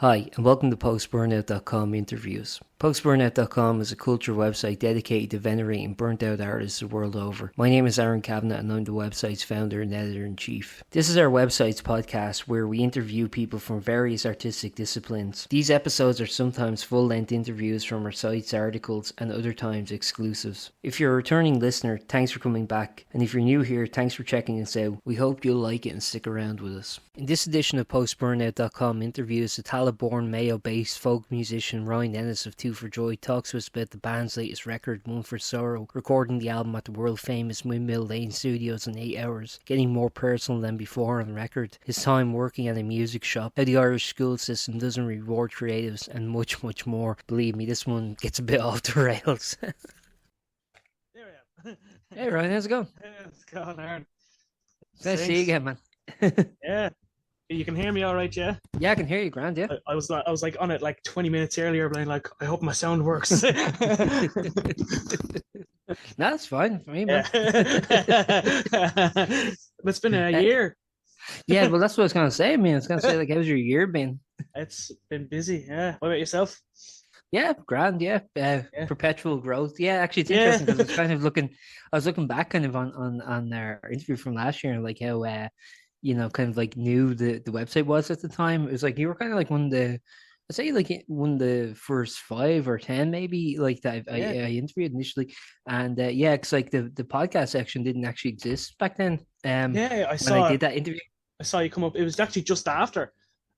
Hi, and welcome to Post-Burnout.com interviews. Post-Burnout.com is a culture website dedicated to venerating burnt-out artists the world over. My name is Aaron Kavanagh, and I'm the website's founder and editor-in-chief. This is our website's podcast where we interview people from various artistic disciplines. These episodes are sometimes full-length interviews from our site's articles, and other times exclusives. If you're a returning listener, thanks for coming back, and if you're new here, thanks for checking us out. We hope you'll like it and stick around with us. In this edition of Post-Burnout.com interviews, the Tallaght-born Mayo-based folk musician Ryan Ennis of Two for Joy talks to us about the band's latest record, One for Sorrow, recording the album at the world-famous Windmill Lane Studios in 8 hours, getting more personal than before on record, his time working at a music shop, how the Irish school system doesn't reward creatives, and much, much more. Believe me, this one gets a bit off the rails. There we are. Hey Ryan, how's it going? It's going, Aaron. Nice to see you again, man. Yeah. You can hear me all right, yeah? Yeah, I can hear you, grand, yeah. I was like on it like 20 minutes earlier, but I'm like, I hope my sound works. No, that's fine for me, man. It's been a year. Yeah, well, that's what I was going to say. I mean, I was going to say, like, how's your year been? It's been busy, yeah. What about yourself? Yeah, grand, yeah. Yeah. Perpetual growth. Yeah, actually, it's interesting because I was looking back kind of on our interview from last year and like how, kind of like new the website was at the time. It was like you were kind of like one of the, I'd say like one of the first 5 or 10 maybe like that I interviewed initially, and because like the podcast section didn't actually exist back then. I did that interview. I saw you come up. It was actually just after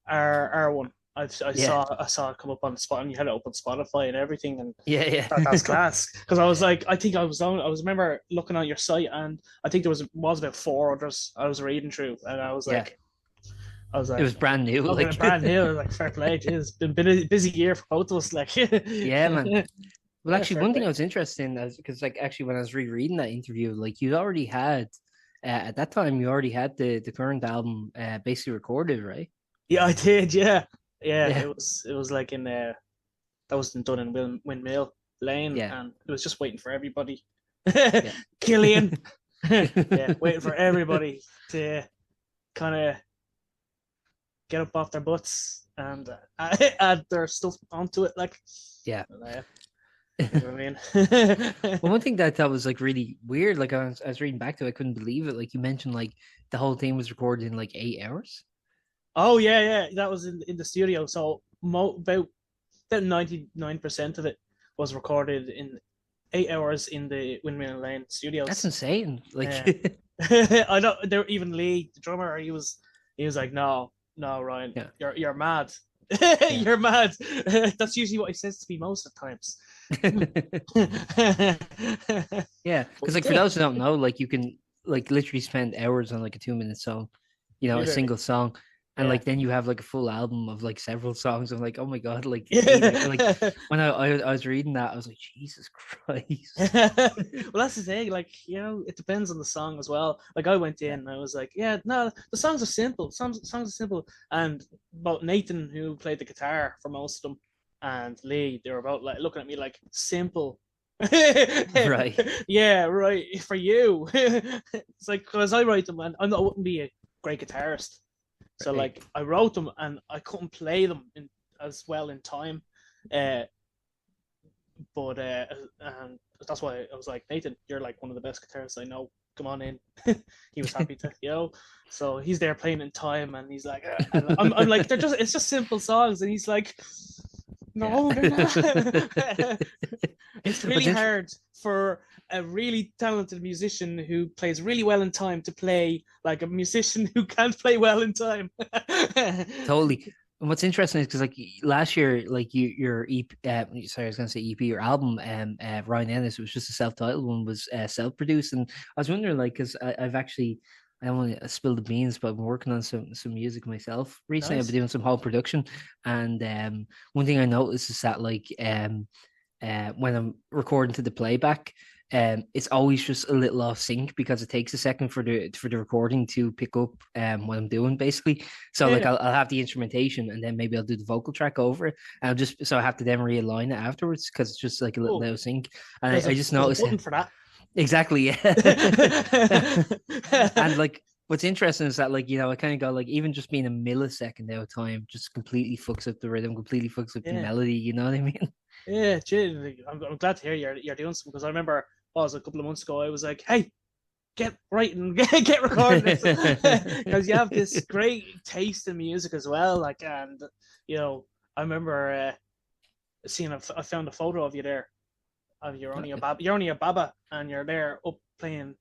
our one. I saw it come up on Spot, and you had it up on Spotify and everything, and that's class. Because I was like, I remember looking at your site, and I think there was about 4 others I was reading through, and I was like, it was brand new, brand new. I was like, fair play, it's been a busy year for both of us, like. Yeah, man. Well, actually, one thing I was interested in is because, like, actually, when I was rereading that interview, like, you already had at that time, you already had the current album basically recorded, right? Yeah, I did. Yeah. It was like in that was done in Windmill Lane, and it was just waiting for everybody. Killian, waiting for everybody to kind of get up off their butts and add their stuff onto it. Like, you know what I mean? Well, one thing that I thought was like really weird, like I was reading back to it, I couldn't believe it. Like you mentioned, like the whole thing was recorded in like 8 hours. Oh yeah, that was in the studio. So about 99% of it was recorded in 8 hours in the Windmill Lane Studios. That's insane. Like, I know. There, even Lee, the drummer, he was like, no, Ryan, you're mad. You're mad. That's usually what he says to me most of the times. Yeah, because like for those who don't know, like you can like literally spend hours on like a 2-minute song, a single song. And like then you have like a full album of like several songs. I'm like, oh my god, like when I was reading that, I was like, Jesus Christ. Well, that's the thing, like, it depends on the song as well. Like I went in and I was like, the songs are simple. Songs are simple. And about Nathan, who played the guitar for most of them, and Lee, they were about like looking at me like simple. Right. Yeah, right. For you. It's like, because I write them and I wouldn't be a great guitarist. So like I wrote them and I couldn't play them as well in time, but and that's why I was like, Nathan, you're like one of the best guitarists I know. Come on in. He was happy to, So he's there playing in time, and he's like, and I'm like, it's just simple songs, and he's like, no, they're not. It's really hard for a really talented musician who plays really well in time to play like a musician who can't play well in time. Totally. And what's interesting is because like last year, like your EP, sorry, I was gonna say EP, your album, Ryan Ennis, it was just a self-titled one, was self-produced, and I was wondering, like, because I've actually, I don't want to spill the beans, but I've been working on some music myself recently. Nice. I've been doing some whole production, and one thing I noticed is that like when I'm recording to the playback, it's always just a little off sync because it takes a second for the recording to pick up what I'm doing basically. So like I'll have the instrumentation and then maybe I'll do the vocal track over it, and I have to then realign it afterwards because it's just like a little out of sync. And I just noticed for that. Exactly, yeah. And like What's interesting is that, like, you know, I kind of got like, even just being a millisecond out of time just completely fucks up the rhythm, completely fucks up the Yeah, melody. You know what I mean? yeah, I'm glad to hear you're doing something, because I remember, a couple of months ago I was like, hey, get writing, get recording this, because you have this great taste in music as well. Like, and I remember seeing I found a photo of you there. Of you're only a baba, and you're there up playing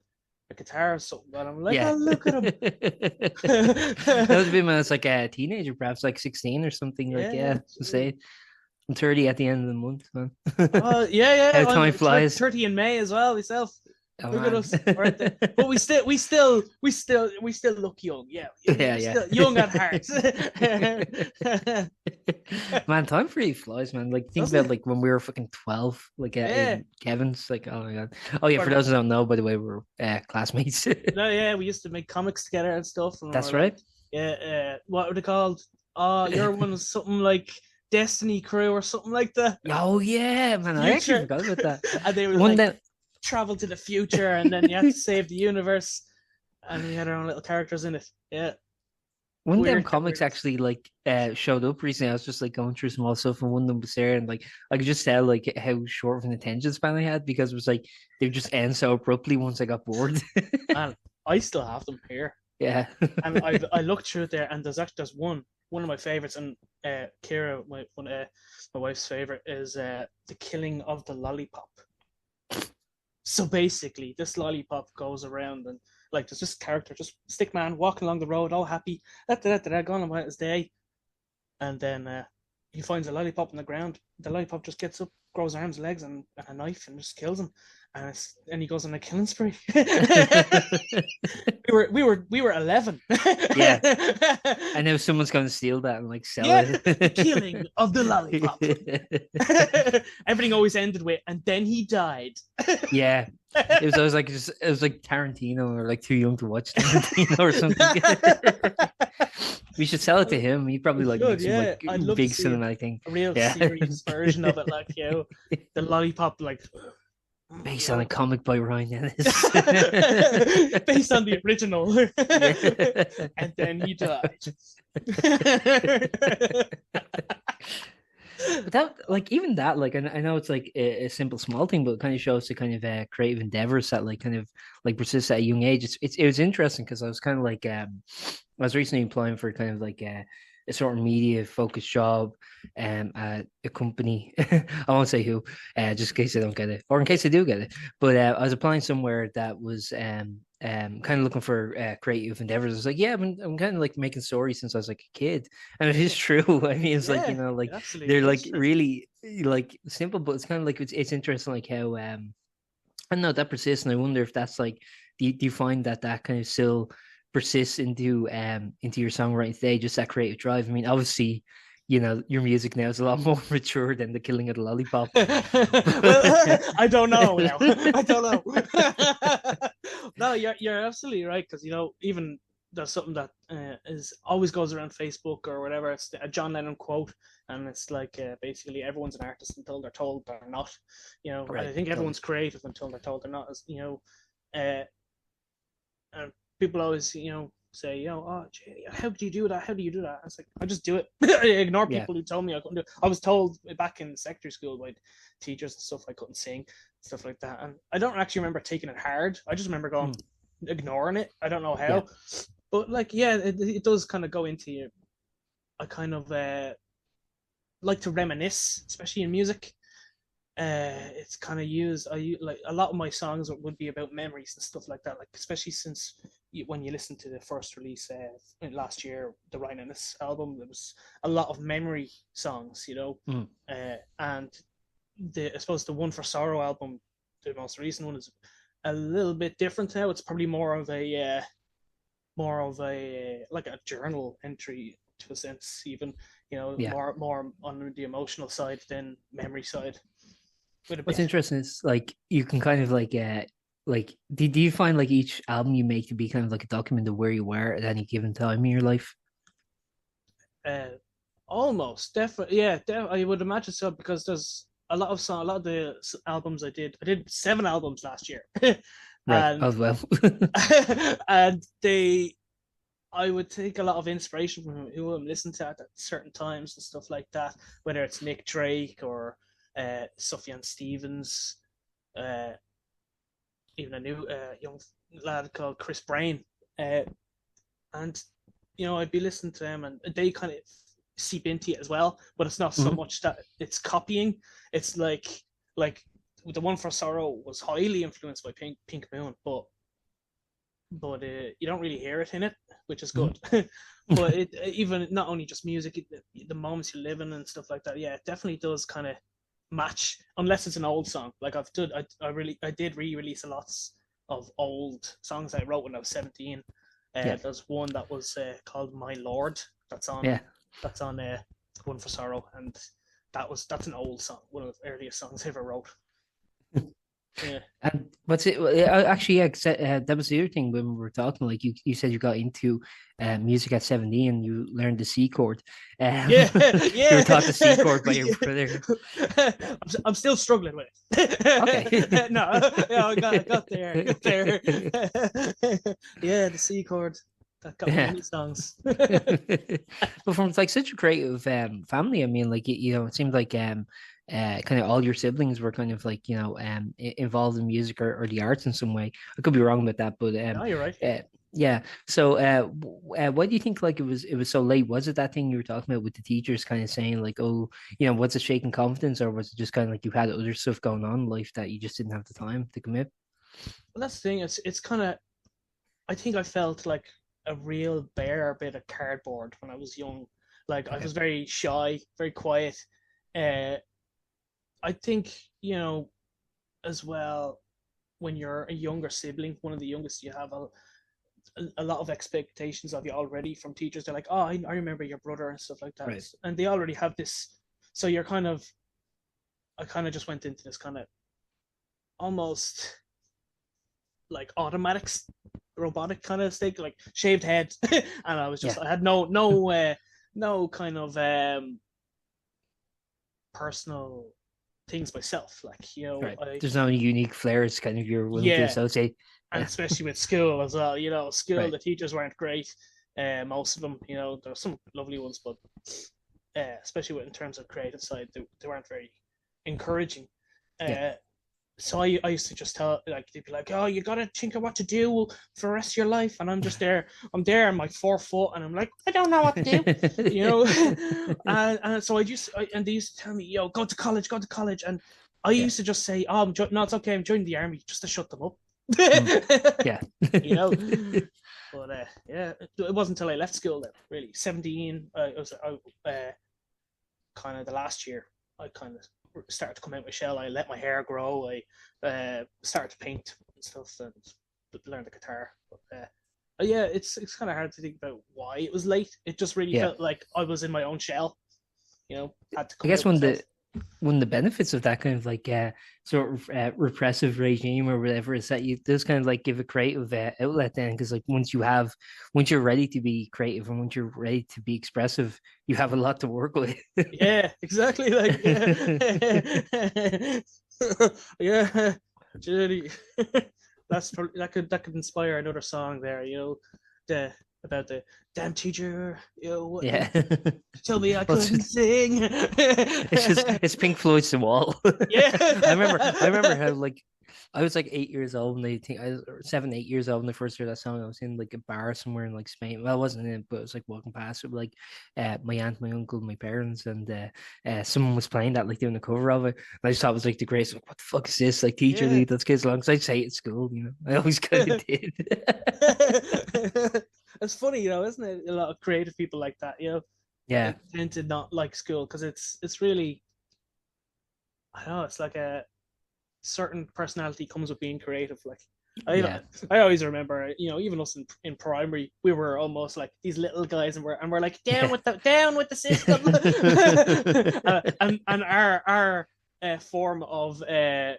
a guitar or something. And I'm like, Yeah. oh, look at him. That was a bit when I was like a teenager, perhaps like 16 or something. Like, Yeah. yeah, say I'm 30 at the end of the month, man. Oh, yeah. How I'm time flies. 30 in May as well myself. Oh Look at man. us. We're at but we still look young. Yeah. Yeah, We're yeah. still young at heart. Man, time really flies, man. Like, think Doesn't about it? like when we were fucking 12, like Yeah. in Kevin's. Like, oh my god. Oh yeah, for Or, those who don't know, by the way, we're classmates. no, yeah, we used to make comics together and stuff, and That's we're like, right. yeah, what were they called? Oh, your one was something like Destiny Crew or something like that. Oh yeah, man. I actually Future, forgot about that. and they were One like day, travel to the future, and then you had to save the universe, and we had our own little characters in it. Yeah, one of them weird. comics actually like showed up recently. I was just like going through some old stuff, and one of them was there, and like I could just tell like how short of an attention span I had, because it was like they would just end so abruptly once I got bored. Man, I still have them here, Yeah. and I looked through it there, and there's one of my favorites, and Kira, my wife's favorite, is the killing of the lollipop. So basically, this lollipop goes around, and like there's this character, just stick man, walking along the road, all happy, going about his day, and then he finds a lollipop on the ground. The lollipop just gets up, grows arms, legs, and a knife, and just kills him. And he goes on a killing spree. we were 11. Yeah. I know someone's going to steal that and like sell it. The killing of the lollipop. Everything always ended with, and then he died. Yeah. It was always like it was like Tarantino, or like too young to watch Tarantino or something. We should sell it to him. He probably like makes some like I'd love big to see cinematic thing. a real Yeah. serious version of it, like the lollipop, like Based on a comic by Ryan Ennis. based on the original. Yeah. And then he died. But that, like, even that, like, I know it's like a simple, small thing, but it kind of shows the kind of creative endeavors that, like, kind of like persist at a young age. It was interesting because I was kind of like, I was recently applying for kind of like a sort of media focused job, at a company. I won't say who, just in case I don't get it, or in case I do get it. But I was applying somewhere that was kind of looking for creative endeavors. I was like, yeah, I'm kind of like making stories since I was like a kid, and it is true. I mean, it's like, you know, like they're like really like simple, but it's kind of like it's interesting, like how I don't know, that persists, and I wonder if that's like, do you find that kind of still persists into your songwriting today, just that creative drive? I mean, obviously, you know, your music now is a lot more mature than the killing of the lollipop. Well, I don't know now. I don't know. No, you're absolutely right, because even there's something that is always goes around Facebook or whatever. It's a John Lennon quote, and it's like basically everyone's an artist until they're told they're not. Right, I think everyone's creative until they're told they're not. As and people always say, oh, gee, how do you do that? How do you do that? It's like, I just do it. I ignore people who told me I couldn't do it. I was told back in secondary school by teachers and stuff I couldn't sing, stuff like that. And I don't actually remember taking it hard. I just remember going, ignoring it. I don't know how. Yeah. But like, yeah, it does kind of go into you. I kind of like to reminisce, especially in music. It's kind of used. Like a lot of my songs would be about memories and stuff like that. Like, especially since when you listen to the first release last year, the Ryan Ennis album, there was a lot of memory songs, and I suppose the One for Sorrow album, the most recent one, is a little bit different now. It's probably more of a like a journal entry to a sense, even more on the emotional side than memory side. What's interesting is like you can kind of like do you find like each album you make to be kind of like a document of where you were at any given time in your life? Almost, definitely, yeah. I would imagine so, because there's a lot of the albums I did 7 albums last year. Right, as well. And they I would take a lot of inspiration from who I'm listening to at certain times and stuff like that, whether it's Nick Drake or Sufjan Stevens, uh, even a new young lad called Chris Brain. And I'd be listening to them, and they kind of seep into it as well. But it's not so Mhm. much that it's copying. It's like the One for Sorrow was highly influenced by Pink Moon, but you don't really hear it in it, which is Mhm. good. But it even not only just music, the moments you live in and stuff like that. Yeah, it definitely does kind of match, unless it's an old song. Like I did re-release a lot of old songs I wrote when I was 17. Yeah, There's one that was called My Lord. That's on yeah. that's on One for Sorrow, and that's an old song, one of the earliest songs I ever wrote. Yeah. And what's it? Actually, yeah, 'cause, that was the other thing when we were talking. Like you said, you got into music at 17 and you learned the C chord. Yeah, You were yeah. taught the C chord by your brother. I'm still struggling with it. Okay. No, yeah, I got there. I got there. Yeah, the C chord. That got me Yeah. many songs. But from like such a creative family, I mean, like it seemed like kind of all your siblings were kind of like involved in music or the arts in some way. I could be wrong about that, but No, you're right. uh, yeah. So why do you think like it was so late? Was it that thing you were talking about with the teachers kind of saying like, oh, what's it shaking confidence, or was it just kind of like you had other stuff going on in life that you just didn't have the time to commit? Well, that's the thing. It's kind of. I think I felt like a real bare bit of cardboard when I was young. Like I Okay. was very shy, very quiet. Uh, I think as well, when you're a younger sibling, one of the youngest, you have a lot of expectations of you already from teachers. They're like, oh, I remember your brother and stuff like that, Right. and they already have this. So I kind of just went into this kind of almost like automatic, robotic kind of state, like shaved head, and Yeah. I had no kind of personal things myself. Like Right. I There's no unique flares kind of you're willing to yeah, associate. and Yeah. especially with school as well. School, Right. the teachers weren't great. Most of them, there were some lovely ones, but especially in terms of creative side, they weren't very encouraging. Yeah. Uh, so I used to just tell, like, they'd be like, oh, you gotta think of what to do for the rest of your life, and I'm there, I'm like 4 foot, and I'm like, I don't know what to do, and so and they used to tell me, yo, go to college, and I Yeah. used to just say, oh, no, it's okay, I'm joining the army, just to shut them up, Mm. Yeah. you know. But yeah, it wasn't until I left school then, really, 17. It was kind of the last year I kind of started to come out my shell. I let my hair grow. I started to paint and stuff and learn the guitar. But yeah, it's kind of hard to think about why it was late. It just really Yeah. felt like I was in my own shell. Had to I come guess out myself. one of the benefits of that kind of like sort of repressive regime or whatever is that you does kind of like give a creative outlet then because like once you're ready to be creative and once you're ready to be expressive you have a lot to work with. Yeah, exactly. Like yeah, yeah, Judy. That could inspire another song there. The about the damn teacher. What Yeah. tell me I Well, couldn't sing. it's Pink Floyd's The Wall. I remember Yeah. how like I was like 8 years old and I think I was or 7, 8 years old when I first heard that song. I was in like a bar somewhere in like Spain. Well, I wasn't in it, but I was like walking past it with like my aunt, my uncle, my parents, and someone was playing that like doing a cover of it. And I just thought it was like the greatest. Like, what the fuck is this? Like teacher Yeah. lead, that's kids along. Because I'd say it at school, I always kind of did. It's funny, isn't it? A lot of creative people like that, Yeah, tend to not like school because it's really, I don't know, it's like a certain personality comes with being creative. Like yeah. I always remember, even us in primary, we were almost like these little guys, and we're like down with the system, and our form of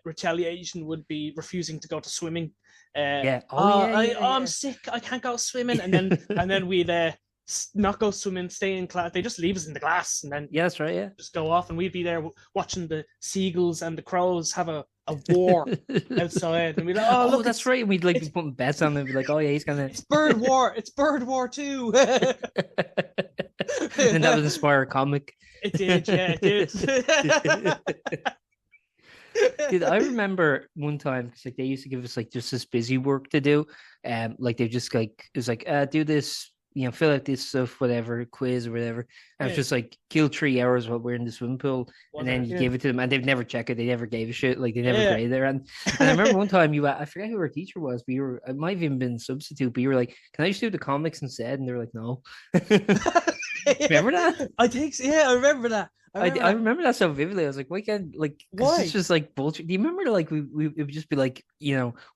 retaliation would be refusing to go to swimming. Yeah. Oh yeah, yeah, I'm yeah. sick, I can't go swimming, and then we'd not go swimming, stay in class. They just leave us in the class and then Yeah, that's right. Yeah. just go off, and we'd be there watching the seagulls and the crows have a war outside, and we'd like, oh, Oh, look, that's right. We'd like be it's putting bets on them. Be like, oh yeah, he's gonna. it's bird war. It's bird war too. And that would inspire a comic. It did, yeah, it did. Dude, I remember one time because like they used to give us like just this busy work to do, like they just like it was like do this, fill out this stuff, whatever quiz or whatever, and it's Yeah, just like kill 3 hours while we're in the swimming pool, and then you yeah, give it to them, and they've never checked it, they never gave a shit, like they never yeah. graded it, and I remember one time I forget who our teacher was, but it might have even been substitute, but you were like, can I just do the comics instead? And they were like, no. Remember that? I think so. Yeah, I remember that. I remember that so vividly. I was like, why can't like because Why? it's just like bullshit. Do you remember like we it would just be like,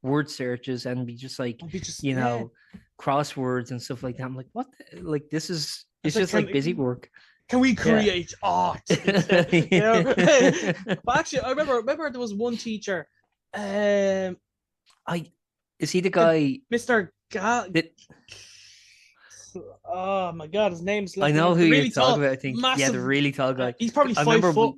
word searches and be just like, I'd be just you yeah. know, crosswords and stuff like that. I'm like, what like this is it's It's like, just like busy work. can we Yeah. create art? Instead, you know? But actually, I remember there was one teacher, I is he the guy Mr. Ga- that oh my god, his name's I know who really you're tall, talking about, I think. Yeah, massive. the really tall guy. He's probably I 5 remember foot,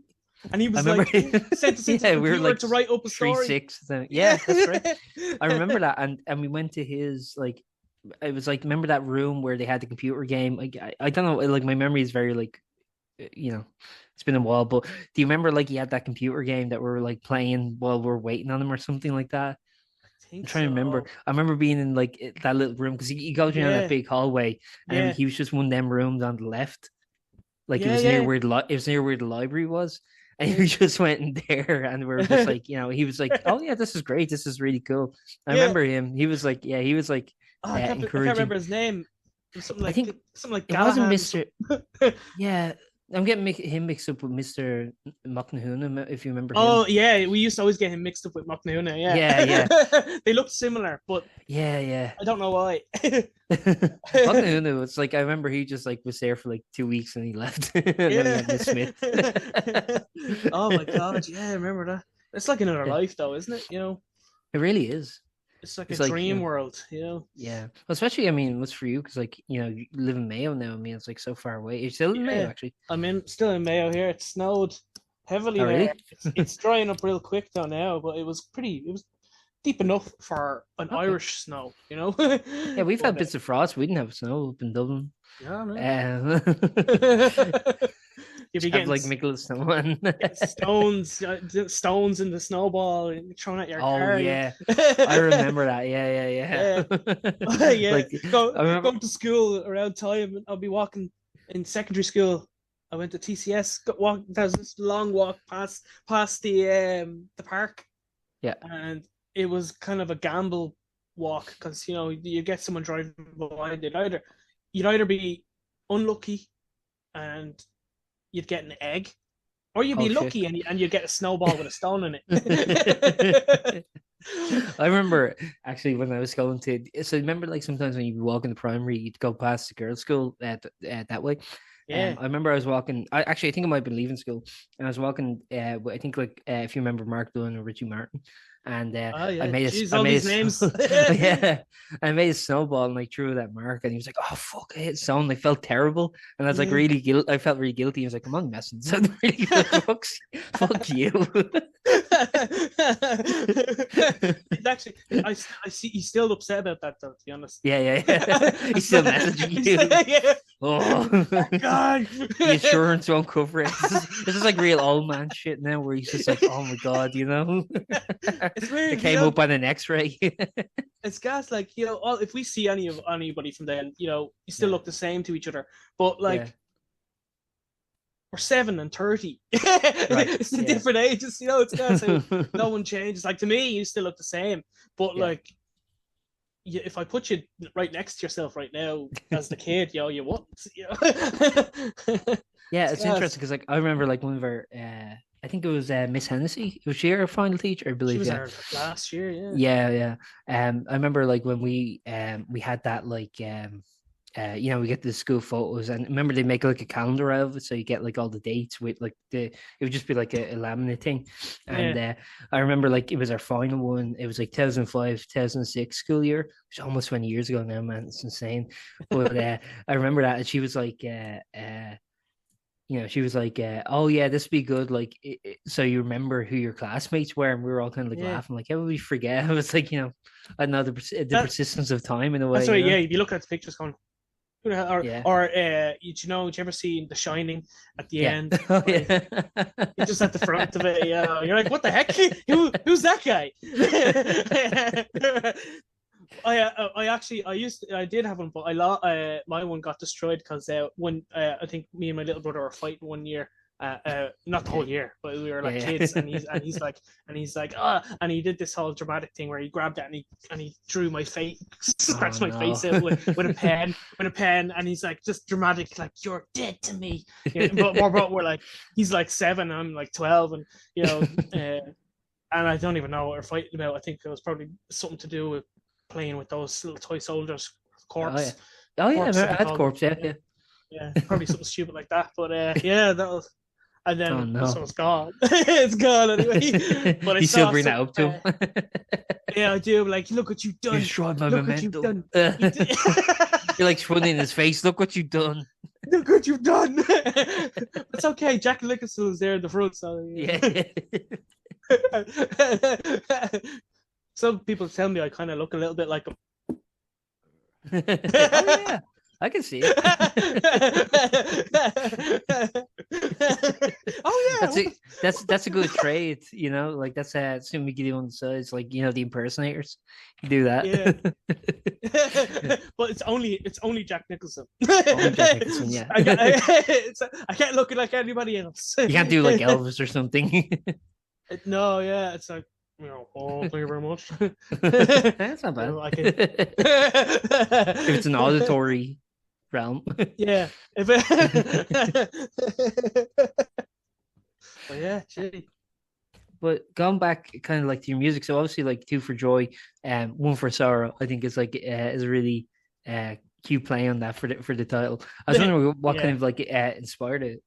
and he I was remember like sent us into yeah, the we were computer like to write up a story. 3'6". Yeah, that's right. I remember that, and we went to his like it was like remember that room where they had the computer game. Like I don't know, like my memory is very like it's been a while, but do you remember like he had that computer game that we were like playing while we are waiting on him or something like that? I I'm think trying to remember. so. I remember being in like that little room because you go down that Yeah, big hallway, and yeah, he was just one of them rooms on the left. Like it yeah, was near yeah. where it was near where the library was, and Yeah. we just went in there, and we were just like, he was like, "Oh yeah, this is great. This is really cool." I Yeah. remember him. He was like, yeah, he was like Oh, I can't encouraging. remember his name. It was I think something like it wasn't Gallahan. Mister. Yeah, I'm getting him mixed up with Mister McNahuna, if you remember him. Oh yeah, we used to always get him mixed up with Macnuna. Yeah, yeah, Yeah, they looked similar, but yeah, yeah. I don't know why. McNahuna was like, I remember he just like was there for like 2 weeks and he left, and then we Yeah. had Miss Smith. Oh my god, yeah, I remember that. It's like another Yeah, life, though, isn't it? it really is. It's like a It's like dream world. yeah. Well, especially, I mean, what's for you? Because like you live in Mayo now. I mean, it's like so far away. You're still in Mayo, Yeah, actually. still in Mayo here. It snowed heavily Oh, really? there. It's drying up real quick though now, but it was deep enough for an Okay. Irish snow, Yeah, we've had But, bits of frost. We didn't have snow up in Dublin. yeah, no. You'll be Have getting like Michael Snow. stones in the snowball and throwing at your Oh car. yeah, I remember that. Yeah, Yeah. yeah. Yeah, Like I remember. going to school around time. I'll be walking in secondary school. I went to TCS. There's this long walk past the park, Yeah. and it was kind of a gamble walk because you get someone driving behind it. You'd either be unlucky and you'd get an egg, or you'd be Oh shit. lucky and you'd get a snowball with a stone in it. I remember actually when I was going to. So remember, like sometimes when you walk in the primary, you'd go past the girls' school that way. Yeah. I remember I was walking. I think I might have been leaving school, and I was walking. I think like if you remember Mark Dunn or Richie Martin, and Oh yeah. I made a, Jeez, I all made these a, names. yeah, I made a snowball and like threw it at Mark, and he was like, "Oh fuck, I hit sound." I felt terrible, and I was like Yeah. really guilt. I felt really guilty. He was like, "Come on, messing, sound really good." Fuck you. It's actually, I see he's still upset about that though, to be honest. Yeah. He's still messaging you. Yeah. Oh, God. the insurance won't cover it. This is like real old man shit now, where he's just like, "Oh my god," It's weird. It came up on an X-ray. It's gas like if we see anybody from then, you still Yeah. look the same to each other, but like. Yeah. We're 7 and 30. Right, It's the yeah. different ages, it's gas. No one changes. Like to me, you still look the same. But Yeah. like, if I put you right next to yourself right now as the kid, you wouldn't. Yeah, It's it's interesting because like I remember like one of our I think it was Miss Hennessy. Was she our final teacher? I She believe. was Yeah. our last year, yeah. Yeah. I remember like when we had that like you know, we get the school photos, and remember they make like a calendar out of it, so you get like all the dates with like it would just be like a laminate thing. Yeah. And I remember like it was our final one. It was like 2005, 2006 school year, which is almost 20 years ago now, man. It's insane. But I remember that, and she was like, you know, she was like, "Oh yeah, this would be good." Like, so you remember who your classmates were, and we were all kind of like Yeah. laughing, like, "How would we forget?" I was like, you know, I don't know the That, persistence of time in a that's way, right. you know? Yeah. If you look at the pictures, going, who the hell, Yeah. you know, did you ever see The Shining at the Yeah. end? Oh Right? yeah. It's just at the front of it. Yeah. You're like, what the heck? Who's that guy? I did have one, but my one got destroyed because when I think me and my little brother were fighting one year, not the whole year, but we were like Yeah. kids, and he's like and he did this whole dramatic thing where he grabbed it and he drew my face, scratched my face out with a pen, and he's like just dramatic, like, you're dead to me. Yeah, but we're like, he's like 7, I'm like 12, and you know, and I don't even know what we're fighting about. I think it was probably something to do with playing with those little toy soldiers, corpse. Oh yeah, Corpse, I had corpse. Yeah, yeah. yeah, probably something stupid like that. But yeah, that was, and Oh then no. so it's gone. It's gone anyway. But I You still saw bring that some. up to him? Yeah, I do. Like, look what you've You done. destroyed my Look what you've memento. done. You You're like running in his face. Look what you've done. Look what you've done. It's okay. Jack Nicholson was there in the front, so Yeah. Some people tell me I kind of look a little bit like him. Oh yeah, I can see it. Oh yeah, That's a good trade, you know. Like that's something we can do on the sides, like, you know, the impersonators. You do that. yeah. But it's only Jack Nicholson. Only Jack Nicholson, yeah. I can't look like anybody else. You can't do like Elvis or something. No, yeah, it's like, you know, oh, thank you very much. That's not bad. You know, If it's an auditory realm. Yeah. But yeah, gee. But going back kind of like to your music, so obviously like Two for Joy and One for Sorrow, I think is like is a really cute play on that for the title. I was wondering what kind of like inspired it.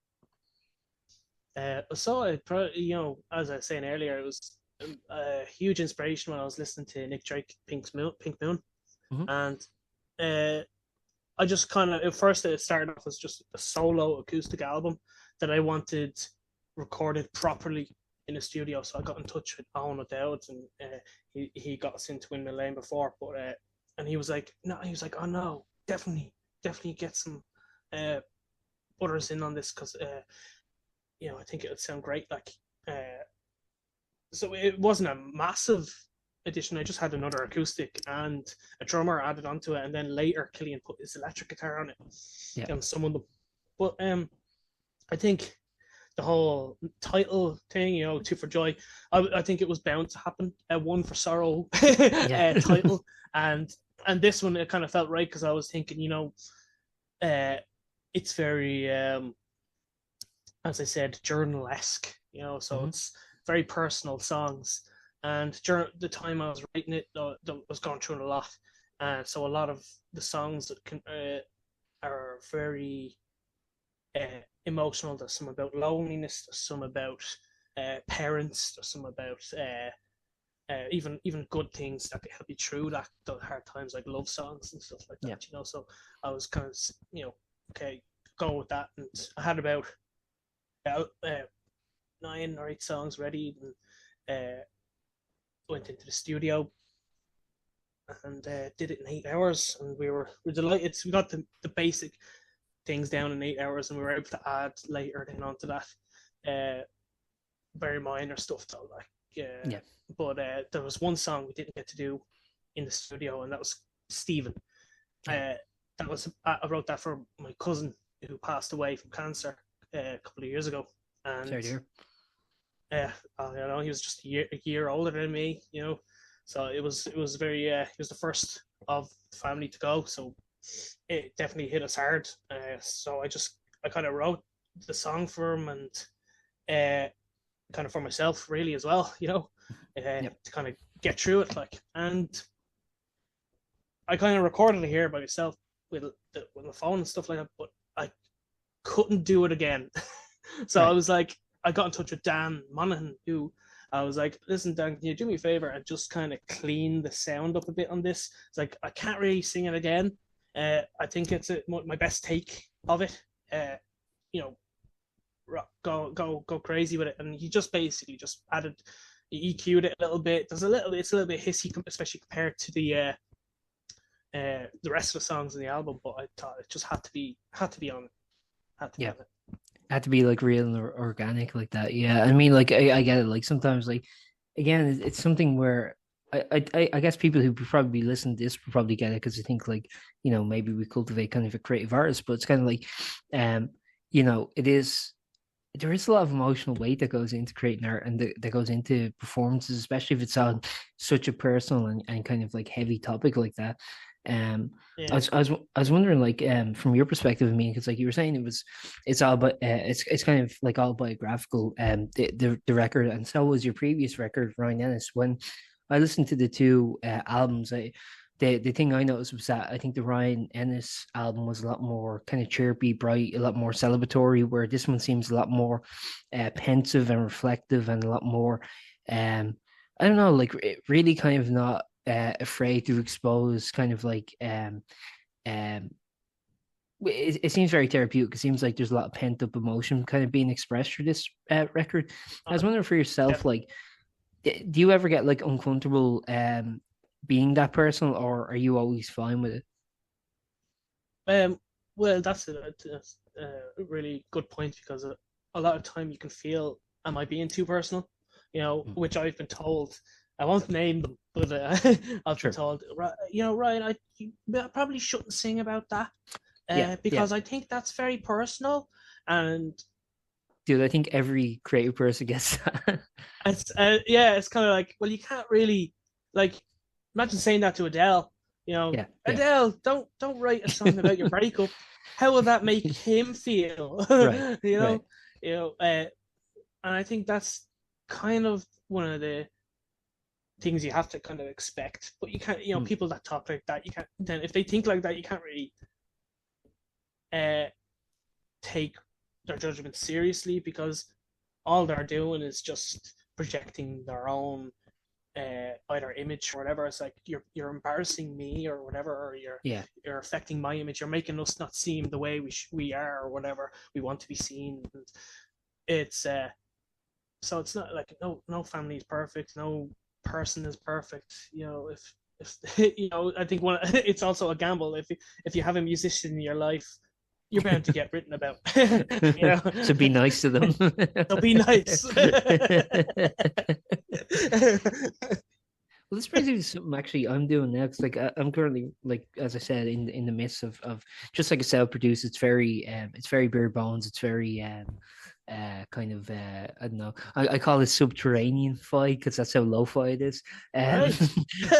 So it probably, you know, as I was saying earlier, it was a huge inspiration when I was listening to Nick Drake, Pink Moon, Mhm. and I just kind of, at first it started off as just a solo acoustic album that I wanted recorded properly in a studio. So I got in touch with Owen O'Dowd, and he got us into Windmill Lane before, but and he was like, oh no, definitely get some others in on this, because you know, I think it would sound great. Like, so it wasn't a massive addition. I just had another acoustic and a drummer added onto it, and then later Killian put his electric guitar on it. Yeah. And some of them. But I think the whole title thing, you know, Two for Joy, I think it was bound to happen. One for Sorrow title, and this one, it kind of felt right, because I was thinking, you know, it's very as I said, journal-esque, you know, so it's very personal songs. And during the time I was writing it, I was going through a lot. So a lot of the songs are very emotional. There's some about loneliness, there's some about parents, there's some about even good things that can help you through the hard times, like love songs and stuff like that, you know. So I was kind of, you know, okay, go with that. And I had about 9 or 8 songs ready, and went into the studio and did it in 8 hours, and we're delighted. We got the basic things down in 8 hours, and we were able to add later then onto that very minor stuff though, like but there was one song we didn't get to do in the studio, and that was Stephen. I wrote that for my cousin who passed away from cancer a couple of year ago, and sorry, dear. you know, he was just a year older than me, you know, so it was very he was the first of the family to go, so it definitely hit us hard. So I kind of wrote the song for him, and kind of for myself really as well, you know, to kind of get through it, like, and I kind of recorded it here by myself with the phone and stuff like that, but I couldn't do it again. So I Right. was like, I got in touch with Dan Monaghan, who I was like, listen, Dan, can you do me a favor and just kind of clean the sound up a bit on this? It's like, I can't really sing it again. I think it's my best take of it. Uh, you know, go crazy with it. And he just basically just added, he EQ'd it a little bit. It's a little bit hissy, especially compared to the rest of the songs in the album. But I thought it just had to be on it. Had to be Yeah. on it. Had to be like real and organic like that. Yeah. I mean, like I get it. Like sometimes, like again, it's something where I guess people who probably listen to this will probably get it because I think like maybe we cultivate kind of a creative artist, but it's kind of like it is there is a lot of emotional weight that goes into creating art and that goes into performances, especially if it's on such a personal and kind of like heavy topic like that. Um, I Yeah. was I was I was wondering like from your perspective, I mean, because like you were saying, it's all but it's kind of like autobiographical. The record, and so was your previous record, Ryan Ennis. When I listened to the two albums, the thing I noticed was that I think the Ryan Ennis album was a lot more kind of chirpy, bright, a lot more celebratory, where this one seems a lot more pensive and reflective and a lot more, I don't know, like really kind of not afraid to expose kind of like um it seems very therapeutic. It seems like there's a lot of pent up emotion kind of being expressed through this record. I was wondering for Yeah. yourself, like, do you ever get like uncomfortable being that person, or are you always fine with it? Um, well, that's a really good point because a lot of time you can feel, am I being too personal? Mm. Which I've been told. I won't name them, but I've been Sure. told, Ryan, you probably shouldn't sing about that Yeah. Yeah. because I think that's very personal, and Dude, I think every creative person gets that. it's kind of like, well, you can't really like imagine saying that to Adele. Yeah. Yeah. Adele, don't write a song about your breakup. How will that make him feel? Right. you Right. know, and I think that's kind of one of the things you have to kind of expect. But you can't, Mm. people that talk like that, you can't. Then if they think like that, you can't really uh, take their judgment seriously because all they're doing is just projecting their own either image or whatever. It's like you're embarrassing me or whatever, or Yeah. you're affecting my image. You're making us not seem the way we are or whatever we want to be seen. And it's so it's not like no family is perfect, no person is perfect. If I think it's also a gamble if you have a musician in your life, you're bound to get written about. So be nice to them. So be nice. Well, this brings me to something actually I'm doing now. Cause like I'm currently, like as I said, in the midst of just like a self-produced. It's very bare bones. It's very kind of I don't know. I call it subterranean fi because that's how lo-fi it is. Um,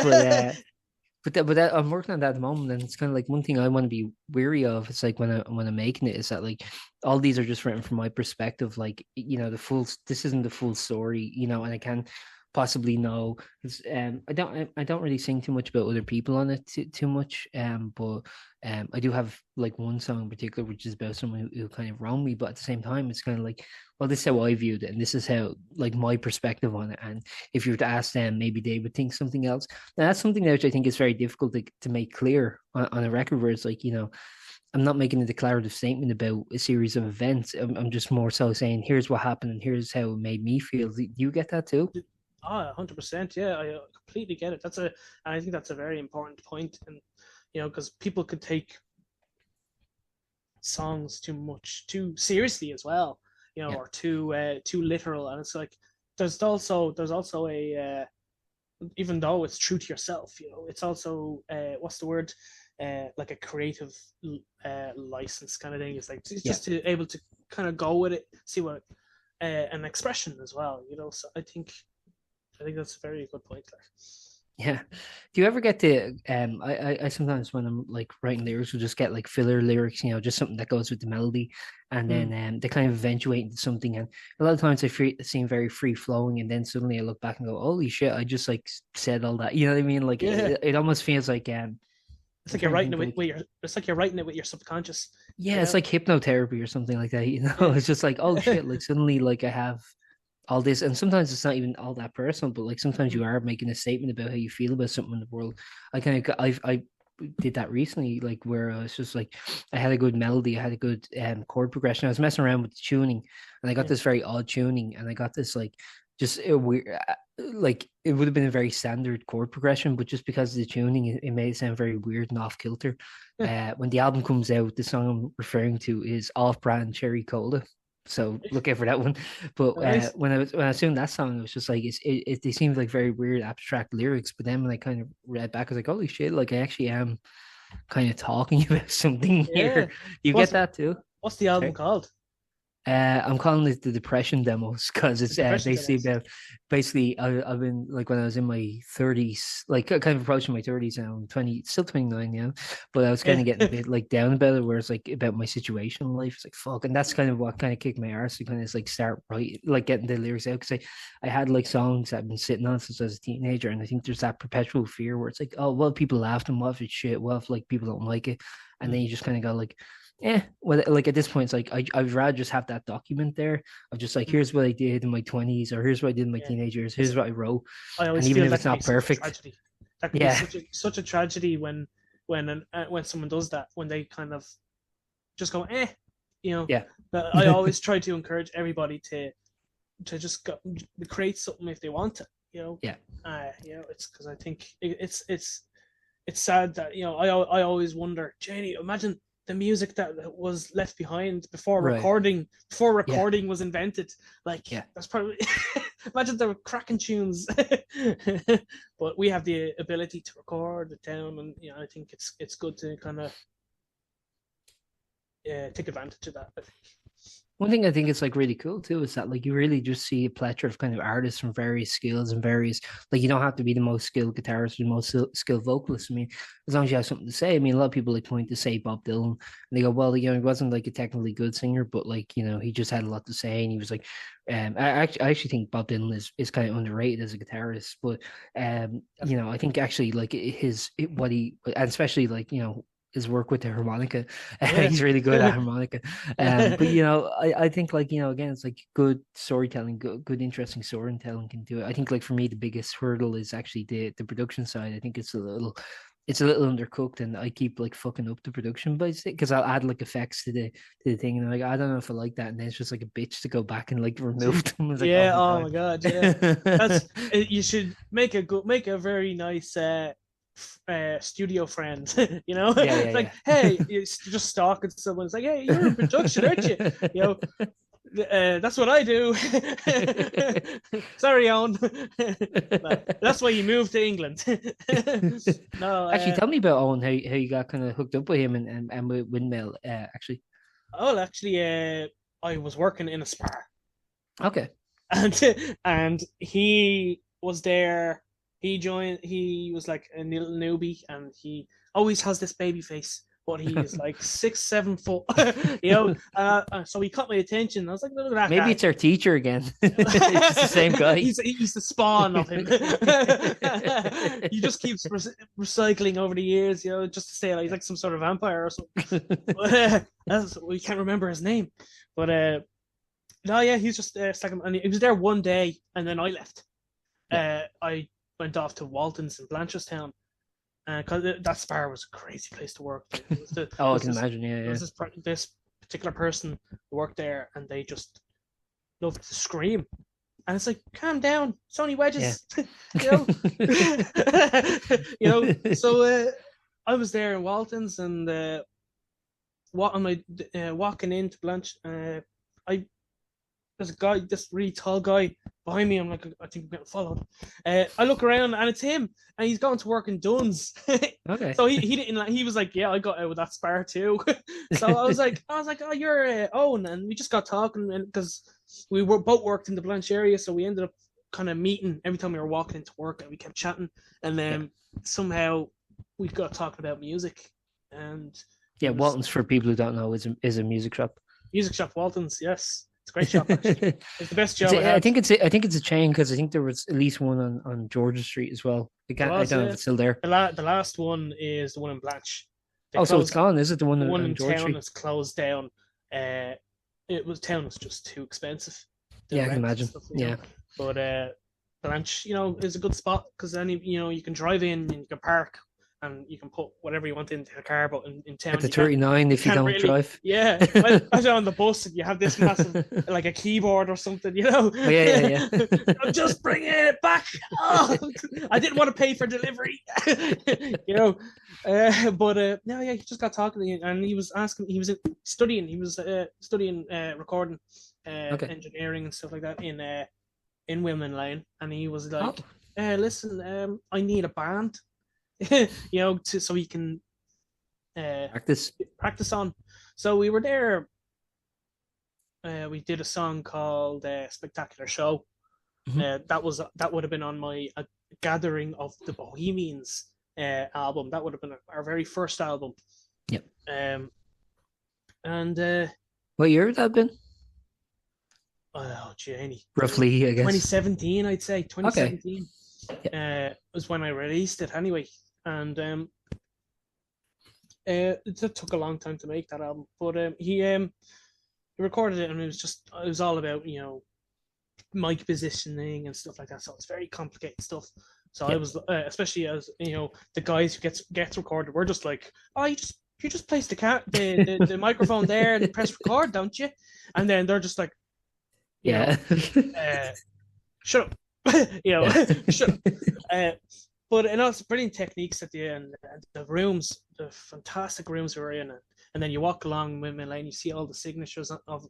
Right. but I'm working on that at the moment, and it's kind of like one thing I want to be weary of. It's like when I'm making it, is that like all these are just written from my perspective. Like this isn't the full story, and I can't possibly know. 'Cause, I don't really sing too much about other people on it too much. But I do have like one song in particular, which is about someone who kind of wronged me. But at the same time, it's kind of like, well, this is how I viewed it, and this is how like my perspective on it. And if you were to ask them, maybe they would think something else. Now, that's something that which I think is very difficult to make clear on a record where it's like, I'm not making a declarative statement about a series of events. I'm just more so saying, here's what happened and here's how it made me feel. Do you get that too? 100%. Yeah, I completely get it. And I think that's a very important point. And, because people could take songs too seriously as well, Yeah. or too literal. And it's like, there's also even though it's true to yourself, it's also what's the word? Like a creative license kind of thing. It's like Yeah. just to able to kind of go with it, see what an expression as well. So I think that's a very good point there. Yeah. Do you ever get to I sometimes when I'm like writing lyrics will just get like filler lyrics, just something that goes with the melody, and then Mm. they kind of eventuate into something, and a lot of times seem very free flowing, and then suddenly I look back and go, holy shit, I just like said all that. You know what I mean? Like Yeah, it almost feels like It's I'm like you're trying to writing it think with, like, with your. It's like you're writing it with your subconscious. yeah, You it's know. like hypnotherapy or something like that, you know? Yeah. It's just like, oh shit, like suddenly like I have all this, and sometimes it's not even all that personal, but like sometimes Mm, you are making a statement about how you feel about something in the world. I did that recently, like where I was just like, I had a good melody, I had a good chord progression. I was messing around with the tuning, and I got yeah. this very odd tuning, and I got this like just a weird, like it would have been a very standard chord progression, but just because of the tuning, it made it sound very weird and off kilter. Yeah. When the album comes out, the song I'm referring to is Off-Brand Cherry Cola. So look out for that one. But Nice. when I was doing that song, it was just like they seemed like very weird abstract lyrics. But then when I kind of read back, I was like, holy shit! Like I actually am kind of talking about something Yeah. here. You get What's that too? what's the album Sorry. called? I'm calling it the depression demos because The it's Depression basically Demos. about I've been like when I was in my 30s, like kind of approaching my 30s now. I'm 20, still 29, yeah, but I was kind Yeah. of getting a bit like down about it, where it's like about my situation in life. It's like fuck, and that's kind of what kind of kicked my arse to kind of like start right, like getting the lyrics out because I had like songs that I've been sitting on since I was a teenager, and I think there's that perpetual fear where it's like, oh, well, people laughed and what if it's shit, what if like people don't like it, and Mm, then you just kind of go like well, like at this point, it's like I'd rather just have that document there of just like mm, here's what I did in my 20s, or here's what I did in my yeah. teenagers, 'Cause here's what I wrote, I and always even feel if that it's can be not such a perfect, tragedy. That can be yeah, such a tragedy when someone does that, when they kind of just go you know. yeah, But I always try to encourage everybody to just go, create something if they want to, you know. yeah, It's because I think it's sad that I always wonder, Janie, imagine the music that was left behind right, before yeah, recording was invented. Like yeah. that's probably imagine the cracking tunes. But we have the ability to record it down, and I think it's good to kind of take advantage of that. I think. One thing I think is like really cool too is that like you really just see a plethora of kind of artists from various skills and various like you don't have to be the most skilled guitarist or the most skilled vocalist. I mean, as long as you have something to say. I mean, a lot of people like point to say Bob Dylan and they go, well, he wasn't like a technically good singer, but like he just had a lot to say and he was like, I actually think Bob Dylan is kind of underrated as a guitarist, but I think actually like what he and especially like his work with the harmonica. Yeah. He's really good at harmonica. But I think like again, it's like good storytelling, good interesting storytelling can do it. I think like for me, the biggest hurdle is actually the production side. I think it's a little undercooked, and I keep like fucking up the production by because I'll add like effects to the thing, and I'm like I don't know if I like that, and then it's just like a bitch to go back and like remove them. It's like oh Yeah. my Oh god. my God. Yeah. That's You should make a very nice studio friend. Yeah, It's like, hey, you're just stalking someone. It's like, hey, you're in production, aren't you? You know, that's what I do. Sorry, Owen. No, that's why you moved to England. No, Actually, tell me about Owen, how you got kind of hooked up with him and with Windmill, actually. oh, actually, I was working in a spa, Okay. and he was there. He joined. He was like a little newbie, and he always has this baby face, but he's like 6, 7 foot. So he caught my attention. I was like, look at that Maybe guy. it's our teacher again. It's just the same guy. He's the spawn of him. He just keeps recycling over the years, just to stay like he's like some sort of vampire or something. We can't remember his name, but no, yeah, he's just second, and he was there one day, and then I left. Yeah. I went off to Walton's in Blanchardstown, because that spa was a crazy place to work. Like, Oh, I can imagine. Yeah, there yeah. was this particular person who worked there, and they just loved to scream. And it's like, calm down, it's only Yeah. wedges, you know. So I was there in Walton's, and walking into Blanche, I there's a guy, this really tall guy behind me. I'm like, I think I'm getting followed. I look around and it's him, and he's going to work in Dunn's. Okay. So he didn't. He was like, yeah, I got out with that spar too. So I was like, oh, you're Owen, and we just got talking, and because we were both worked in the Blanche area, so we ended up kind of meeting every time we were walking into work, and we kept chatting, and then somehow we got talking about music, and Yeah, it was Walton's for people who don't know is a music shop. music shop Waltons, yes. It's a great shop, actually. It's the best job I I had. think it's a chain because I think there was at least one on Georgia Street as well. I don't know if it's still there. The last one is the one in Blanche. Oh, so it's gone, is it? The one The one on in Georgia town Street? is closed down. Town was just too expensive. Yeah, I can imagine. Yeah. But Blanche, is a good spot because then you can drive in and you can park and you can put whatever you want into the car. But in town, At the 39, if you don't drive. Yeah, I on the bus and you have this massive like a keyboard or something. Oh, yeah. I'm just bringing it back. Oh, I didn't want to pay for delivery. He just got talking to me and he was asking. He was studying. He was studying recording, engineering and stuff like that in Windmill Lane, and he was like, "Listen, I need a band." So we can practice on. So we were there. We did a song called "Spectacular Show." Mm-hmm. That would have been on my Gathering of the Bohemians album. That would have been our very first album. Yep. And what year would that have been? Oh, Janie. Roughly, I guess. 2017, I'd say. 2017 was when I released it anyway. And it took a long time to make that album. But he recorded it and it was all about, mic positioning and stuff like that. So it's very complicated stuff. So I was, especially as, the guys who gets recorded, we're just like, oh, you just place the microphone there and press record, don't you? And then they're just like, shut up. Shut up. But it's brilliant techniques at the end. The fantastic rooms we were in, and then you walk along Windmill Lane, you see all the signatures of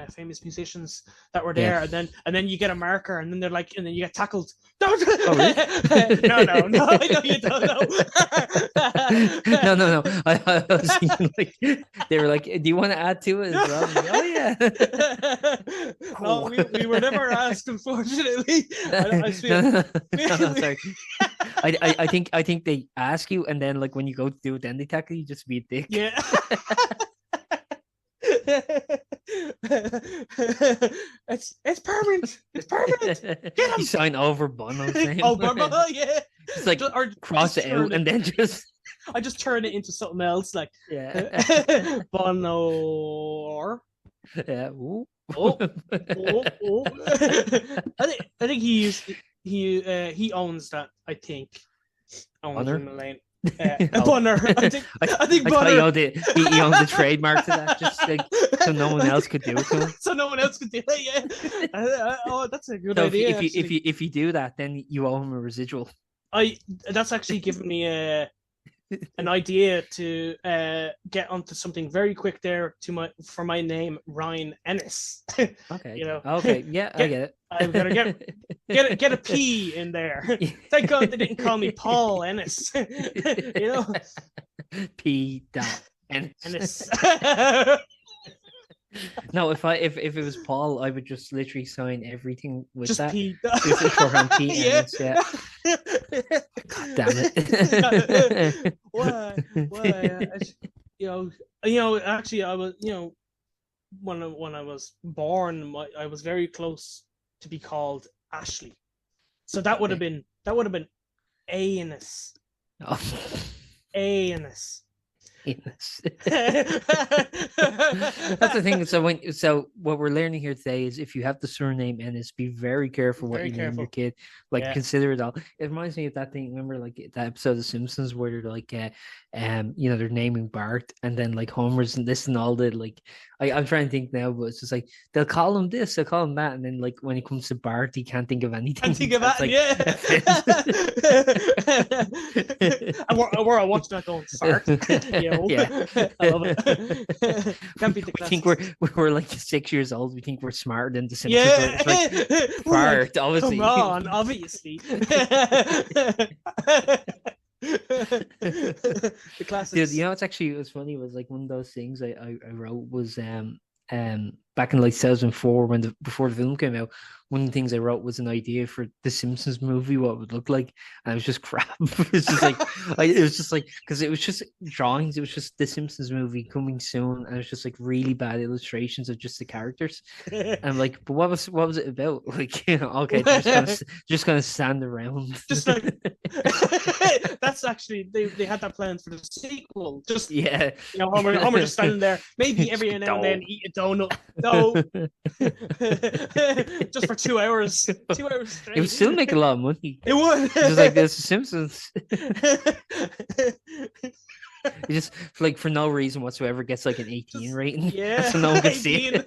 famous musicians that were there, and then you get a marker, and then they're like, and then you get tackled. Don't. Oh, really? No, I know you don't know. No. I was thinking like they were like, "Do you want to add to it as well?" Like, oh yeah. No, we were never asked, unfortunately. No, sorry. I think they ask you, and then like when you go to do it, then they tackle you. Just be a dick. Yeah. It's permanent. It's permanent. Get him. You sign over Bono's name. Oh, Bono, yeah. Just like cross it out and then just. I just turn it into something else, like Bono. Yeah. Ooh. Oh. I think he owns that. I think owns Windmill Lane. Bonner. I think Bonner. He owns the trademark to that, just like so no one else could do it to him. So no one else could do it. Yeah. That's a good idea. If you do that, then you owe him a residual. That's actually given me an idea to get onto something very quick there for my name, Ryan Ennis. Okay. Okay. Yeah, I get it. I'm gonna get a P in there. Thank God they didn't call me Paul Ennis. P. Ennis. No, if it was Paul, I would just literally sign everything with just that. P. Just a shorthand P. Yeah. God damn it. Why? Actually, I was, when I was born, I was very close to be called Ashley. So that would have been Ennis. Oh. Ennis. That's the thing. So what we're learning here today is if you have the surname Ennis, be very careful what you name your kid. Like consider it all. It reminds me of that thing. Remember, like that episode of Simpsons where they're like, they're naming Bart, and then like Homer's and this and all the like. I'm trying to think now, but it's just like they'll call him this, they'll call him that, and then like when it comes to Bart, he can't think of anything. Can't think of that, And we're all watching that going, Bart. I love it. Can't be the we think we're like 6 years old. We think we're smarter than the Simpsons. Yeah. Like, Bart, obviously. Come on, obviously. The classics. Dude, it's funny. It was like one of those things I wrote was back in like 2004 before the film came out. One of the things I wrote was an idea for the Simpsons movie, what it would look like, and it was just crap. It's just like it was just like because it was just drawings. It was just the Simpsons movie coming soon, and it was just like really bad illustrations of just the characters. And I'm like, but what was it about? Like, okay, just gonna stand around. Just like that's actually they had that plan for the sequel. Just Yeah, Homer just standing there, maybe every now and then eat a donut. No, just for 2 hours. 2 hours straight. It would still make a lot of money. It would. Just like this, Simpsons. It just like for no reason whatsoever gets like an 18 rating. Yeah, so no one can see it.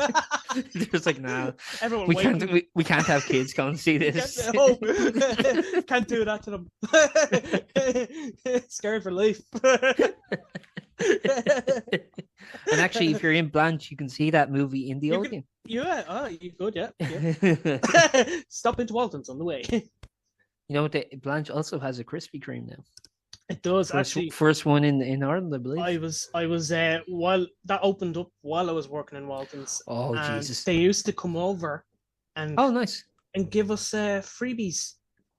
There's like, nah, everyone we can't have kids come and see this. Can't do that to them. Scared for life. And actually, if you're in Blanche, you can see that movie in the Odeon. Yeah, you could, yeah. Stop into Walton's on the way. You know what? Blanche also has a Krispy Kreme now. It does actually. First one in Ireland, I believe. I was while that opened up while I was working in Walton's. Oh Jesus! They used to come over and nice and give us freebies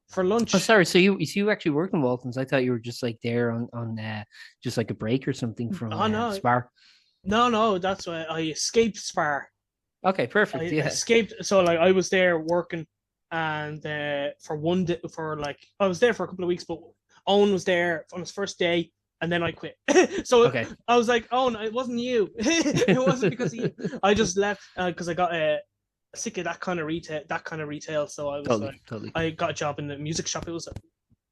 for lunch. Oh, sorry. So you actually worked in Walton's? I thought you were just like there on just like a break or something from Spar. No, that's why I escaped Spar. Okay, perfect. I escaped. So like I was there working, and for one day, I was there for a couple of weeks, but Owen was there on his first day, and then I quit. So okay. I was like, Owen, it wasn't you. It wasn't because of you. I just left because I got sick of that kind of retail. So I was totally. I got a job in the music shop. It was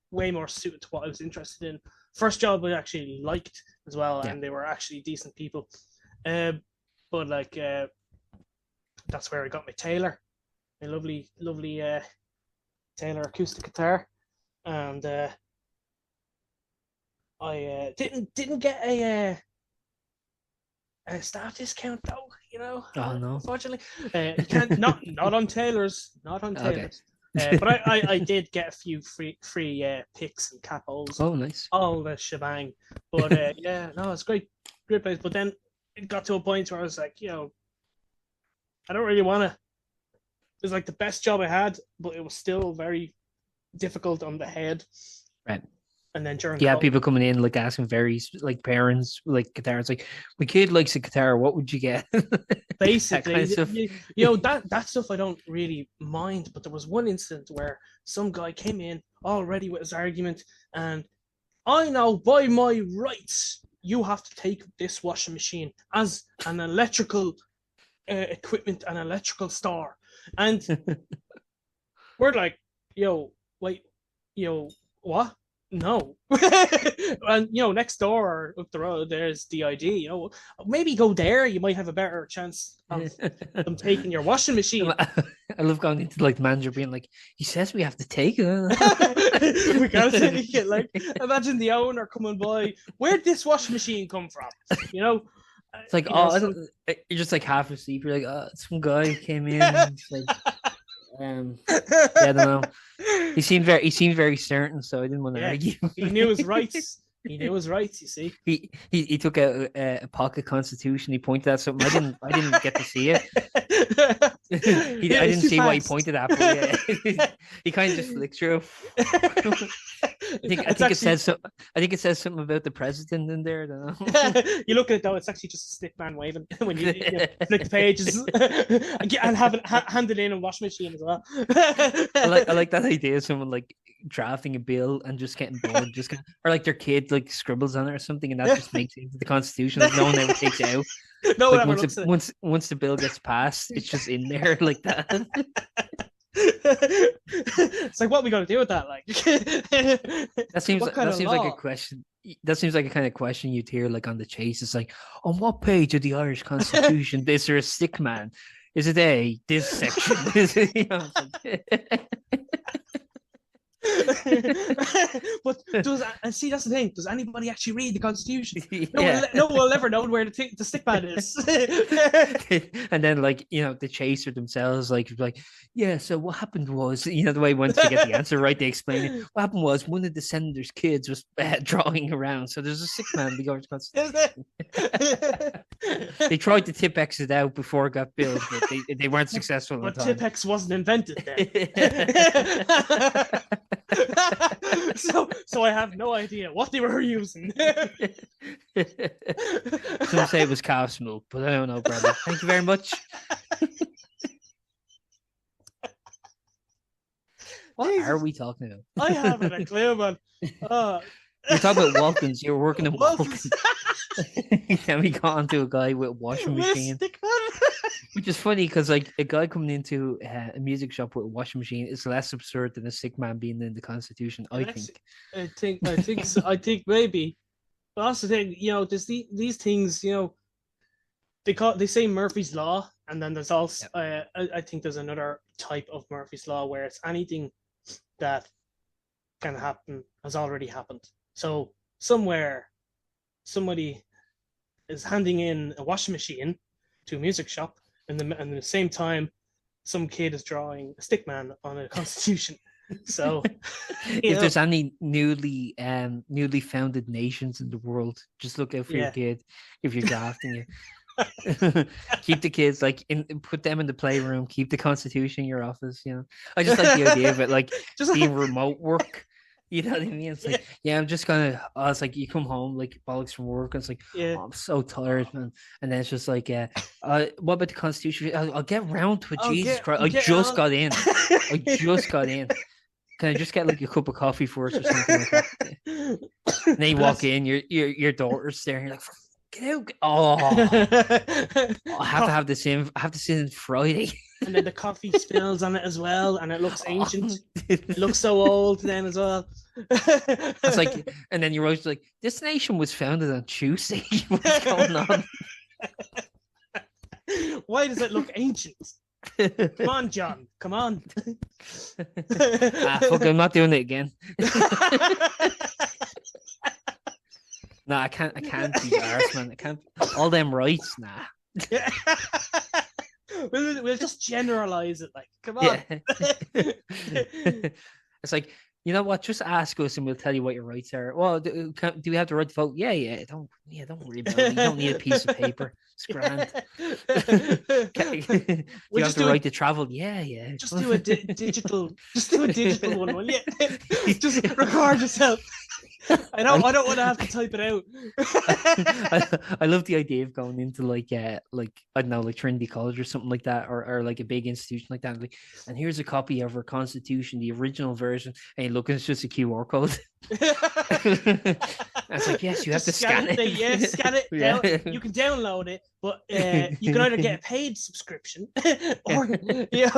way more suited to what I was interested in. First job I actually liked as well, and they were actually decent people. But like that's where I got my Taylor, my lovely Taylor acoustic guitar, and I didn't get a staff discount though, Oh no! Unfortunately, you can't not on Taylor's, not on Taylor's. Okay. But I did get a few free picks and capos. Oh, nice! All the shebang. But it's great place. But then it got to a point where I was like, I don't really want to. It was like the best job I had, but it was still very difficult on the head. Right. And then during people coming in like asking like parents like guitars, like my kid likes a guitar, what would you get? Basically, that stuff I don't really mind. But there was one incident where some guy came in already with his argument, and I know by my rights you have to take this washing machine as an electrical equipment, an electrical store, and we're like, wait, what? No. And next door or up the road there's DID. Maybe go there, you might have a better chance of them taking your washing machine. I love going into like the manager being like, he says we have to take it. We gotta take it. Like, imagine the owner coming by, where'd this washing machine come from? It's like, you're just like half asleep. You're like, some guy came in. It's like, I don't know. He seemed very certain, so I didn't want to argue. He knew his rights. He knew his rights. You see, he took out a pocket constitution. He pointed at something. I didn't get to see it. I didn't see what he pointed at. But he kind of just flicked through. I think it says something. I think it says something about the president in there. I don't know. You look at it though; it's actually just a stick man waving when you flick the pages and have it handed in a washing machine as well. I like that idea of someone like drafting a bill and just getting bored, or like their kid like scribbles on it or something, and that just makes it into the Constitution. Like no one ever takes it out. No one ever looks at it. Once the bill gets passed, it's just in there like that. It's like, what are we gonna do with that? Like, that seems like a question. That seems like a kind of question you'd hear like on the Chase. It's like, on what page of the Irish Constitution is there a stick man? Is it this section? Is it, But and see, that's the thing. Does anybody actually read the Constitution? Yeah. No one will ever know where the stick man is. And then, like, the chaser themselves, like, yeah, so what happened was, the way once they get the answer right, they explain it. What happened was one of the senator's kids was drawing around, so there's a sick man becomes Constitution. They tried to Tipex it out before it got built, but they weren't successful. But Tipex wasn't invented then. So I have no idea what they were using. Some say it was calf's milk, but I don't know, brother. Thank you very much. What Jesus. are we talking about? I haven't a clue, man. You're talking about Waltons. You're working in Waltons. Then we got onto a guy with a washing machine, which is funny because, like, a guy coming into a music shop with a washing machine is less absurd than a sick man being in the Constitution. I think so. I think maybe. But that's the thing, there's these things, they say Murphy's Law, and then there's also I think there's another type of Murphy's Law where it's anything that can happen has already happened. So somewhere somebody is handing in a washing machine to a music shop, and at the same time some kid is drawing a stick man on a Constitution. So if there's any newly founded nations in the world, just look out for your kid if you're drafting it. Keep the kids, like, put them in the playroom, keep the Constitution in your office. I just like the idea of it, like, just being remote work. You know what I mean? It's like, I'm just gonna. It's like you come home like bollocks from work, and it's like, I'm so tired, man. And then it's just like, what about the Constitution? I'll get round to it. Jesus Christ! I just got in. Can I just get like a cup of coffee first or something like that? And then you walk in, your daughter's there, and you're like, get out! I have to have this in. I have to sit in Friday. And then the coffee spills on it as well, and it looks ancient. It looks so old then as well. It's like, and then you're always like, this nation was founded on Tuesday. What's going on? Why does it look ancient? Come on, John. Come on. Fuck, I'm not doing it again. No, I can't be embarrassed, man. I can't. All them rights, nah. We'll just generalize it, like, come on. It's like, you know what? Just ask us, and we'll tell you what your rights are. Well, do we have the right to vote? Yeah. Don't worry about it. You don't need a piece of paper. It's grand. You have the right to travel. Yeah. Just do a digital. Just do a digital one, will you? Just record yourself. I don't want to have to type it out. I love the idea of going into like I don't know, like Trinity College or something like that, or like a big institution like that. Like, and here's a copy of our Constitution, the original version, and you look, it's just a QR code. It's like, yes, you have to scan it. Yes, scan it. Yeah. You can download it, but you can either get a paid subscription or you get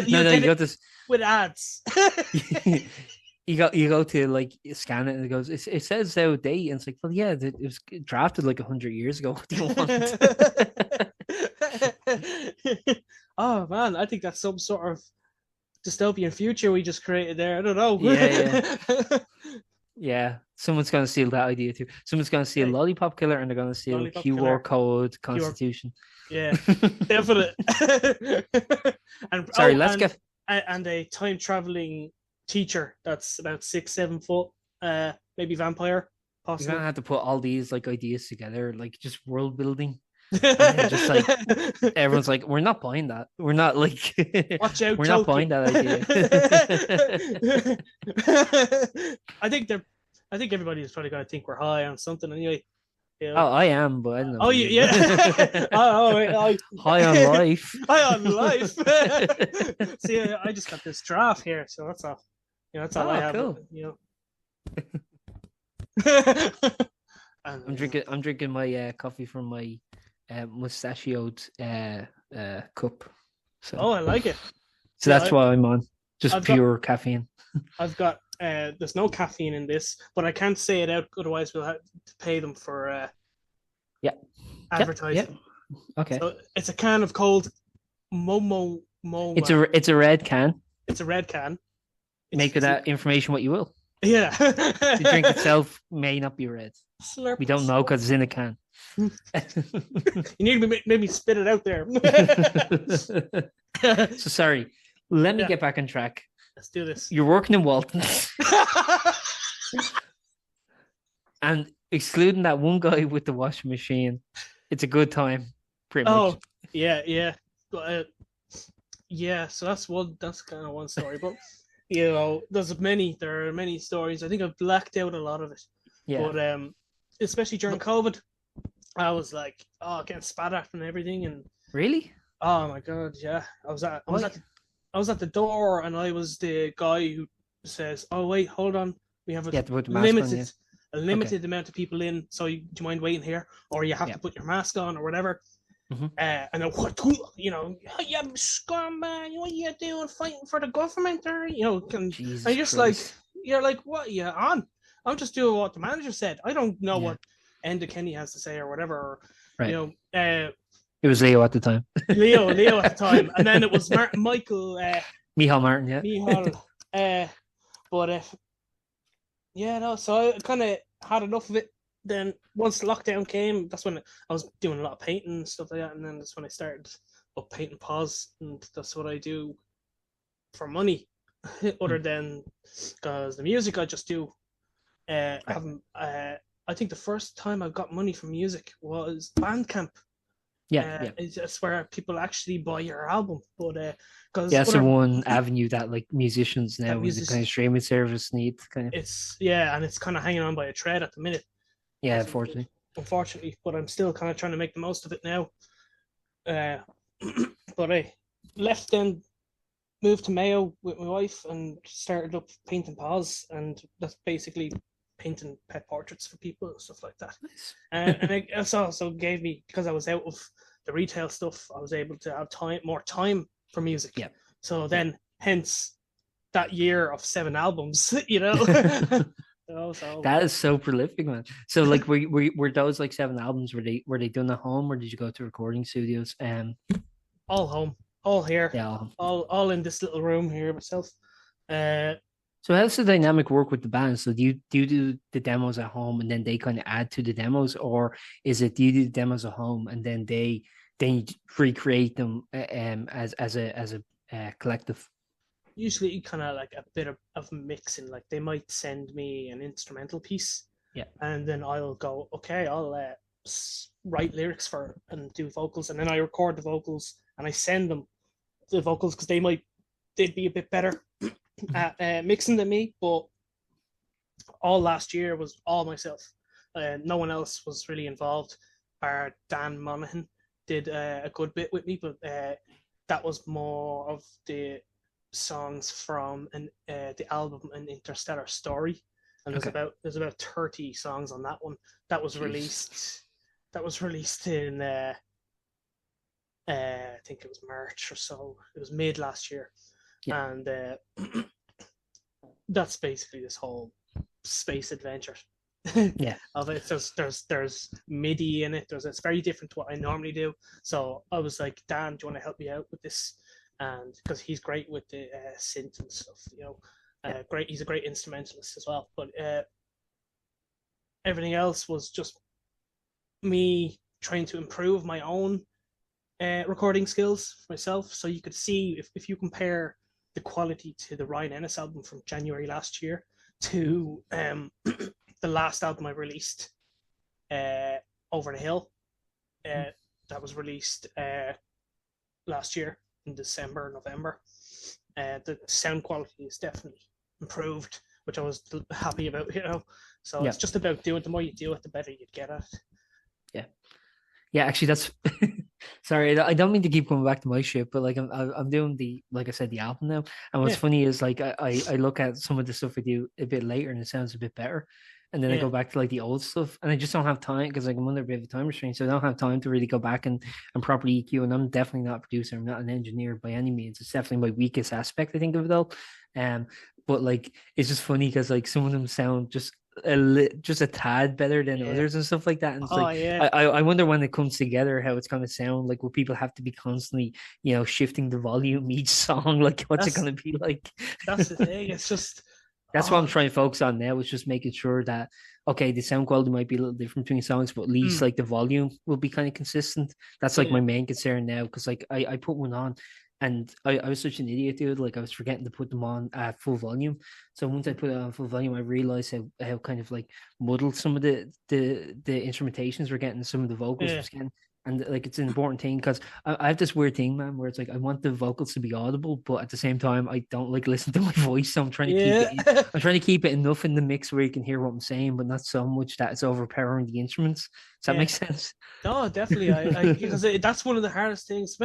it with ads. You go to like scan it, and it goes, it says out of date, and it's like, well, yeah, it was drafted like 100 years ago. What do you want? Oh man, I think that's some sort of dystopian future we just created there. I don't know. Yeah. Someone's gonna steal that idea too. Someone's gonna steal Lollipop Killer, and they're gonna steal Lollipop QR Killer. Code Constitution. Yeah, definitely. And a time traveling teacher that's about 6-7 foot, maybe vampire, possibly. You're gonna have to put all these like ideas together, like just world building. Just like everyone's like, we're not buying that. We're not like, watch out, we're not buying that idea. I think everybody is probably gonna think we're high on something anyway. Oh, I am, but I don't know. Oh, yeah. High on life. High on life. See, I just got this draft here, so that's all. That's all I have. Cool. I'm drinking my coffee from my mustachioed cup. So. Oh, I like it. So that's why I'm on. Just pure caffeine. I've got there's no caffeine in this, but I can't say it out, otherwise we'll have to pay them for advertising. Yeah. Okay. So it's a can of cold Momo. It's a red can. It's a red can. Make of that information what you will. Yeah. The drink itself may not be red. Slurp, We don't know because it's in a can. You need to maybe spit it out there. So sorry. Let me Yeah. get back on track. Let's do this. You're working in Walton. And excluding that one guy with the washing machine, it's a good time, pretty much. Oh, yeah. Yeah, so that's kind of one story. But there are many stories. I think I've blacked out a lot of it. Yeah. But especially during COVID, I was like, getting spat at and everything, and Really? oh my god, yeah. I was at the door, and I was the guy who says, "Oh wait, hold on, we have to put the mask on, a limited amount of people in, so do you mind waiting here, or you have to put your mask on, or whatever." Mm-hmm. And then what, yeah, scumbag, what are you doing, fighting for the government, or and you're just like, you're like, what are you on? I'm just doing what the manager said. I don't know what Enda Kenny has to say or whatever. Or, right. It was Leo at the time. Leo at the time, and then it was Michael. Michal Martin, yeah. Michal. So I kind of had enough of it. Then once lockdown came, that's when I was doing a lot of painting and stuff like that, and then that's when I started up painting pause, and that's what I do for money, other than because the music I just do. I think the first time I got money from music was Bandcamp. It's where people actually buy your album, but that's the one avenue that like musicians now with the kind of streaming service need kind of. And it's kind of hanging on by a thread at the minute. Yeah, unfortunately, but I'm still kind of trying to make the most of it now. But I left then, moved to Mayo with my wife, and started up painting pause, and that's basically painting pet portraits for people and stuff like that. Nice. And it also gave me, because I was out of the retail stuff, I was able to have more time for music. Yeah. So then, hence that year of 7 albums, So that is so prolific, man. So like, were those like 7 albums? Were they done at home, or did you go to recording studios? All home, all here. Yeah. All in this little room here myself. So how's the dynamic work with the band? So do you do the demos at home and then they kind of add to the demos, or is it do you do the demos at home and then they recreate them as a collective? Usually kind of like a bit of mixing. Like they might send me an instrumental piece, and then I'll go, okay, I'll write lyrics for it and do vocals, and then I record the vocals and I send them the vocals because they'd be a bit better at mixing than me. But all last year was all myself. No one else was really involved. Dan Monaghan did a good bit with me, but that was more of the songs from the album An Interstellar Story, and there's about 30 songs on that one. That was released in I think it was March or so. It was mid last year. And that's basically this whole space adventure of it. There's MIDI in it. It's very different to what I normally do. So I was like, Dan, do you want to help me out with this? And because he's great with the synth and stuff, great. He's a great instrumentalist as well. But everything else was just me trying to improve my own recording skills for myself. So you could see if you compare the quality to the Ryan Ennis album from January last year to the last album I released, Over the Hill, that was released last year in December, November. The sound quality is definitely improved, which I was happy about, So it's just about doing. The more you do it, the better you get at it. Yeah. Actually, that's sorry. I don't mean to keep coming back to my shit, but like I'm doing like I said, the album now. And what's funny is like I look at some of the stuff I do a bit later, and it sounds a bit better. And then I go back to like the old stuff, and I just don't have time because like I'm under a bit of a time restraint, so I don't have time to really go back and properly EQ. And I'm definitely not a producer. I'm not an engineer by any means. It's definitely my weakest aspect, I think, of it all. But like it's just funny because like some of them sound just just a tad better than Yeah. others and stuff like that. And it's Oh like yeah. I wonder when it comes together how it's gonna sound. Like, will people have to be constantly, shifting the volume each song? Like, what's it That's gonna be like? that's the thing. It's just That's what I'm oh trying to focus on now, is just making sure that, okay, the sound quality might be a little different between songs, but at least mm, like the volume will be kind of consistent. That's like yeah. my main concern now, because like I put one on and I was such an idiot, dude. Like, I was forgetting to put them on at full volume. So once I put it on full volume, I realized how kind of like muddled some of the instrumentations were getting, some of the vocals Yeah. was getting. And like, it's an important thing because I have this weird thing, man, where it's like I want the vocals to be audible, but at the same time I don't like listening to my voice, so I'm trying to keep it Yeah. in. I'm trying to keep it enough in the mix where you can hear what I'm saying, but not so much that it's overpowering the instruments. Does that Yeah. make sense? No, definitely. I because that's one of the hardest things,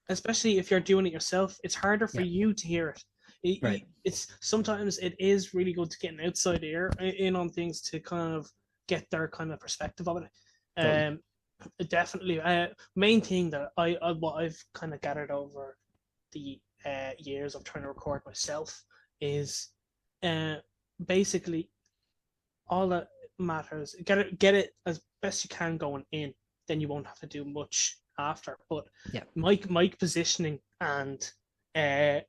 especially if you're doing it yourself. It's harder for Yeah, you to hear it. right. It's sometimes it is really good to get an outside ear in on things to kind of get their kind of perspective of it. Totally. Definitely. Main thing that what I've kind of gathered over the years of trying to record myself is uh, basically all that matters. Get it as best you can going in, then you won't have to do much after. But Yeah, mic positioning and uh,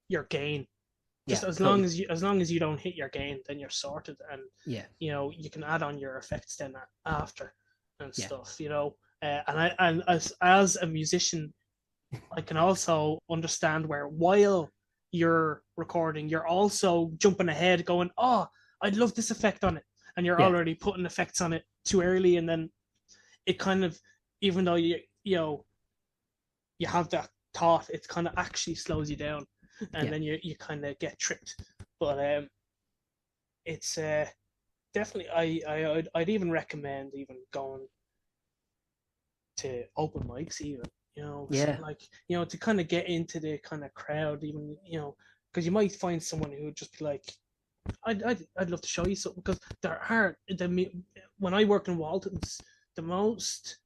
your gain, yeah, just totally. as long as you don't hit your gain, then you're sorted, and Yeah, you can add on your effects then after and yeah, stuff. And as a musician, I can also understand where while you're recording, you're also jumping ahead, going, "Oh, I'd love this effect on it," and you're yeah, already putting effects on it too early, and then it kind of, even though you have that thought, it kind of actually slows you down, and yeah. then you kind of get tripped. But it's definitely I'd even recommend even going to open mics, even Yeah, like to kind of get into the kind of crowd, even because you might find someone who would just be like, I'd love to show you something, because there are when I worked in Walton's, the most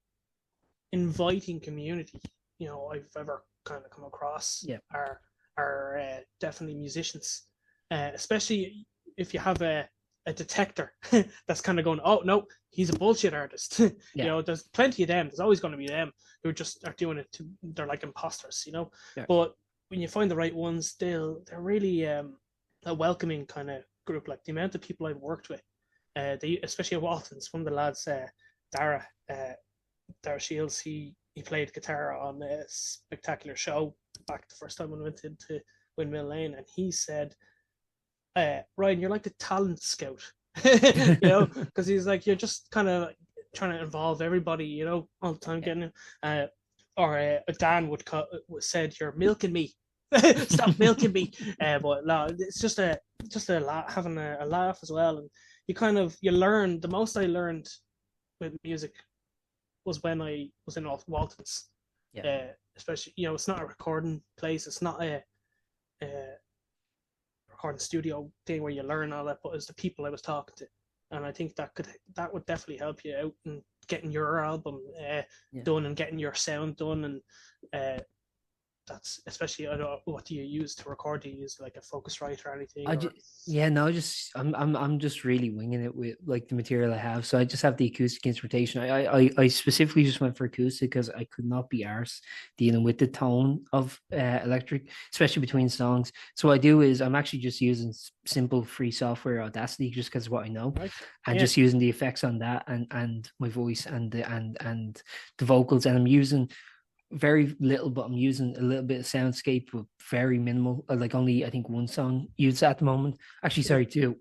inviting community I've ever kind of come across yeah, are definitely musicians, especially if you have a detector that's kind of going, oh no, he's a bullshit artist. yeah, There's plenty of them. There's always going to be them who just are doing it they're like imposters. yeah, But when you find the right ones, they're really a welcoming kind of group. Like the amount of people I've worked with, they especially at Walton's, one of the lads, Dara, uh, Dara Shields, he played guitar on a spectacular show back the first time when I went into Windmill Lane, and he said, Ryan, you're like the talent scout, because he's like, you're just kind of trying to involve everybody, all the time, yeah, getting or Dan said, you're milking me. Stop milking me. But no, it's just a laugh, having a laugh as well, and you learn. The most I learned with music was when I was in Walton's, yeah. especially it's not a recording place, it's not a recording studio thing where you learn all that, but it's the people I was talking to, and I think that would definitely help you out in getting your album Yeah. done and getting your sound done, and that's especially, I don't know, what do you use to record? Do you use like a Focusrite or anything, I or just, yeah, no, just I'm just really winging it with like the material I have. So I just have the acoustic instrumentation. I specifically just went for acoustic because I could not be arsed dealing with the tone of electric, especially between songs. So what I do is I'm actually just using simple free software, Audacity, just because what I know, right? and Yeah, just using the effects on that and my voice and the vocals, and I'm using very little, but I'm using a little bit of soundscape, but very minimal. Like, only I think one song used at the moment. Actually, yeah, sorry, two.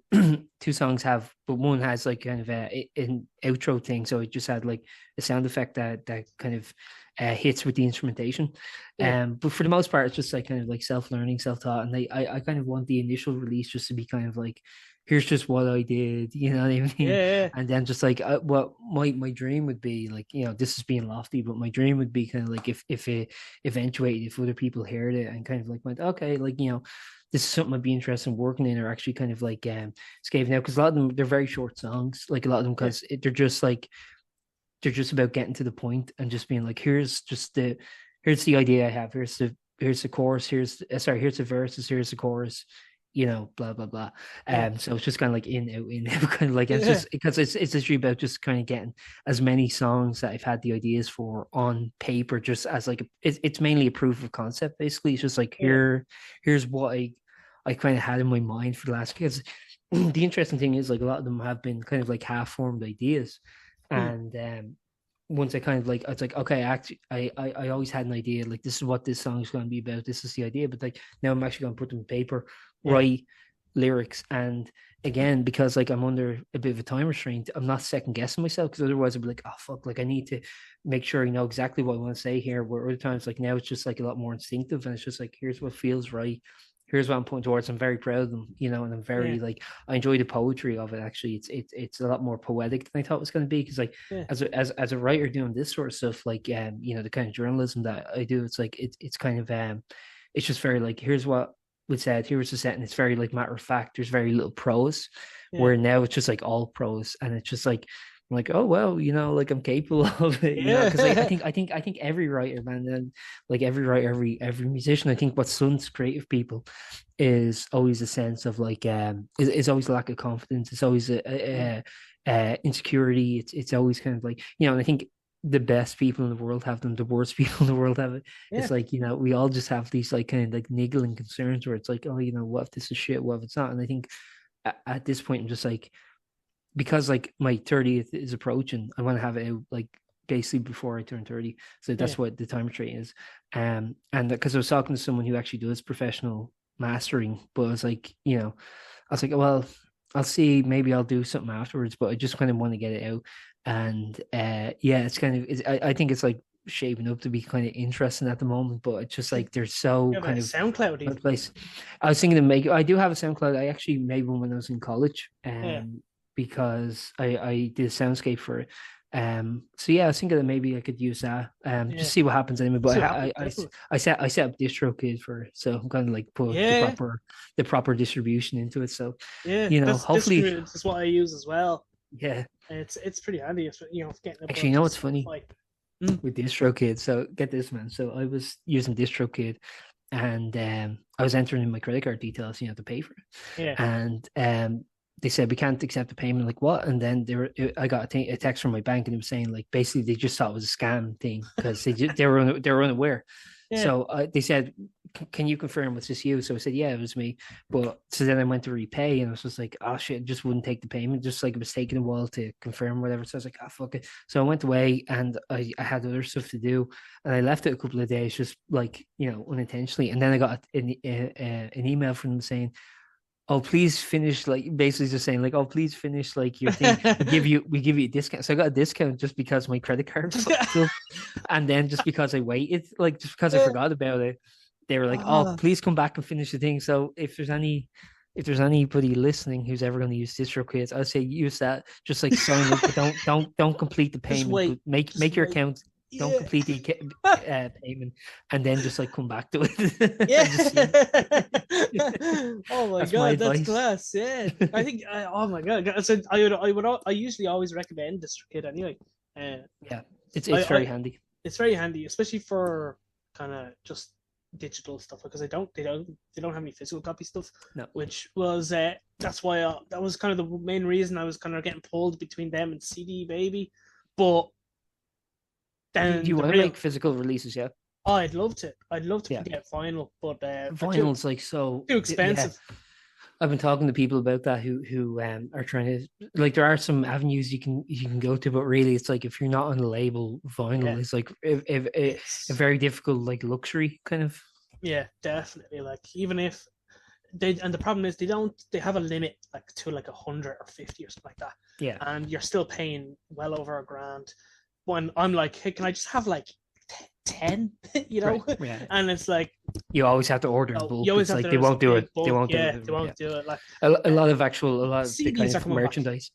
Two songs have, but one has like kind of an outro thing. So it just had like a sound effect that kind of hits with the instrumentation. yeah, But for the most part, it's just like kind of like self-learning, self-taught, and I kind of want the initial release just to be kind of like, here's just what I did, you know what I mean? yeah, And then just like, what my dream would be, like, this is being lofty, but my dream would be kind of like, if it eventuated, if other people heard it and kind of like went, okay, like, this is something I'd be interested in working in, or actually kind of like scaving out, because a lot of them, they're very short songs, like a lot of them, yeah, because they're just like, they're just about getting to the point and just being like, here's the idea I have, here's the chorus, here's the verses, here's the chorus, blah blah blah. yeah, So it's just kind of like in out, kind of like it's yeah, just because it's literally about just kind of getting as many songs that I've had the ideas for on paper, just as like it's mainly a proof of concept. Basically, it's just like yeah, here's what I kind of had in my mind for the last, because the interesting thing is like a lot of them have been kind of like half formed ideas, mm, and once I kind of like, it's like, okay, actually, I always had an idea, like this is what this song is going to be about. This is the idea, but like now I'm actually going to put them on paper, yeah, write lyrics, and again, because like I'm under a bit of a time restraint, I'm not second guessing myself, because otherwise I'd be like, oh fuck, like I need to make sure you know exactly what I want to say here. Where other times, like now, it's just like a lot more instinctive, and it's just like, here's what feels right. Here's what I'm pointing towards. I'm very proud of them, and I'm yeah, very like, I enjoy the poetry of it. Actually, it's a lot more poetic than I thought it was going to be. Because like yeah, as a writer doing this sort of stuff, like the kind of journalism that I do, it's like it's kind of it's just very like, here's what was said, here's the set, and it's very like matter of fact. There's very little prose, yeah, where now it's just like all prose, and it's just like, I'm like, oh well, like I'm capable of it, because like, I yeah, think I think I think every writer, man, and like every writer, every musician, I think what stunts creative people is always a sense of like is always a lack of confidence. It's always mm, insecurity. It's always kind of like, and I think the best people in the world have them, the worst people in the world have it. yeah, It's like, we all just have these like kind of like niggling concerns where it's like, oh, what if this is shit, what if it's not? And I think at this point I'm just like, because like my 30th is approaching, I want to have it out like basically before I turn 30. So yeah, that's what the time trait is. And because I was talking to someone who actually does professional mastering, but I was like, I was like, well, I'll see, maybe I'll do something afterwards, but I just kind of want to get it out. And yeah, it's kind of, I think it's like shaping up to be kind of interesting at the moment, but it's just like, they're so yeah. But kind of SoundCloud out of even. place. I was thinking to make, I do have a SoundCloud. I actually made one when I was in college, Yeah, because I did a soundscape for it. So yeah, I was thinking that maybe I could use that, yeah. just see what happens anyway. See But what happens. Definitely. I set up DistroKid for it, so I'm gonna like put Yeah, the proper distribution into it. So, yeah. That's hopefully, distributed. Is what I use as well. yeah. And it's pretty handy. Getting a Actually, bunch of what's stuff funny like. Mm, with DistroKid? So get this, man. So I was using DistroKid, and I was entering in my credit card details, to pay for it, yeah. and they said we can't accept the payment. Like, what? And then I got a text from my bank, and it was saying like, basically they just thought it was a scam thing, because they were unaware. Yeah. So they said, can you confirm was this you? So I said, yeah, it was me. But so then I went to repay, and I was just like, oh shit, it just wouldn't take the payment. Just like it was taking a while to confirm whatever. So I was like, oh fuck it. So I went away, and I had other stuff to do, and I left it a couple of days, just like, unintentionally. And then I got an email from them saying, oh, please finish, like basically just saying like, oh, please finish like your thing. We give you a discount. So I got a discount just because my credit card fucked up. And then just because I waited, like just because I Yeah. forgot about it, they were like, oh, Ah, please come back and finish the thing. So if there's anybody listening who's ever going to use DistroKid, I'd say use that. Just like sign up, but don't complete the just payment. But wait. make Just your wait. account. Don't Yeah. complete the payment, and then just like come back to it Yeah. and just see. Oh my That's my god, that's advice. class. Yeah. I think. Oh my god. So I usually always recommend DistroKid anyway. Uh, Yeah, I, it's I very handy. it's very handy, especially for kind of just digital stuff because they don't have any physical copy stuff, No, which was that's why that was kind of the main reason I was kind of getting pulled between them and CD Baby, but do then you the want to real make physical releases? Yeah, oh, I'd love to yeah. get vinyl, but they're too Vinyl's like so. too Yeah, expensive. I've been talking to people about that who are trying to, like, there are some avenues you can go to, but really it's like if you're not on the label, Yeah, vinyl is like a it's very difficult like luxury kind of. yeah, definitely. Like even if and the problem is they have a limit like to like 100 or 50 or something like that, Yeah, and you're still paying well over $1,000. When I'm like, hey, can I just have like 10? right. Yeah, And it's like, you always have to order in oh, you bulk. always It's have like to they there's a won't do big it. They bulk. won't do Yeah, it. they Yeah, won't do it. Like a uh, lot of the kind CDs are of coming back. merchandise.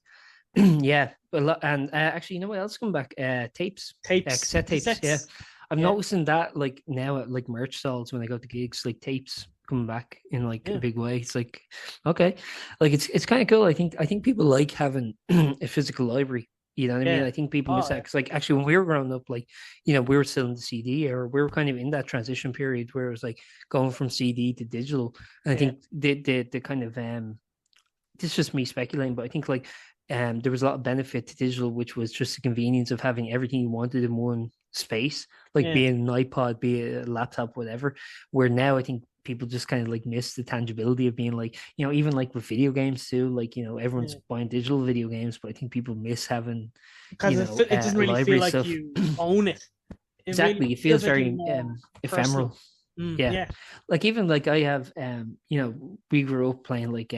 Yeah, a lot, and actually, you know what else coming back? Tapes, Tapes, cassette tapes. Yeah, cassettes. I'm Yeah, noticing that like now at like merch stalls when I go to gigs, like tapes coming back in like a yeah, big way. It's like, okay, like it's kind of cool. I think people like having a physical library. You know what I mean? Yeah. I think people miss Oh that yeah. because, like, actually, when we were growing up, like, we were still in the CD era. We were kind of in that transition period where it was like going from CD to digital. And I Yeah. think the kind of this is just me speculating, but I think like there was a lot of benefit to digital, which was just the convenience of having everything you wanted in one space, like Yeah. being an iPod, be it a laptop, whatever. Where now I think people just kind of like miss the tangibility of being like, even like with video games too, like, everyone's Yeah. buying digital video games, but I think people miss having, Because it doesn't a really feel library like stuff. you own it. It really Exactly. It feels feels like you're very more personal. ephemeral. Yeah. Yeah. Like even like I have we grew up playing like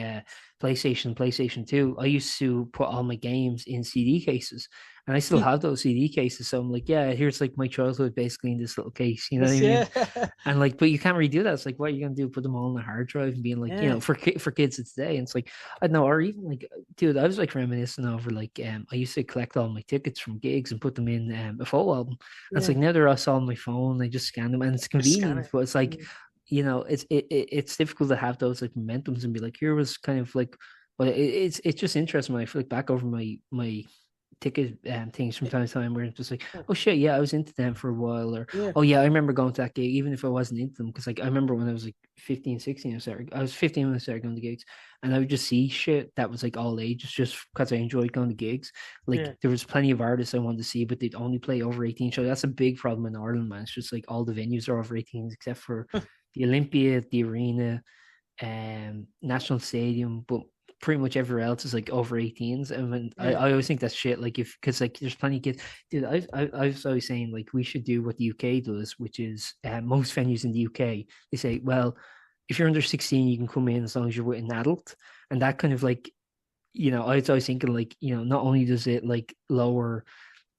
PlayStation 2. I used to put all my games in CD cases and I still have those CD cases. So I'm like, yeah, here's like my childhood basically in this little case, you know what I Yeah. mean? And like, but you can't really do that. It's like, what are you gonna do? Put them all on a hard drive and being like, Yeah. for kids of today. And it's like, I don't know, or even like, dude, I was like reminiscing over like, I used to collect all my tickets from gigs and put them in a photo album. And it's Yeah. like now they're all on my phone. I just scan them, and it's Just scan convenient. it. But it's like, it's difficult to have those like momentums and be like, here was kind of like, but it's just interesting when I flick back over my ticket things from time to time where it's just like, Yeah. oh shit, yeah, I was into them for a while, or Yeah. oh yeah, I remember going to that gig even if I wasn't into them, because like I remember when I was like 15, 16, I was 15 when I started going to gigs, and I would just see shit that was like all ages just because I enjoyed going to gigs. Like Yeah. there was plenty of artists I wanted to see, but they'd only play over 18. So that's a big problem in Ireland, man. It's just like all the venues are over 18s except for the Olympia, the Arena, National Stadium, but pretty much everywhere else is like over 18s. And Yeah. I always think that's shit. Like if because like there's plenty of kids, dude. I was always saying like we should do what the UK does, which is most venues in the UK they say, well, if you're under 16, you can come in as long as you're with an adult, and that kind of like I was always thinking like not only does it like lower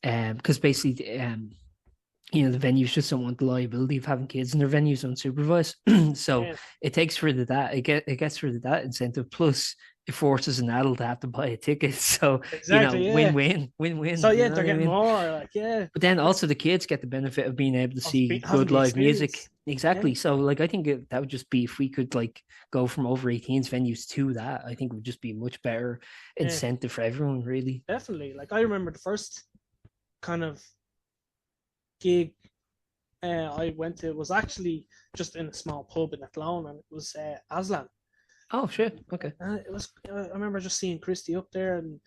because basically the venues just don't want the liability of having kids in their venues unsupervised. So Yeah. it takes for that it gets rid of that incentive. Plus, it forces an adult to have to buy a ticket. So Exactly. Yeah. win-win. So You yeah, know they're what I getting mean? more like yeah. But then It's also the kids get the benefit of being able to see having good the live music. experience. Yeah. Exactly. So like I think that would just be if we could like go from over 18s venues to that. I think it would just be much better Yeah. incentive for everyone, really. Definitely. Like I remember the first kind of gig I went to was actually just in a small pub in Athlone, and it was Aslan. Oh shit. Okay. It was. I remember just seeing Christy up there, and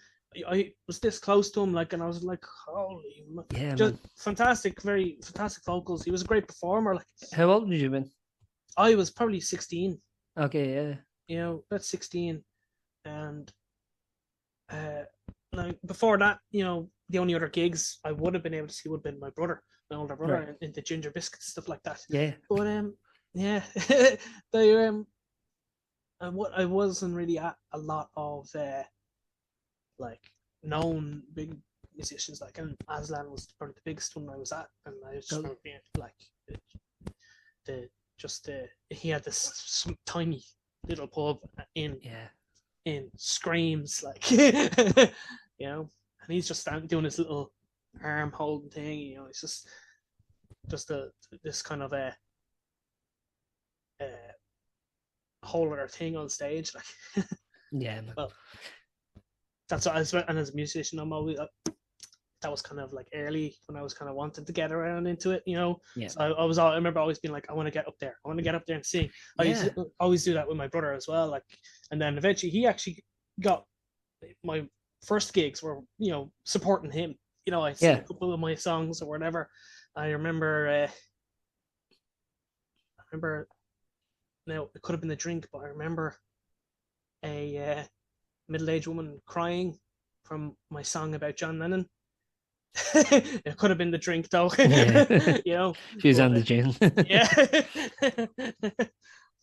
I was this close to him, like, and I was like, "Holy, Yeah, just man. fantastic, very fantastic vocals." He was a great performer. Like, How old would you have been? I was probably 16, Okay, yeah. about 16, and uh, like before that, the only other gigs I would have been able to see would have been my brother, my older brother, Right. in the Ginger Biscuits stuff like that. Yeah. But yeah, they and what I wasn't really at a lot of like known big musicians, like, and Aslan was probably the biggest one I was at, and I just Totally. remember being like the just he had this tiny little pub in Yeah. Screams, like and he's just standing doing his little arm holding thing, it's just this kind of a whole other thing on stage, like. Yeah, man. Well, that's what I was, and as a musician, I'm always that was kind of like early when I was kind of wanting to get around into it, Yeah. So I remember always being like, I want to get up there, I want to get up there and sing. I used to always do that with my brother as well, like, and then eventually he actually got my first gigs were supporting him. I sing a couple of my songs or whatever. I remember now it could have been the drink, but I remember a middle-aged woman crying from my song about John Lennon. It could have been the drink though. Yeah. She was on the gin. Yeah.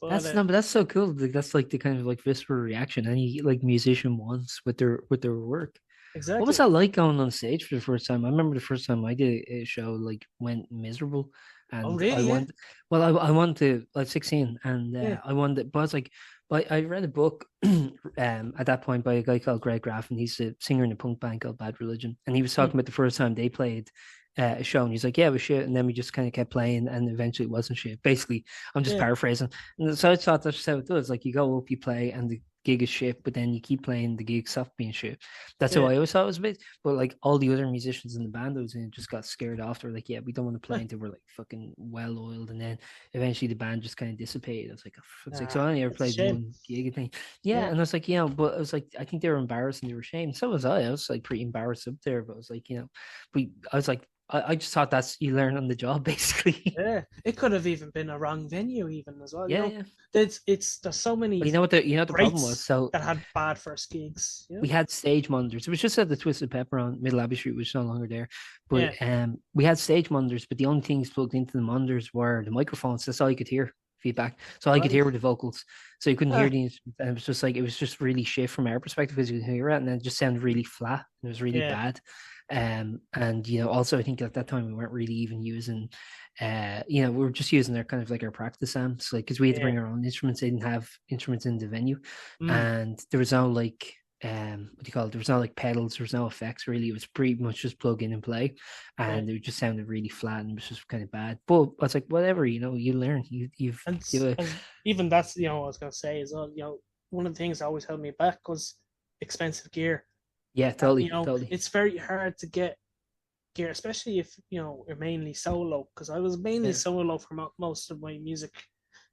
But that's so cool. Like, that's like the kind of like visceral reaction any like musician wants with their work. What was exactly. that like going on stage for the first time? I remember the first time I did a show like went miserable, Oh and I really? Yeah. wanted. Well, I wanted to like 16, and Yeah. I wanted. But I was like, but I read a book at that point by a guy called Greg Graff, and he's a singer in a punk band called Bad Religion, and he was talking about the first time they played a show, and he's like, yeah, it was shit, and then we just kind of kept playing, and eventually it wasn't shit. Basically, I'm just Yeah. paraphrasing, and so I thought that's how it does. Like you go up, you play, and gig is shit, but then you keep playing, the gig stop being shit. That's how Yeah. I always thought it was a bit. But like all the other musicians in the band I was in just got scared off. They're like, yeah, we don't want to play until we're like fucking well oiled. And then eventually the band just kind of dissipated. I was like, oh, for fuck's sake. So I only ever It's a played shame. one gig thing. Yeah, Yeah. and I was like, but I was like, I think they were embarrassed and they were ashamed. So was I. I was like pretty embarrassed up there, but I was like, I was like, I just thought that's you learn on the job basically. Yeah, it could have even been a wrong venue, even as well. Yeah, yeah. There's so But many you know what the problem was? greats So that had bad first gigs. we had stage monitors. It was just at the Twisted Pepper on Middle Abbey Street, which is no longer there. But Yeah. we had stage monitors, but the only things plugged into the monitors were the microphones. That's all you could hear feedback. So all you could Right. hear were the vocals. So you couldn't hear Ah, the instruments. And it was just really shit from our perspective because you could hear it and then it just sounded really flat. It was really yeah. bad. And also I think at that time we weren't really even using we were just using their kind of like our practice amps, like because we had to Yeah. bring our own instruments. They didn't have instruments in the venue, Mm. and there was no like what do you call it? There was no like pedals, there was no effects really. It was pretty much just plug in and play, Yeah. and it just sounded really flat and it was just kind of bad. But I was like, whatever, you learn. And You even that's what I was gonna say is one of the things that always held me back was expensive gear. yeah, totally. It's very hard to get gear, especially if you're mainly solo. Because I was mainly Yeah. solo for most of my music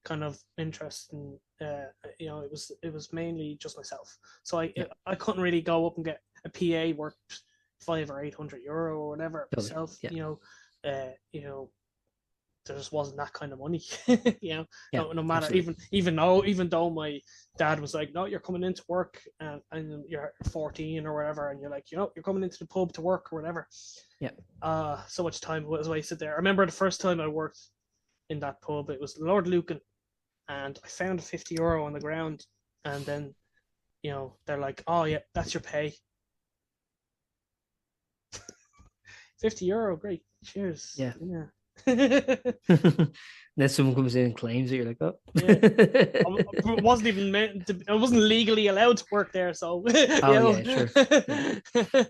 kind of interest, and it was mainly just myself. So Yeah, I couldn't really go up and get a PA worth €500 or €800 or whatever totally. myself. Yeah, There just wasn't that kind of money. yeah, No matter absolutely. even though my dad was like, no, you're coming into work and you're 14 or whatever, and you're like, you're coming into the pub to work or whatever. Yeah, So much time was wasted there. I remember the first time I worked in that pub, it was Lord Lucan, and I found €50 on the ground, and then they're like, oh yeah, that's your pay. €50, great, cheers. yeah. Yeah. Then someone comes in and claims it. You're like, oh, Yeah. I wasn't even I wasn't legally allowed to work there, so oh yeah, sure.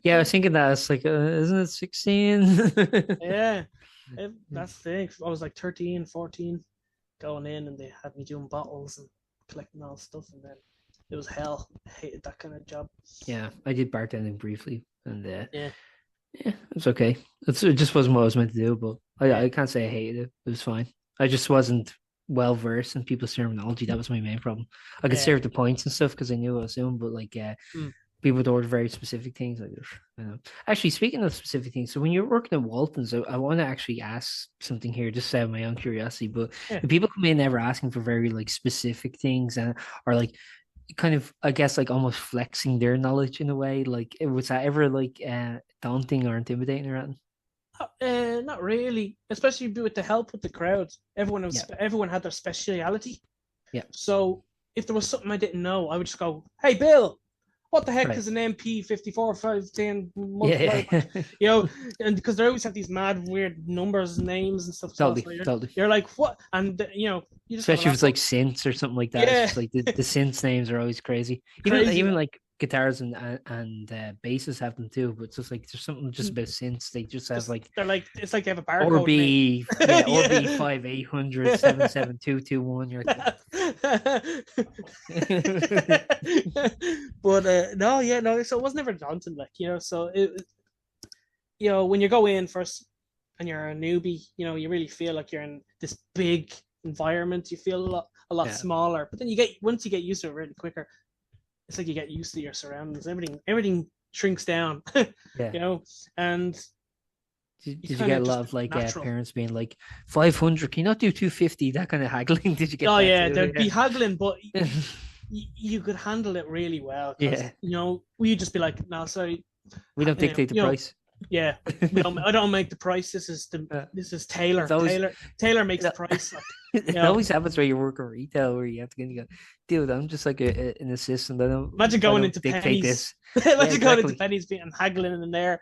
Yeah, I was thinking that it's like, isn't it 16? Yeah, that's the thing. I was like 13, 14 going in, and they had me doing bottles and collecting all stuff, and then it was hell. I hated that kind of job. Yeah, I did bartending briefly, and Yeah. yeah, it's okay. It just wasn't what I was meant to do, but Yeah. I can't say I hated it. It was fine. I just wasn't well versed in people's terminology. That was my main problem. I could Yeah. serve the points and stuff because I knew what I was doing, but like, Mm. people would order very specific things. Like, actually, speaking of specific things, so when you're working at Walton's, I want to actually ask something here, just out of my own curiosity. But Yeah. if people come in ever asking for very like specific things, and or like kind of, I guess, like almost flexing their knowledge in a way, like was that ever like daunting or intimidating or anything? Not really, especially with the help with the crowd. Yeah, Everyone had their speciality. yeah, So if there was something I didn't know, I would just go, "Hey, Bill, what the heck right. is an MP 54 510 Yeah, multiplied?" yeah. And because they always have these mad weird numbers, and names, and stuff. So Totally. you're like, what? And you just have Especially if it's laptop. like synths or something like that. It's Yeah, just like the synths names are always crazy. crazy. Even like guitars and basses have them too, but it's just like there's something just about synths. They just have like They're like, it's like they have a barcode Orb, name. Orb 5800 77221. You're like, But no, yeah, no. So it was never daunting, like So when you go in first and you're a newbie, you really feel like you're in this big environment. You feel a lot smaller, but then once you get used to it really quicker, it's like you get used to your surroundings. Everything shrinks down. yeah. And Did you get a lot of like parents being like 500? Can you not do 250? That kind of haggling. Did you get? Oh that yeah, too? there'd be haggling, but you could handle it really well. Yeah. We'd just be like, no, sorry, We don't dictate the price. Yeah, I don't make the price. This is Taylor. Taylor makes the price. Like, it always happens where you work in retail where you have to go, dude, I'm just like an assistant. Imagine going into Penny's. Imagine going into Penny's and haggling in there.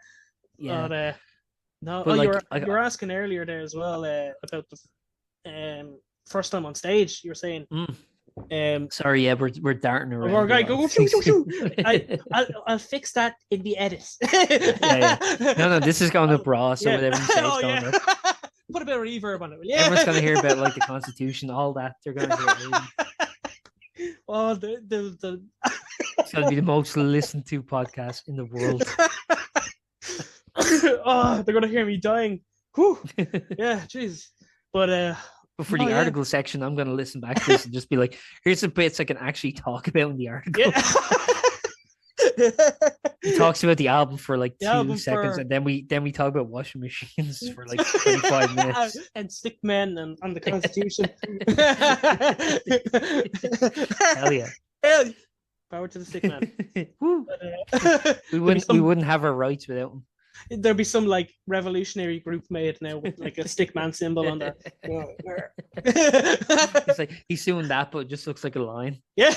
Yeah. But, no, but you were asking earlier there as well about the first time on stage. You were saying. Sorry, yeah, we're darting around. We're going go shoo. I'll fix that in the edit. Yeah. No, this is going up raw, so whatever you say is going up. Put a bit of reverb on it, will you? Everyone's gonna hear about like the Constitution, all that. They're gonna hear. Oh, the It's gonna be the most listened to podcast in the world. Oh, they're gonna hear me dying. Whew. Yeah, jeez. But But for oh the yeah, article section, I'm gonna listen back to this and just be like, here's some bits I can actually talk about in the article. yeah. He talks about the album for like The 2 seconds, album and then we talk about washing machines for like 25 minutes. and stick men and the Constitution. Hell yeah. Hell, power to the stick man. Woo. We There'd wouldn't have our rights without him. there'd be some like revolutionary group made now with like a stick man symbol on there. It's like he's doing that, but it just looks like a line. Yeah.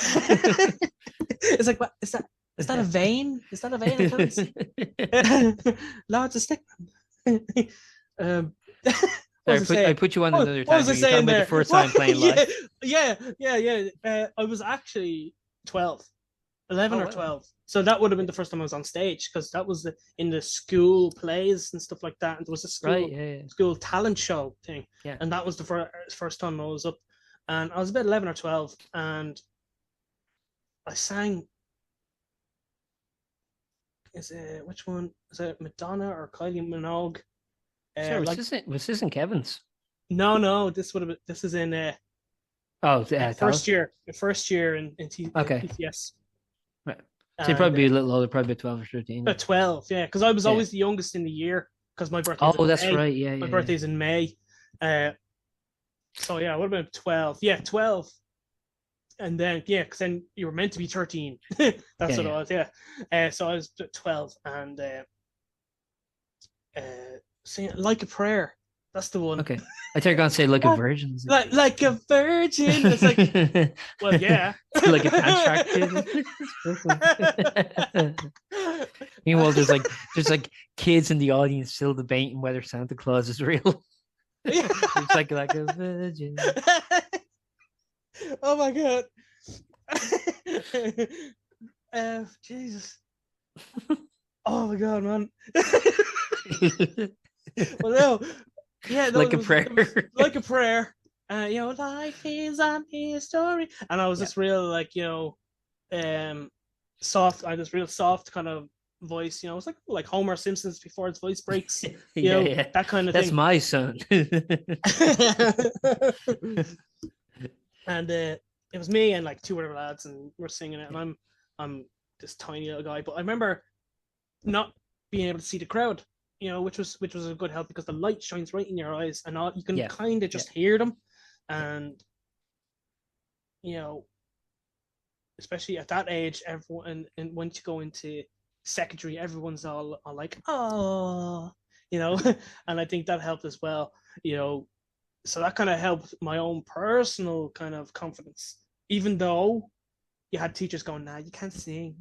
It's like, what is that? Is that a vein? Is that a vein? I can't see. No, it's a stick man. I put you on another what was time. I You're saying talking about there? the first time playing live. Yeah. I was actually 12, 11 Oh, or wow. 12. So that would have been the first time I was on stage, because that was in the school plays and stuff like that. And there was a school talent show thing. Yeah. And that was the first time I was up. And I was about 11 or 12. And I sang. Which one? Is it Madonna or Kylie Minogue? Sorry, was this in Kevin's? No. This is in first year in Okay. PTS. Right. So you'd probably be a little older, probably about 12 or 13. About 12, yeah, because I was always the youngest in the year, because my birthday. Oh, that's right. Yeah, my birthday's in May. So yeah, I would have been 12. Yeah, 12. And then because then you were meant to be 13. That's what it was. Yeah. So I was 12 and sing Like a Prayer. That's the one. Okay. I thought you were gonna say like a virgin. Like a virgin. It's like, well, yeah. Like a dance track. Meanwhile, there's like kids in the audience still debating whether Santa Claus is real. It's like a virgin. Oh my god. Jesus. Oh my god, man. Well, no. Yeah, no, Like a prayer. Like a prayer. Life is a history. And I was just real, like, soft. I had this real soft kind of voice. It was like Homer Simpson's before his voice breaks. That kind of That's thing. my son. And it was me and like two other lads, and we're singing it. And I'm this tiny little guy, but I remember not being able to see the crowd. Which was a good help, because the light shines right in your eyes, and you can kind of just hear them, and especially at that age, everyone, and once you go into secondary, everyone's all like, oh, and I think that helped as well, so that kind of helped my own personal kind of confidence, even though you had teachers going, nah, you can't sing.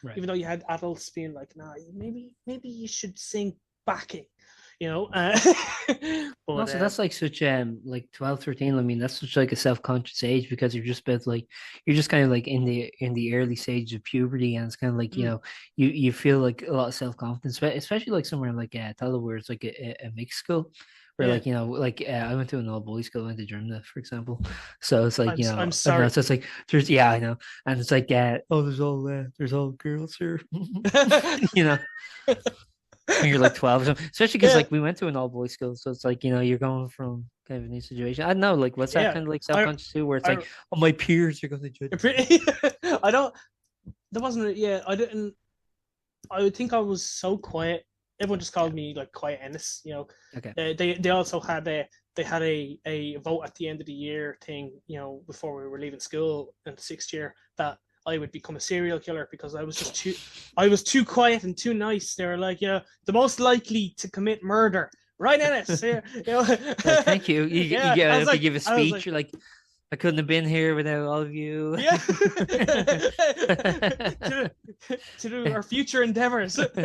Right. Even though you had adults being like, nah, maybe you should sing backing, But also, that's like such like 12, 13. I mean, that's such like a self-conscious age, because you're just kind of like in the early stages of puberty, and it's kind of like you feel like a lot of self-confidence, especially like somewhere like Tallaght, where it's like a mixed school. Where I went to an all-boys school, I went to Germany, for example. So it's like, I'm sorry. So it's like I know, and it's like there's all girls here, when you're like 12 or something. Especially because like we went to an all-boys school, so it's like you're going from kind of a new situation. I don't know, like what's that kind of like self-conscious too, where it's like, oh, my peers are going to judge. I don't. There wasn't. Yeah, I didn't. I would think I was so quiet. Everyone just called me like Quiet Ennis, Okay. They also had a vote at the end of the year thing, before we were leaving school in the 6th year, that I would become a serial killer, because I was too quiet and too nice. They were like, the most likely to commit murder, right, Ennis? Well, thank you. You get up to give a speech. You're like, I couldn't have been here without all of you. Yeah. to do our future endeavors. But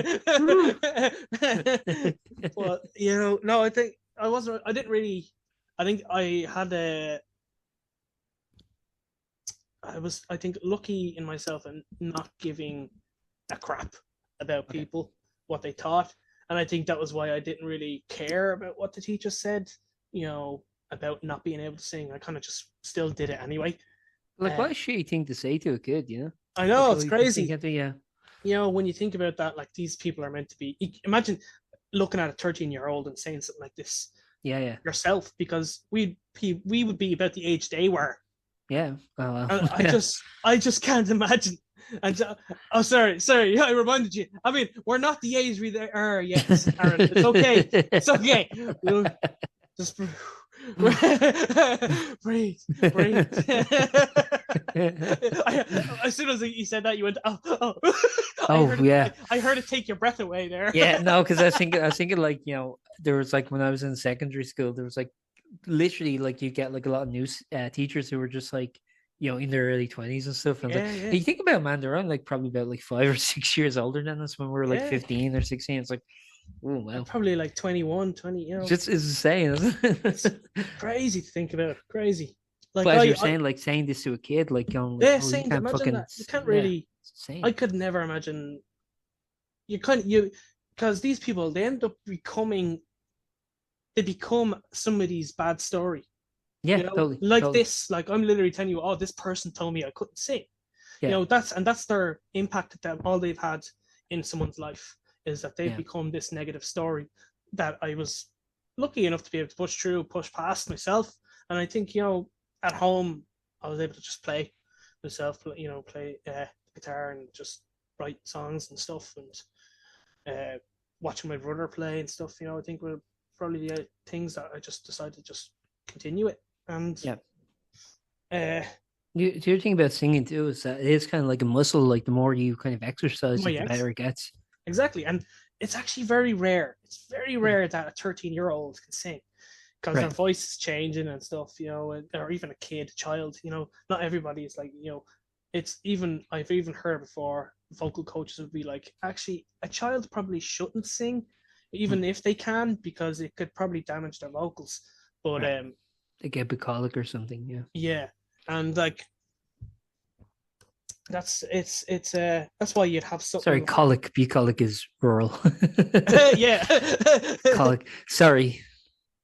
no, I think I didn't really. I think I had I think lucky in myself and not giving a crap about people, what they thought, and I think that was why I didn't really care about what the teachers said. About not being able to sing. I kind of just still did it anyway. Like, Uh, what a shitty thing to say to a kid, you know? I Like, know oh, it's you crazy. can't do, yeah. When you think about that, like these people are meant to be. Imagine looking at a 13-year-old and saying something like this Yeah, yeah. yourself, because we would be about the age they were. Yeah. Oh, well. And I Yeah. just I just can't imagine. And oh, sorry, yeah, I reminded you. I mean, we're not the age we are yet, Aaron. It's okay. It's okay. We'll just breathe, breathe. As soon as he said that, you went, oh, oh. I Oh, heard it. yeah. I heard it take your breath away there. Yeah, no, because I was thinking like, there was like when I was in secondary school, there was like literally like you get like a lot of new teachers who were just like, in their early 20s and stuff. And I was Yeah, like, yeah, you think about, man, they're on like probably about like 5 or 6 years older than us when we were like yeah. 15 or 16. It's like, oh They're well, probably like 21, 20. it's insane, isn't It's it? crazy to think about. Crazy. Like But as you're saying, like saying this to a kid, like going like, yeah, oh, you saying that. can't Imagine fucking, that. You can't yeah, really. it's I insane. could never imagine. You because these people, they end up becoming, they become somebody's bad story. Yeah, totally, Like totally. this. Like I'm literally telling you, oh, this person told me I couldn't sing. Yeah, That's their impact that all they've had in someone's life, is that they've yeah, become this negative story that I was lucky enough to be able to push through, push past myself. And I think, at home I was able to just play myself, play guitar and just write songs and stuff, and watching my brother play and stuff. I think were probably the things that I just decided to just continue it. And yeah. uh, The other thing about singing too is that it is kind of like a muscle. Like the more you kind of exercise my it, the ex better it gets. exactly. And it's actually very rare. It's very Yeah. rare that a 13-year-old can sing, because their Right. voice is changing and stuff, or even a kid, a child. Not everybody is like, it's even, I've even heard before, vocal coaches would be like, actually, a child probably shouldn't sing, Hmm. even if they can, because it could probably damage their vocals. But Right. They get bucolic or something. Yeah. yeah, and like that's why you'd have Sorry, something. colic. Bucolic is rural. Yeah. Colic. Sorry,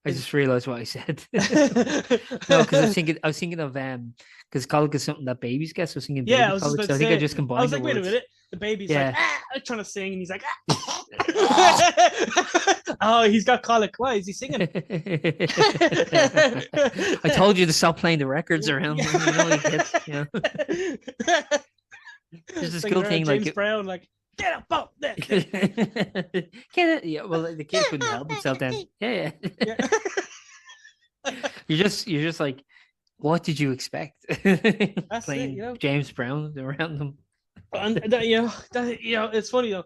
I Is just realized what I said. No, because I was thinking of because colic is something that babies get. So I was thinking Yeah, I baby was just colic. about So to I think I say. just I was combined the like, wait a words. minute. The baby's like, Yeah. trying to sing, and he's like, oh, he's got colic. Why is he singing? I told you to stop playing the records around me. You know what you get. There's this Singing cool around thing like James Brown, like, get up, up, there. Can it? Yeah, well, the kid couldn't help himself then. Yeah, yeah. Yeah. You're just like, what did you expect? That's it, Playing James Brown around them, and it's funny though,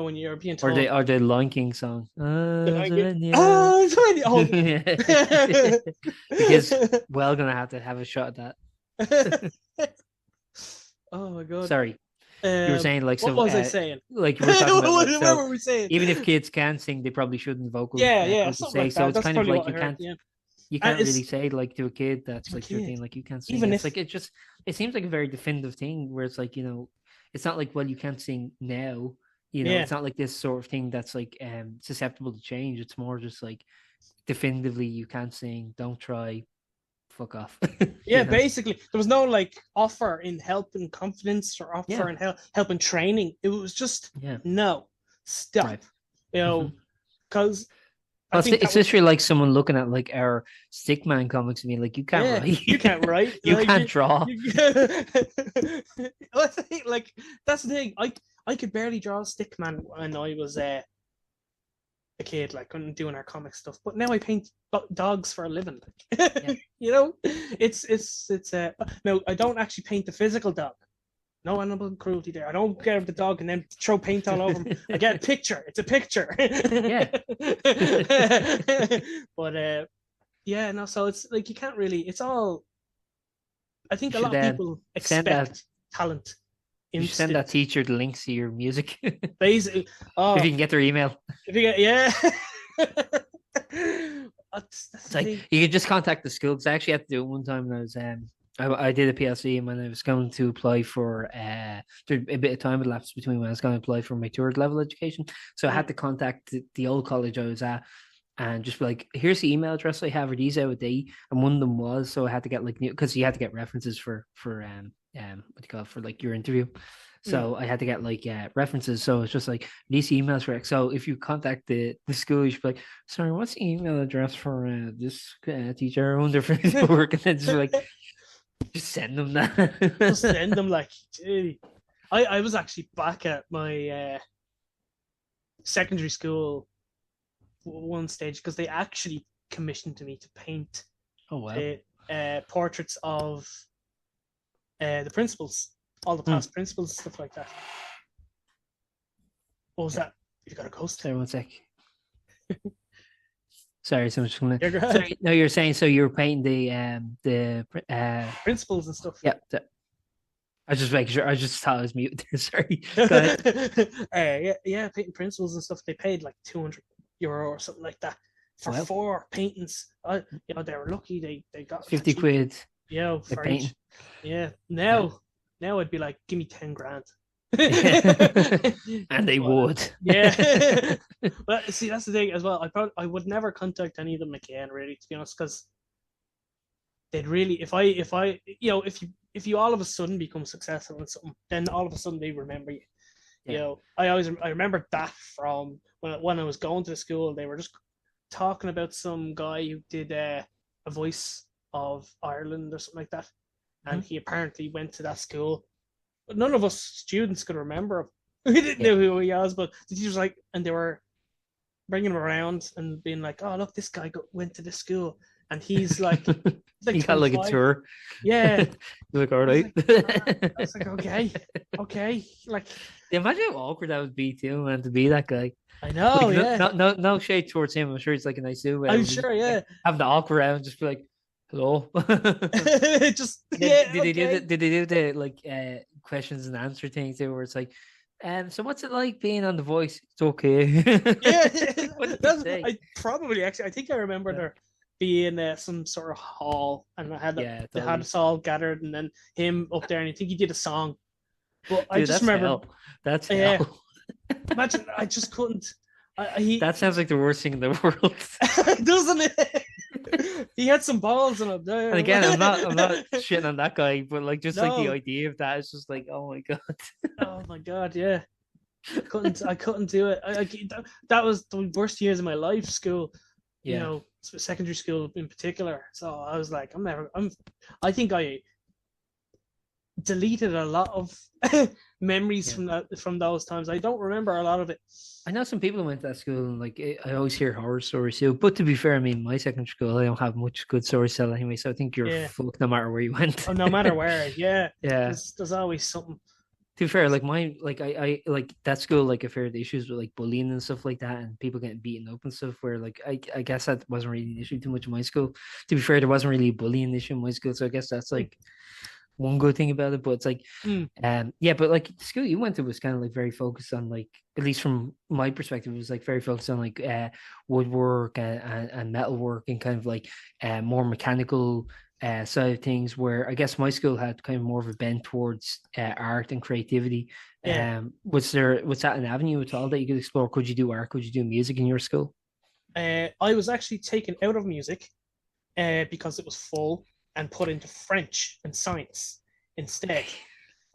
when you're being or the told, or the Lion King song. like, The oh, it's funny. kid's well gonna have a shot at that. Oh my god. Sorry, you were saying like What so. was I saying? Like you were talking about like What so. were we saying? Even if kids can sing, they probably shouldn't Yeah, vocally something say. like So that. it's That's kind of probably like what I heard. Yeah, you and can't really say like to a kid that's to a like kid, 13, like you can't sing. even It's if, like it seems like a very definitive thing where it's like, it's not like, well, you can't sing now. yeah, It's not like this sort of thing that's like susceptible to change. It's more just like definitively you can't sing, don't try, fuck off. yeah. Basically, there was no like offer in help and confidence, or Yeah. offer in help and training. It was just Yeah. no, stop. Right. Hmm. Because I Well, it's, think that it's was, literally like someone looking at like our Stickman comics and being like, you can't yeah. write, You can't write. you Like can't draw. That's the thing, like, that's the thing. I could barely draw a stick man when I was a kid, like when doing our comic stuff. But now I paint dogs for a living. Yeah. It's no, I don't actually paint the physical dog. No animal cruelty there. I don't get the dog and then throw paint all over him. I get a picture. It's a picture. Yeah. But yeah, no. So it's like you can't really. It's all. I think You a lot should of people send that expect talent you should send that instant. teacher the links to your music. If Basically, you oh, can get their email. if you get, yeah. That's It's the like thing. you could just contact the school because I actually had to do it one time when I was I did a PLC and when I was going to apply for there a bit of time elapsed between when I was going to apply for my third level education. So I had to contact the old college I was at and just be like, here's the email address I have, are these out of date? And one of them was, so I had to get like new, because you had to get references what do you call it, for like your interview. Mm. So I had to get like references. So it's just like these emails for. So if you contact the school, you should be like, sorry, what's the email address for this teacher? I wonder if it's work, and then just like just send them Just that. send them like, gee. I was actually back at my secondary school one stage because they actually commissioned me to paint Oh wow. the portraits of the principals, all the Hmm. past principals, stuff like that. What was that? You got a ghost? Sorry, one sec. Sorry, so I'm just gonna. You're So good. no, you're saying so you're painting the Principals and stuff. yeah. I was just making sure. I just thought I was muted there. Sorry. Go ahead. Yeah, painting principals and stuff. They paid like €200 or something like that for Well, 4 paintings. They were lucky they got 50 quid. They're for painting. each. Yeah. Now I'd be like, give me 10 grand. And they would. Yeah. But see, that's the thing as well. I would never contact any of them again, really, to be honest, because they'd really, if you all of a sudden become successful in something, then all of a sudden they remember you. Yeah. I remember that from when I was going to the school. They were just talking about some guy who did a voice of Ireland or something like that, and he apparently went to that school. But none of us students could remember him. We didn't know who he was, but the teachers and they were bringing him around and being like, "Oh, look, this guy went to this school, and he's like, You got like a 25." tour. Yeah. You're like, all right. I was like, okay, like. Imagine how awkward that would be too, man, to be that guy. I know, Like, yeah. no shade towards him. I'm sure he's like a nice dude. I'm sure, yeah. Like, have the awkward around, just be like, hello. Just Did yeah, okay. did they do the like questions and answer things too, where it's like, so what's it like being on The Voice? It's okay. Yeah, Like, what did they say? I think I remember there being some sort of hall, and they Totally. had us all gathered, and then him up there, and I think he did a song. But I Dude, just that's remember, hell. That's yeah. hell. Imagine, I just couldn't. That sounds like the worst thing in the world. Doesn't it? He had some balls in him. And again, I'm not shitting on that guy, but like just like the No. idea of that is just like, oh my god. Oh my god, yeah. I couldn't do it. That was the worst years of my life. School, Yeah. secondary school in particular. So I was like, I think I deleted a lot of memories from those times. I don't remember a lot of it. I know some people who went to that school, and like I always hear horror stories too. But to be fair, I mean, my secondary school, I don't have much good stories to tell anyway. So I think you're fucked no matter where you went. Oh, no matter where, yeah. Yeah. There's always something. To be fair, like mine, like I like that school, like I've heard issues with like bullying and stuff like that, and people getting beaten up and stuff. Where like I guess that wasn't really an issue too much in my school. To be fair, there wasn't really a bullying issue in my school, so I guess that's like one good thing about it. But it's like, yeah, but like the school you went to was kind of like very focused on like, at least from my perspective, it was like very focused on like woodwork and metalwork and kind of like more mechanical side of things. Where I guess my school had kind of more of a bent towards art and creativity. Yeah. Was that an avenue at all that you could explore? Could you do art? Could you do music in your school? I was actually taken out of music because it was full and put into French and science instead.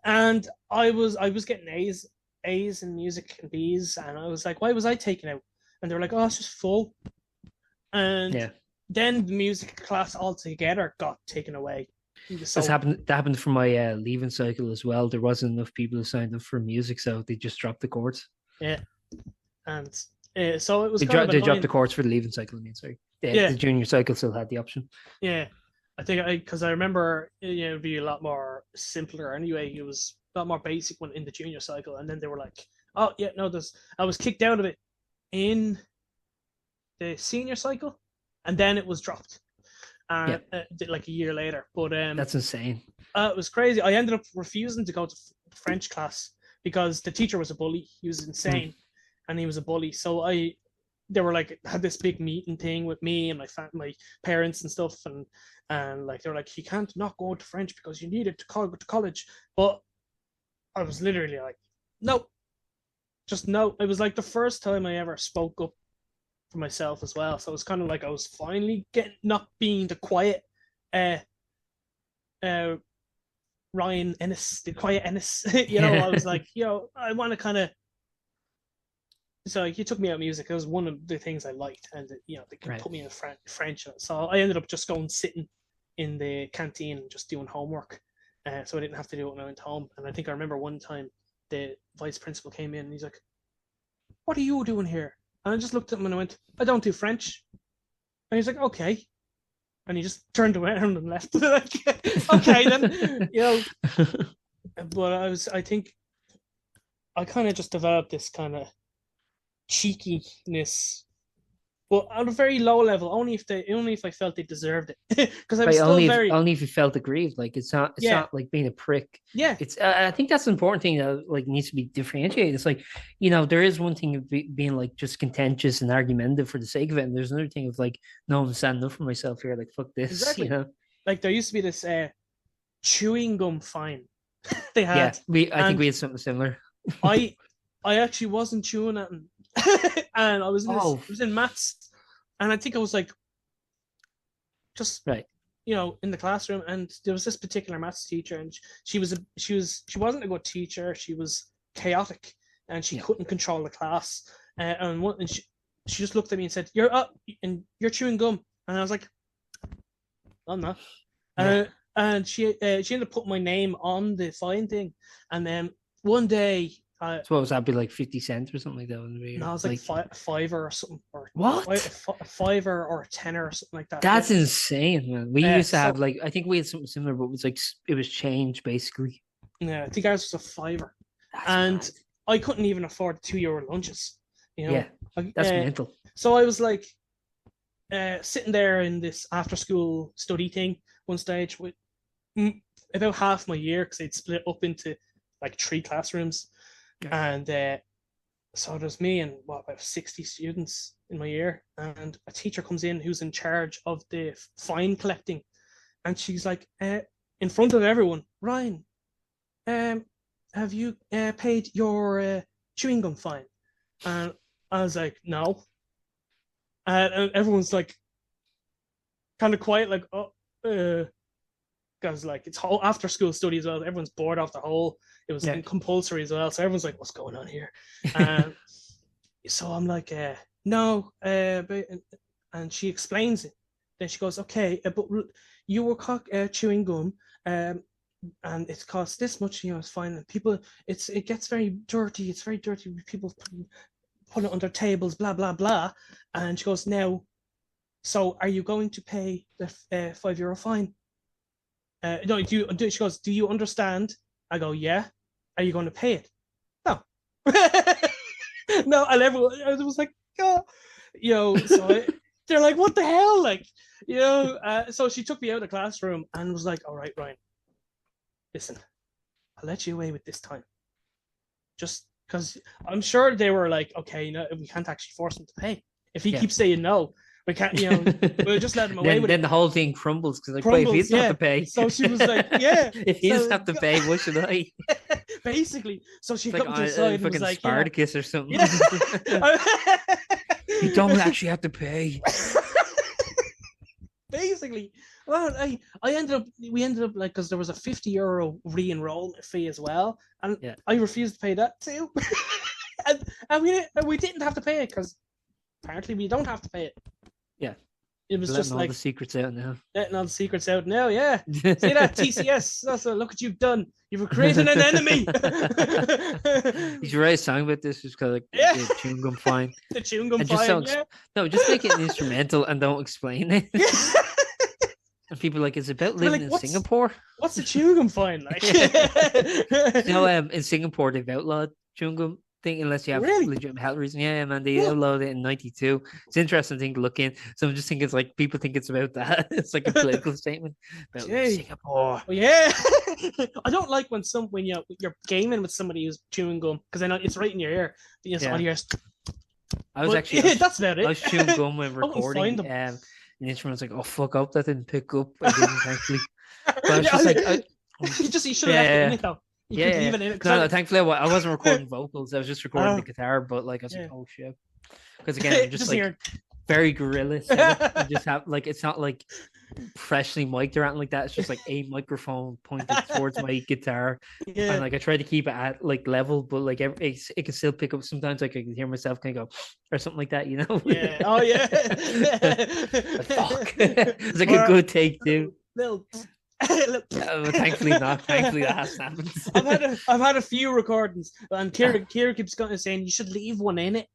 And I was getting A's in music and B's, and I was like, why was I taken out? And they were like, oh, it's just full. And then the music class altogether got taken away. So, that happened for my leaving cycle as well. There wasn't enough people who signed up for music, so they just dropped the course. Yeah, and so it was. They dropped the course for the leaving cycle. I mean, sorry, the junior cycle still had the option. Yeah, I think because I remember it'd be a lot more simpler anyway. It was a lot more basic when in the junior cycle, and then they were like, "Oh yeah, no, I was kicked out of it in the senior cycle, and then it was dropped." Like a year later. But that's insane. It was crazy. I ended up refusing to go to French class because the teacher was a bully. He was insane, and he was a bully. So they were like had this big meeting thing with me and my parents and stuff, and like they were like, you can't not go to French because you need it to go to college. But I was literally like, no, just no. It was like the first time I ever spoke up for myself as well. So it was kind of like I was finally not being the quiet uh Ryan Ennis, the quiet Ennis. I was like, I want to kind of. So he took me out of music. It was one of the things I liked, and they could put me in French. So I ended up just going sitting in the canteen and just doing homework, so I didn't have to do it when I went home. And I think I remember one time the vice principal came in and he's like, "What are you doing here?" And I just looked at him and I went, "I don't do French." And he's like, "Okay." And he just turned around and left. Like, okay, then, But I think I kind of just developed this kind of cheekiness, but at a very low level, only if I felt they deserved it, because I was still only if you felt aggrieved. Like it's not like being a prick. Yeah, it's I think that's an important thing that like needs to be differentiated. It's like, there is one thing of being like just contentious and argumentative for the sake of it, and there's another thing of like, no, I'm standing up for myself here. Like, fuck this. Exactly. Like there used to be this chewing gum fine they had. Yeah, I think we had something similar. I actually wasn't chewing it, and I was in maths, and I think I was like, just right, in the classroom, and there was this particular maths teacher, and she wasn't a good teacher. She was chaotic, and she couldn't control the class. And she just looked at me and said, "You're up, and you're chewing gum," and I was like, "I'm not." Yeah. And she ended up putting my name on the fine thing, and then one day. So what was that? Be like 50 cents or something like that? No, it was like fiver or something. Or what? A fiver or a tenner or something like that. That's insane, man. We used to have like, I think we had something similar, but it was like, it was change basically. Yeah, I think ours was a fiver. That's mad. I couldn't even afford €2 lunches. Yeah, that's mental. So I was like sitting there in this after school study thing one stage with about half my year, because they'd split up into like 3 classrooms. And so there's me and about 60 students in my year, and a teacher comes in who's in charge of the fine collecting, and she's like, in front of everyone, "Ryan, have you paid your chewing gum fine?" And I was like, "No." And everyone's like kind of quiet, like, because like it's whole after school study as well. Everyone's bored off the whole. It was compulsory as well, so everyone's like, "What's going on here?" So I'm like, "No," and she explains it. Then she goes, "Okay, but you were chewing gum, and it costs this much. It's fine. And people, it gets very dirty. It's very dirty. People put it under tables, blah blah blah." And she goes, "Now, so are you going to pay the €5 fine?" No, she goes, "Do you understand?" I go, "Yeah." "Are you going to pay it?" "No." No, and everyone, I was like, "Oh," so they're like, "What the hell?" Like, so she took me out of the classroom and was like, "All right, Ryan, listen, I'll let you away with this time. Just because I'm sure they were like, okay, we can't actually force him to pay. If he keeps saying no, we can't, we'll just let him away with it." Then the whole thing crumbles, because like, if he doesn't have to pay. So she was like, "Yeah." If he doesn't have to pay, what should I? Basically. So she got me to the side and was like, Spartacus or something. Yeah. You don't actually have to pay. Basically. Well, we ended up like, because there was a €50 re-enrollment fee as well, and I refused to pay that too. and we didn't have to pay it, because apparently we don't have to pay it. Yeah. It was just all like the secrets out now. Letting all the secrets out now, yeah. See that, TCS? That's look what you've done. You've created an enemy. You should write a song about this, just because the chewing gum fine. The chewing gum fine. No, just make it an instrumental and don't explain it. And people are like, "It's about living in Singapore." What's the chewing gum fine like? In Singapore they've outlawed chewing gum thing, unless you have legitimate health reason. Yeah, man, they outlawed it in '92. It's an interesting thing to look in. So I'm just thinking, it's like people think it's about that. It's like a political statement about Singapore. Well, yeah. I don't like when you're gaming with somebody who's chewing gum, because then it's right in your ear. All your... I was actually that's about it. I was chewing gum when recording. And the instrument's like, "Oh fuck up, that didn't pick up." I didn't actually. But I was just like, you should have left it in it though. You Yeah, could yeah, leave yeah. it in it. No, thankfully I wasn't recording vocals. I was just recording the Oh, guitar. But like, I was like, yeah. oh shit, because again, I'm just Just like here. very guerrilla setup. I just have like it's not like freshly mic'd or anything like that. It's just like a microphone pointed towards my guitar, and Yeah. like I try to keep it at like level, but like it can still pick up sometimes. Like I can hear myself kind of go or something like that, you know. Yeah. Oh yeah. But fuck, it's like a Or good take too. little, But thankfully not. Thankfully that hasn't happened. I've had a few recordings, and Kira keeps saying you should leave one in it.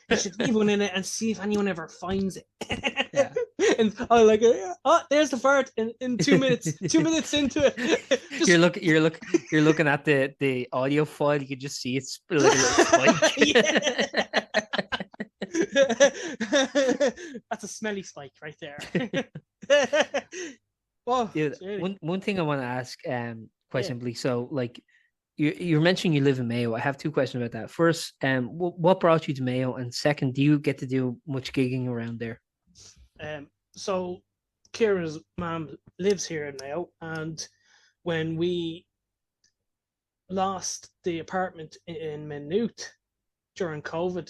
You should leave one in it and see if anyone ever finds it. Yeah. And I like, oh, there's the fart in 2 minutes. 2 minutes into it, just You're looking at the audio file. You can just see it's like a little spike. That's a smelly spike right there. Oh, Dude, really? one thing I want to ask, quite Yeah. simply. So, like, you're mentioning you live in Mayo. I have two questions about that. First, what brought you to Mayo, and second, do you get to do much gigging around there? So Kira's mom lives here in Mayo, and when we lost the apartment in Maynooth during COVID,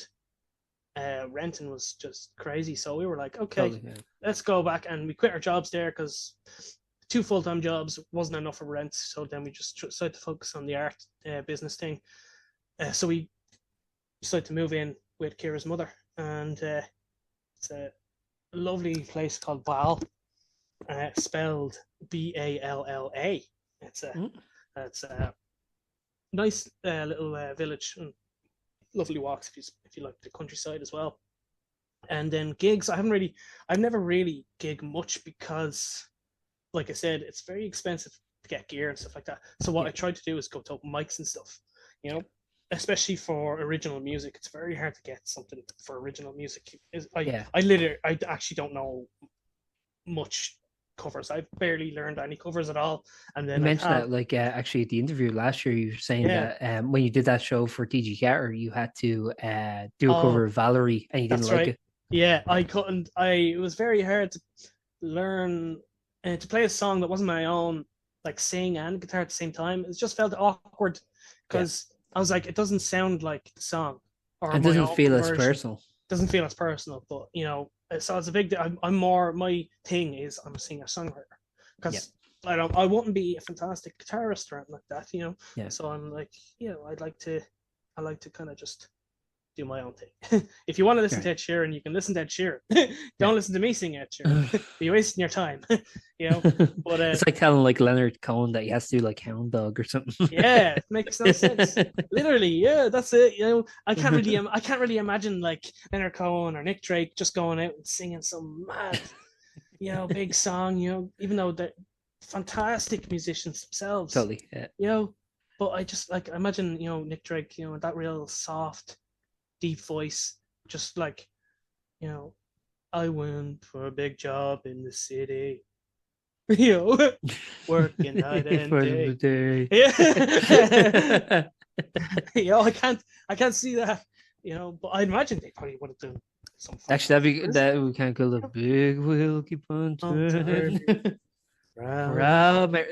renting was just crazy. So we were like, okay, Totally, yeah. let's go back, and we quit our jobs there because 2 full-time jobs wasn't enough for rent. So then we just decided to focus on the art business thing. So we decided to move in with Kira's mother, and it's a lovely place called Ball, spelled Balla. It's a nice little village, and lovely walks if you like the countryside as well. And then gigs, I've never really gig much because, like I said, it's very expensive to get gear and stuff like that. So what I tried to do is go to open mics and stuff, especially for original music. It's very hard to get something for original music. I actually don't know much covers. I've barely learned any covers at all. And then You mentioned that, like, actually at the interview last year, you were saying that when you did that show for TG Carter, you had to do a cover of Valerie, and you didn't like it. Yeah, I couldn't. It was very hard to learn and to play a song that wasn't my own, like sing and guitar at the same time. It just felt awkward because I was like, it doesn't sound like the song, or it doesn't feel as personal. Doesn't feel as personal, but so it's a big. I'm more, my thing is I'm a singer songwriter because I wouldn't be a fantastic guitarist or anything like that, Yeah. So I'm like, I like to kind of just do my own thing. If you want to listen to Ed Sheeran, you can listen to Ed Sheeran. Don't listen to me sing Ed Sheeran. You're wasting your time. But it's like telling like Leonard Cohen that he has to do like Hound Dog or something. Yeah, it makes no sense. Literally, yeah, that's it. I can't really imagine like Leonard Cohen or Nick Drake just going out and singing some mad, big song. Even though they're fantastic musicians themselves. Totally. Yeah. But I just like imagine Nick Drake, that real soft, deep voice, just like, I went for a big job in the city, working night and day. Yeah. I can't see that, but I imagine they probably would have done some. Actually, that would kind of go the big wheel keep on turning.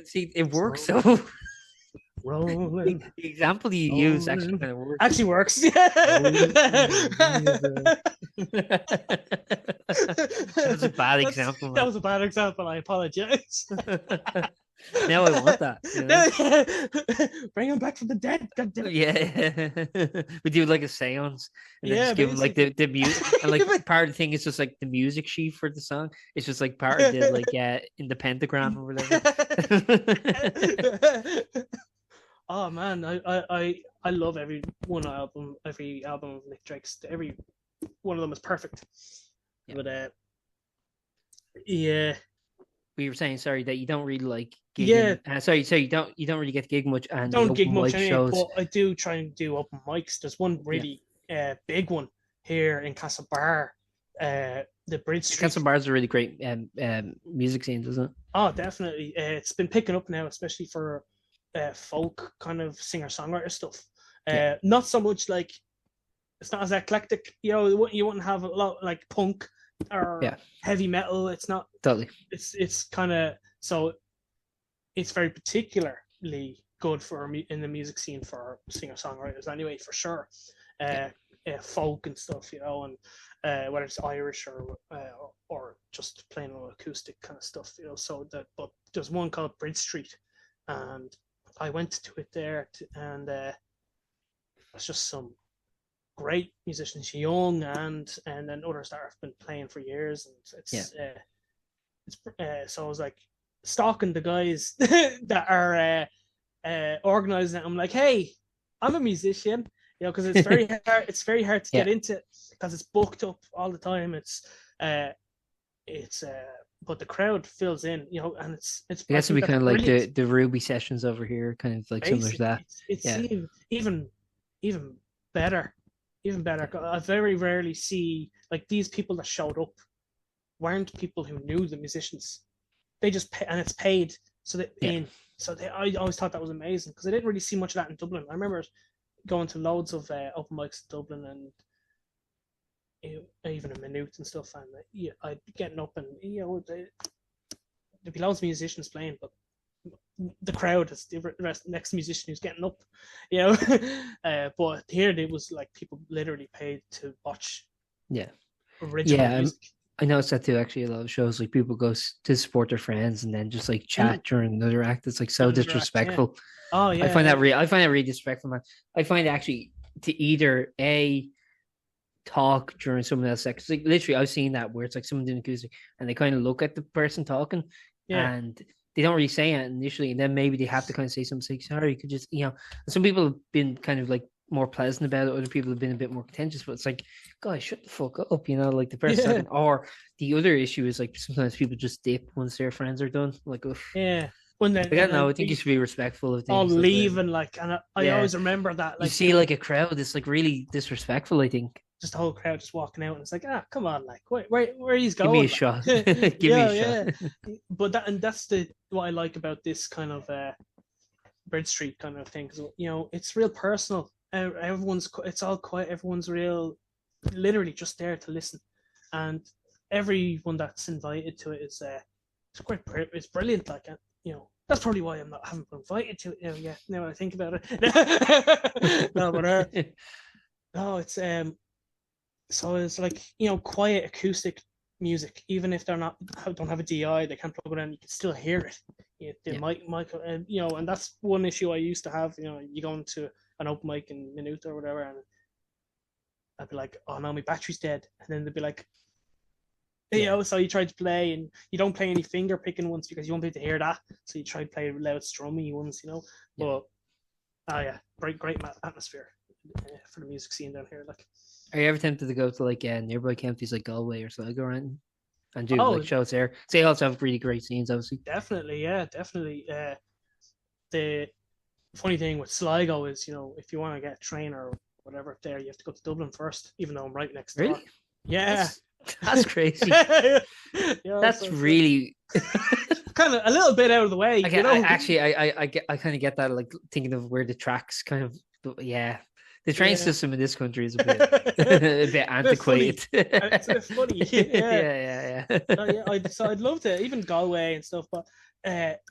See, it works though. Rolling. The example you use actually kind of works. Actually works. Yeah. That was a bad example. That was a bad example. I apologize. Now I want that. Bring him back from the dead. God damn it. Yeah. We do like a seance and then just give him like the music, and like part of the thing is just like the music sheet for the song. It's just like part of the like in the pentagram or whatever. Oh man, I love every album of Nick Drake's. Every one of them is perfect. Yeah. But yeah. We were saying, sorry, that you don't really like gigging. Yeah. So you don't really get to gig much, and don't gig much anyway, but I do try and do open mics. There's one really big one here in Castlebar, the Bridge Street. Castlebar is a really great music scene, doesn't it? Oh, definitely. It's been picking up now, especially for folk kind of singer-songwriter stuff. Not so much like, it's not as eclectic. You wouldn't have a lot like punk or heavy metal. It's not totally. It's kind of, so it's very particularly good for in the music scene for singer-songwriters anyway, for sure. Folk and stuff, you know, and whether it's Irish or just plain old acoustic kind of stuff, you know. So but there's one called Bridge Street, and I went to it there, and it's just some great musicians, young and then others that have been playing for years, and so I was like stalking the guys that are organizing it. I'm like, hey, I'm a musician, you know, because it's very hard. It's very hard to get into because it's booked up all the time. But the crowd fills in, you know, and it's. It has to be kind of like the Ruby sessions over here, kind of like similar to that. It's even better, I very rarely see like these people that showed up weren't people who knew the musicians. They just pay, and it's paid, so I always thought that was amazing because I didn't really see much of that in Dublin. I remember going to loads of open mics in Dublin and even in Maynooth and stuff, and I'd be getting up and, you know, there'd be loads of musicians playing, but the crowd is the next musician who's getting up, you know. But here it was like people literally paid to watch original music. I noticed that too, actually. A lot of shows, like, people go to support their friends and then just like chat during another act. It's like so disrespectful. Oh yeah, I find that really disrespectful, man. I find actually to either talk during someone else's sex. Like, literally, I've seen that where it's like someone doing acoustic and they kind of look at the person talking and they don't really say it initially, and then maybe they have to kind of say something like, sorry, you could just, you know. Some people have been kind of like more pleasant about it, other people have been a bit more contentious, but it's like, guys, shut the fuck up, you know, like the person talking. Or the other issue is like sometimes people just dip once their friends are done. Like, when they, I don't know, I think you should be respectful of things. All leaving, like, and I always remember that. Like, you see like a crowd that's like really disrespectful, I think. Just the whole crowd just walking out, and it's like, come on, like, where he's going? Give me a shot. Give me a shot. But that's what I like about this kind of Bridge Street kind of thing, because, you know, it's real personal. It's all quiet. Everyone's real, literally just there to listen, and everyone that's invited to it is it's brilliant. Like, you know, that's probably why I haven't been invited to it. You know, now I think about it. No, but no, it's so it's like, you know, quiet acoustic music. Even if don't have a DI, they can't plug it in. You can still hear it. Mic, you know, and that's one issue I used to have. You know, you go into an open mic in Maynooth or whatever, and I'd be like, oh no, my battery's dead, and then they'd be like, you know, so you try to play and you don't play any finger picking ones because you won't be able to hear that, so you try to play loud strummy ones, you know. But great atmosphere for the music scene down here. Like, are you ever tempted to go to like nearby counties like Galway or Sligo around and do like shows there? They also have really great scenes, obviously. Definitely. The funny thing with Sligo is, you know, if you want to get a train or whatever up there, you have to go to Dublin first, even though I'm right next door. Really? Yeah. That's crazy. That's really kind of a little bit out of the way. Okay, you know? I kind of get that, like thinking of where the tracks kind of, the train system in this country is a bit antiquated. It's a bit funny. Yeah. So I'd love to, even Galway and stuff, but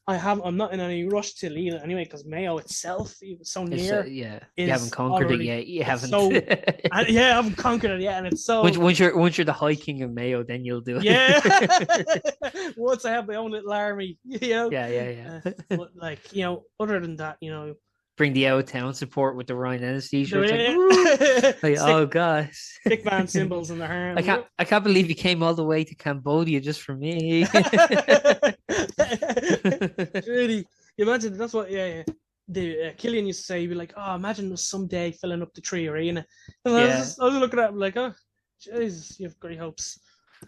I'm not in any rush to leave it anyway, because Mayo itself, even so near, you haven't conquered it yet. You haven't. I haven't conquered it yet, and it's so. Once you're the High King of Mayo, then you'll do it. Yeah. Once I have my own little army, you know. Yeah. But, like, you know, other than that, you know. Bring the out of town support with the Ryan Ennis t-shirts. Like, oh gosh, big band symbols in their hand. I can't believe you came all the way to Cambodia just for me. Really, you imagine that's what the Killian used to say. He'd be like, oh, imagine us someday filling up the Tree Arena. And I was looking at him like, oh, Jesus, you have great hopes.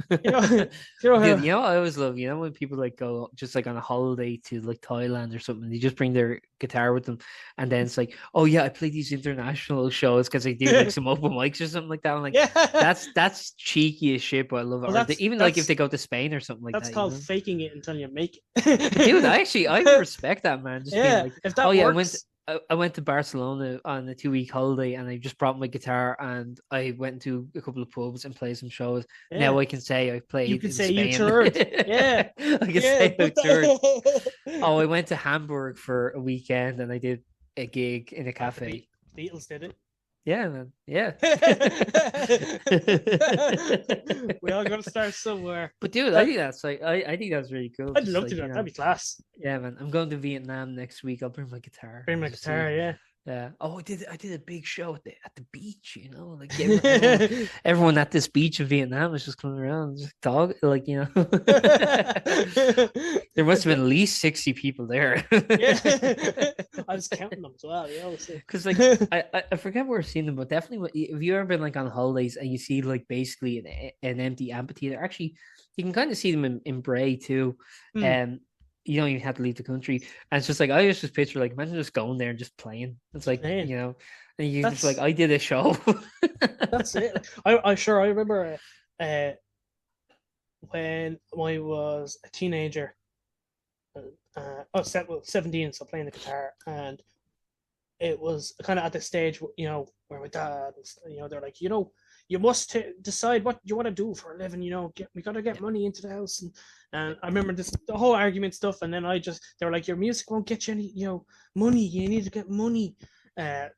You know, I always love, you know, when people like go just like on a holiday to like Thailand or something, they just bring their guitar with them, and then it's like, oh yeah, I play these international shows because they do like some open mics or something like that. I'm like, that's cheeky as shit, but I love it. Well, even like if they go to Spain or something like that. That's called faking it until you make it. Dude, I respect that, man. Just being like, if that works, I went to Barcelona on a 2 week holiday, and I just brought my guitar, and I went to a couple of pubs and played some shows. Yeah. Now I can say I've You played could in say you Spain. toured. Yeah. I can Yeah. say I've toured. Oh, I went to Hamburg for a weekend, and I did a gig in a cafe. The Beatles did it. Yeah, man. Yeah. We all got to start somewhere. But dude, I think that's like I think that's really cool. I'd Just love like, to do you that. know, That'd be class. yeah, man. I'm going to Vietnam next week. I'll bring my guitar. Bring my Just guitar, yeah. yeah. Oh, I did a big show at the beach, you know, like everyone at this beach in Vietnam was just coming around, just talk, like, you know. There must have been at least 60 people there. Yeah. I was counting them as well, you know. Because like I forget where I've seen them, but definitely if you ever been like on holidays and you see like basically an empty amphitheater, actually you can kind of see them in Bray too. You don't even have to leave the country. And it's just like, I just picture, like, imagine just going there and just playing. It's like, you know, and you just like, I did a show. That's it. I remember when I was a teenager, I was 17, so playing the guitar, and it was kind of at the stage, you know, where my dad, you know, they're like, you know, you must decide what you want to do for a living, you know, we got to get money into the house. And I remember the whole argument stuff. And then they were like, your music won't get you any, you know, money. You need to get money.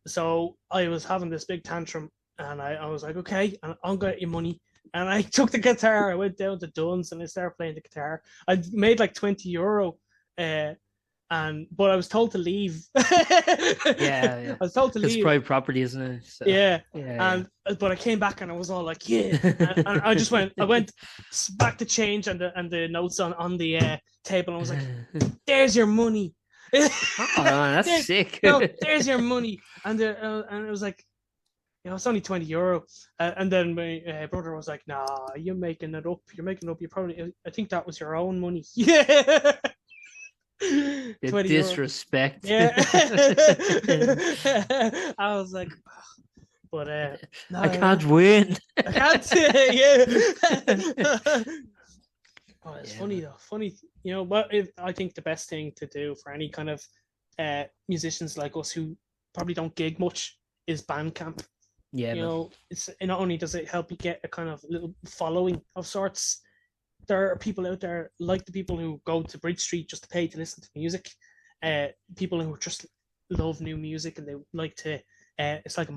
So I was having this big tantrum, and I was like, okay, I'll get you money. And I took the guitar, I went down to Dunn's and I started playing the guitar. I made like €20. But I was told to leave. Yeah. I was told to leave. It's private property, isn't it? So, yeah. But I came back and I was all like, yeah. and I just went back to change and the notes on the table, and I was like, there's your money. Oh, that's sick. No, there's your money. And it was like, you know, it's only €20. And then my brother was like, nah, you're making it up. You probably, I think that was your own money. Yeah. The disrespect. Yeah. I was like, but no, I can't win. I can't say, yeah. Oh, it's funny though. Funny, you know. But I think the best thing to do for any kind of musicians like us who probably don't gig much is Bandcamp. Yeah, you know, it's not only does it help you get a kind of little following of sorts. There are people out there like the people who go to Bridge Street just to pay to listen to music. People who just love new music and they like to. It's like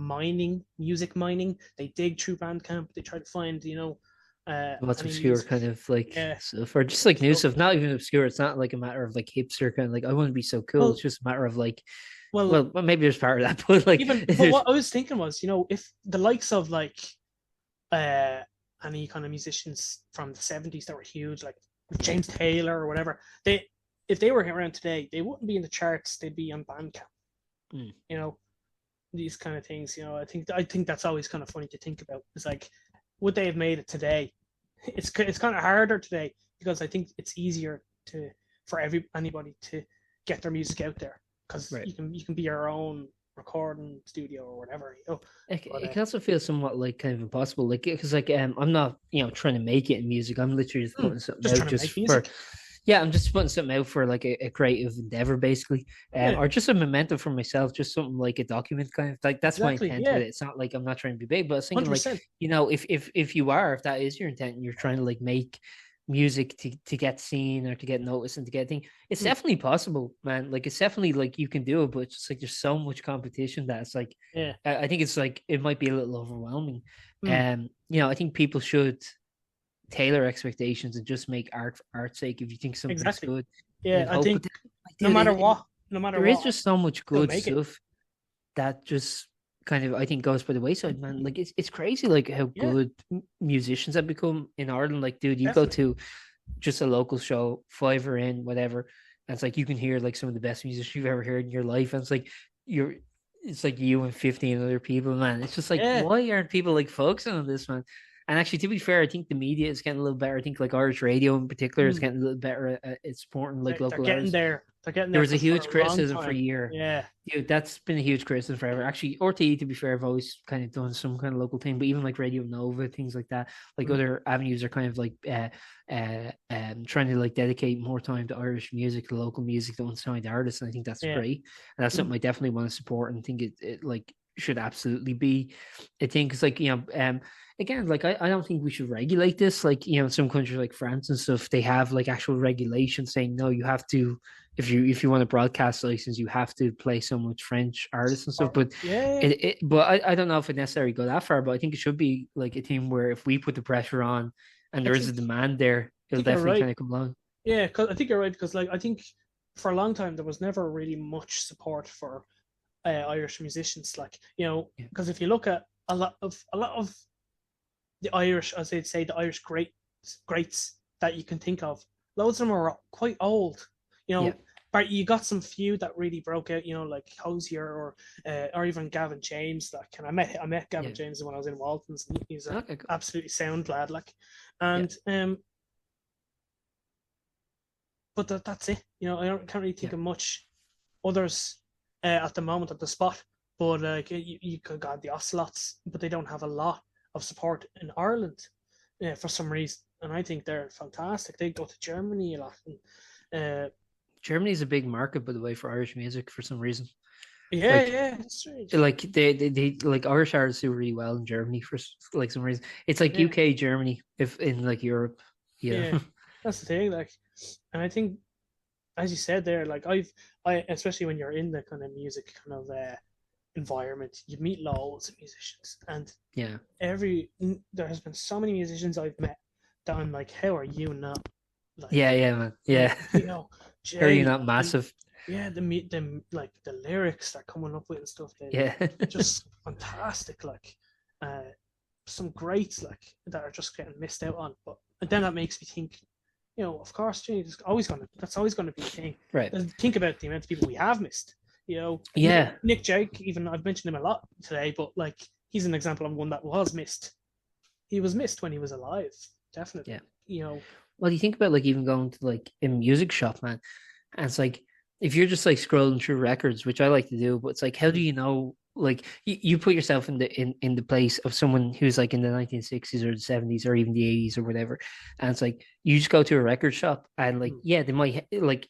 music mining. They dig through Bandcamp. They try to find, you know, what's obscure kind of like stuff, or just like new stuff. Not even obscure. It's not like a matter of like hipster kind of like I want to be so cool. It's just a matter of like. Well, maybe there's part of that, but like. But what I was thinking was, you know, if the likes of like, any kind of musicians from the 70s that were huge, like James Taylor or whatever, if they were around today, they wouldn't be in the charts. They'd be on Bandcamp. You know, these kind of things. You know, I think that's always kind of funny to think about. It's like, would they have made it today? It's kind of harder today because I think it's easier for anybody to get their music out there because you can be your own recording studio or whatever, you know. It can also feel somewhat like kind of impossible, like because like I'm not, you know, trying to make it in music. I'm literally just putting something out just for I'm just putting something out for like a creative endeavor basically, or just a memento for myself, just something like a document kind of like that's my intent with it. It's not like I'm not trying to be big, but I was thinking 100%. Like, you know, if that is your intent and you're trying to like make music to get seen or to get noticed and to get thing, it's definitely possible, man. Like it's definitely like you can do it, but it's just like there's so much competition that it's like I think it's like it might be a little overwhelming. You know, I think people should tailor expectations and just make art for art's sake. If you think something's good, I think no matter what there is just so much good stuff that just kind of I think goes by the wayside, man. Like it's crazy like how good musicians have become in Ireland. Like, dude, you go to just a local show, fiver in, whatever, and it's like you can hear like some of the best musicians you've ever heard in your life, and it's like it's like you and 15 other people, man. It's just like why aren't people like focusing on this, man? And actually, to be fair, I think the media is getting a little better. I think like Irish radio in particular is getting a little better at supporting like local artists. They're getting There there was a because for huge a long criticism for a time. year. Yeah. Dude, that's been a huge criticism forever. Actually, RTE, to be fair, have always kind of done some kind of local thing, but even like Radio Nova, things like that, like Mm. other avenues are kind of like trying to like dedicate more time to Irish music, to local music, to unsigned artists, and I think that's Yeah. great. And that's something I definitely want to support and think it like should absolutely be a thing. Because like, again, like I don't think we should regulate this. Like, some countries like France and stuff, they have like actual regulations saying no, you have to, if you want a broadcast license, you have to play so much French artists and stuff. But Yeah. I don't know if it necessarily go that far. But I think it should be like a thing where if we put the pressure on and I there is a think demand there, I it'll think you're definitely right. kind of come along. Yeah, because I think you're right. Because like I think for a long time there was never really much support for Irish musicians. Like Yeah, because if you look at a lot of the Irish, as they'd say, the Irish greats that you can think of, loads of them are quite old. You yeah, know, but you got some few that really broke out. Like Hosier or even Gavin James. Like, and I met Gavin yeah. James when I was in Walton's, and he's an Okay, cool. absolutely sound lad. Like, Yeah, and but that's it. Can't really think yeah. of much others at the moment at the spot. But like you could got the Ocelots, but they don't have a lot of support in Ireland for some reason. And I think they're fantastic. They go to Germany a lot. And, Germany's a big market, by the way, for Irish music for some reason. yeah, Like, yeah, it's strange. like they like Irish artists do really well in Germany for like some reason. It's like Yeah, UK, Germany, if in like Europe. Yeah, yeah, that's the thing. Like, and I think, as you said there, like I especially when you're in the kind of music kind of environment, you meet loads of musicians, and yeah, there has been so many musicians I've met that I'm like, how are you not yeah, like, yeah, man. Yeah. Are you Jay, not massive? yeah, like the lyrics they're coming up with and stuff, they Yeah. just fantastic. Like, uh, some greats like that are just getting missed out on. But and then that makes me think, of course, Jay, that's always gonna be a thing. Right. And think about the amount of people we have missed. Yeah. Nick Jake, even I've mentioned him a lot today, but like he's an example of one that was missed. He was missed when he was alive, definitely. Yeah. You know, Well, you think about like even going to like a music shop, man, and it's like if you're just like scrolling through records, which I like to do, but it's like how do you know? Like you put yourself in the place of someone who's like in the 1960s or the 70s or even the 80s or whatever, and it's like you just go to a record shop and like yeah, they might like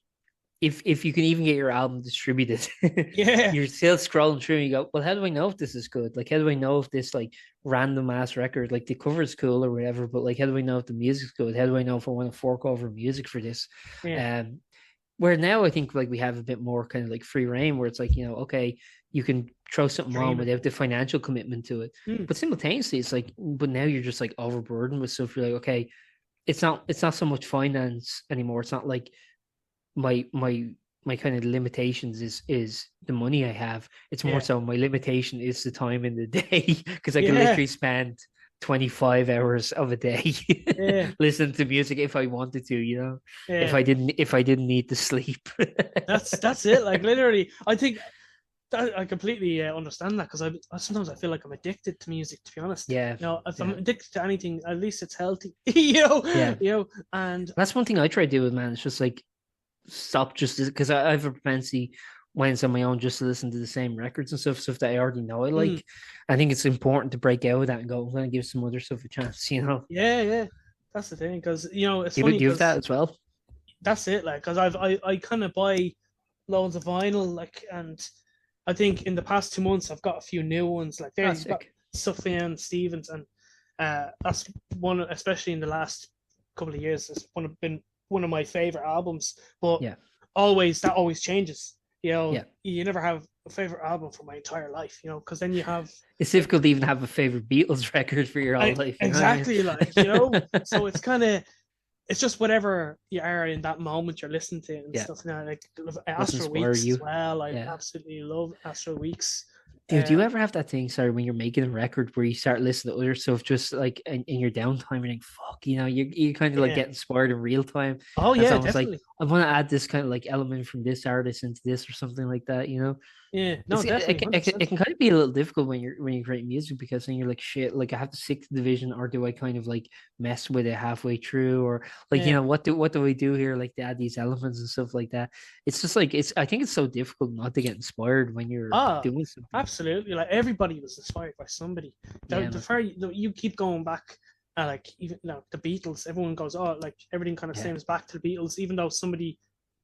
if you can even get your album distributed, yeah, you're still scrolling through and you go, well, how do I know if this is good? Like, how do I know if this like random ass record, like the cover is cool or whatever, but like, how do I know if the music's good? How do I know if I want to fork over music for this? yeah, Where now I think like we have a bit more kind of like free reign where it's like, okay, you can throw something on dreaming. without the financial commitment to it. Mm. But simultaneously, it's like, but now you're just like overburdened with stuff. You're like, okay, it's not so much finance anymore. It's not like my kind of limitations is the money I have. It's more Yeah, so my limitation is the time in the day because I can yeah, literally spend 25 hours of a day yeah, listening to music if I wanted to, if yeah. I didn't need to sleep. That's it. Like literally, I think that I completely understand that because sometimes I feel like I'm addicted to music. To be honest, Yeah, if I'm yeah, addicted to anything, at least it's healthy. yeah. And That's one thing I try to do with, man. It's just like stop just because I have a propensity when it's on my own just to listen to the same records and stuff that I already know I mm, like. I think it's important to break out of that and go, I'm going to give some other stuff a chance. yeah, yeah, that's the thing because it's Do funny you have that because as well? that's it. Like because I kind of buy loads of vinyl like and I think in the past 2 months I've got a few new ones. Like there Ah, you've got sick. Sufjan Stevens, and that's one, especially in the last couple of years, has been one of my favorite albums. But Yeah, that always changes. yeah. You never have a favorite album for my entire life. Because then you have It's difficult to even have a favorite Beatles record for your whole life. You know what I mean? exactly like so it's just whatever you are in that moment you're listening to and Yeah. stuff. Now, like What's Astral inspired Weeks as you? well. I Yeah. absolutely love Astral Weeks. Dude, do you ever have that thing, sorry, when you're making a record where you start listening to other stuff just like in your downtime and think, fuck, you kind of like Yeah. get inspired in real time. Oh And it's yeah, almost like definitely. I want to add this kind of like element from this artist into this or something like that. Yeah, no, definitely, It 100%. can kind of be a little difficult when you're creating music because then you're like shit, like I have to stick to the vision, or do I kind of like mess with it halfway through, or like Yeah. what do we do here, like to add these elements and stuff like that. It's just like it's I think it's so difficult not to get inspired when you're Ah, doing something. absolutely. Like everybody was inspired by somebody. Yeah, The man. fair you keep going back, like even the Beatles. Everyone goes, oh, like everything kind of Yeah, stems back to the Beatles, even though somebody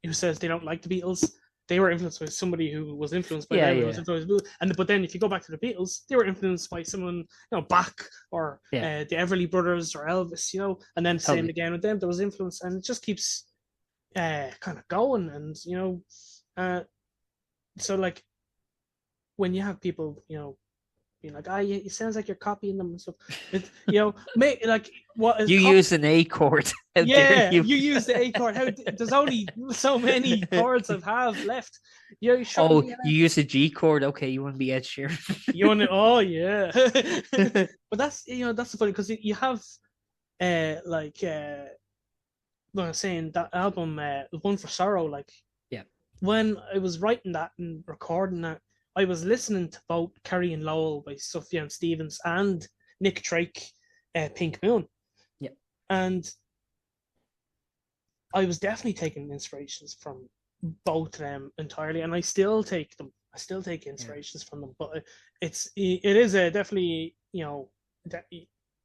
who says they don't like the Beatles, they were influenced by somebody who was influenced by yeah, them and was yeah, influenced by, and but then if you go back to the Beatles, they were influenced by someone, Bach or yeah. the Everly Brothers or Elvis, and then same Totally. again with them. There was influence, and it just keeps kind of going, and uh, so like when you have people, being like, it sounds like you're copying them and stuff. It, make like what is You use an A chord. How dare yeah, you? you use the A chord. There's only so many chords I have left. You showing Oh, me you use a G chord. Okay, you want to be Ed Sheeran. you want to? Oh yeah, but that's the funny because you have like what I'm saying, that album, One for Sorrow, like Yeah. when I was writing that and recording that, I was listening to both Carrie and Lowell by Sufjan Stevens and Nick Drake, Pink Moon. Yeah. And I was definitely taking inspirations from both of them entirely, and I still take them. I still take Yeah. inspirations from them, but it is a definitely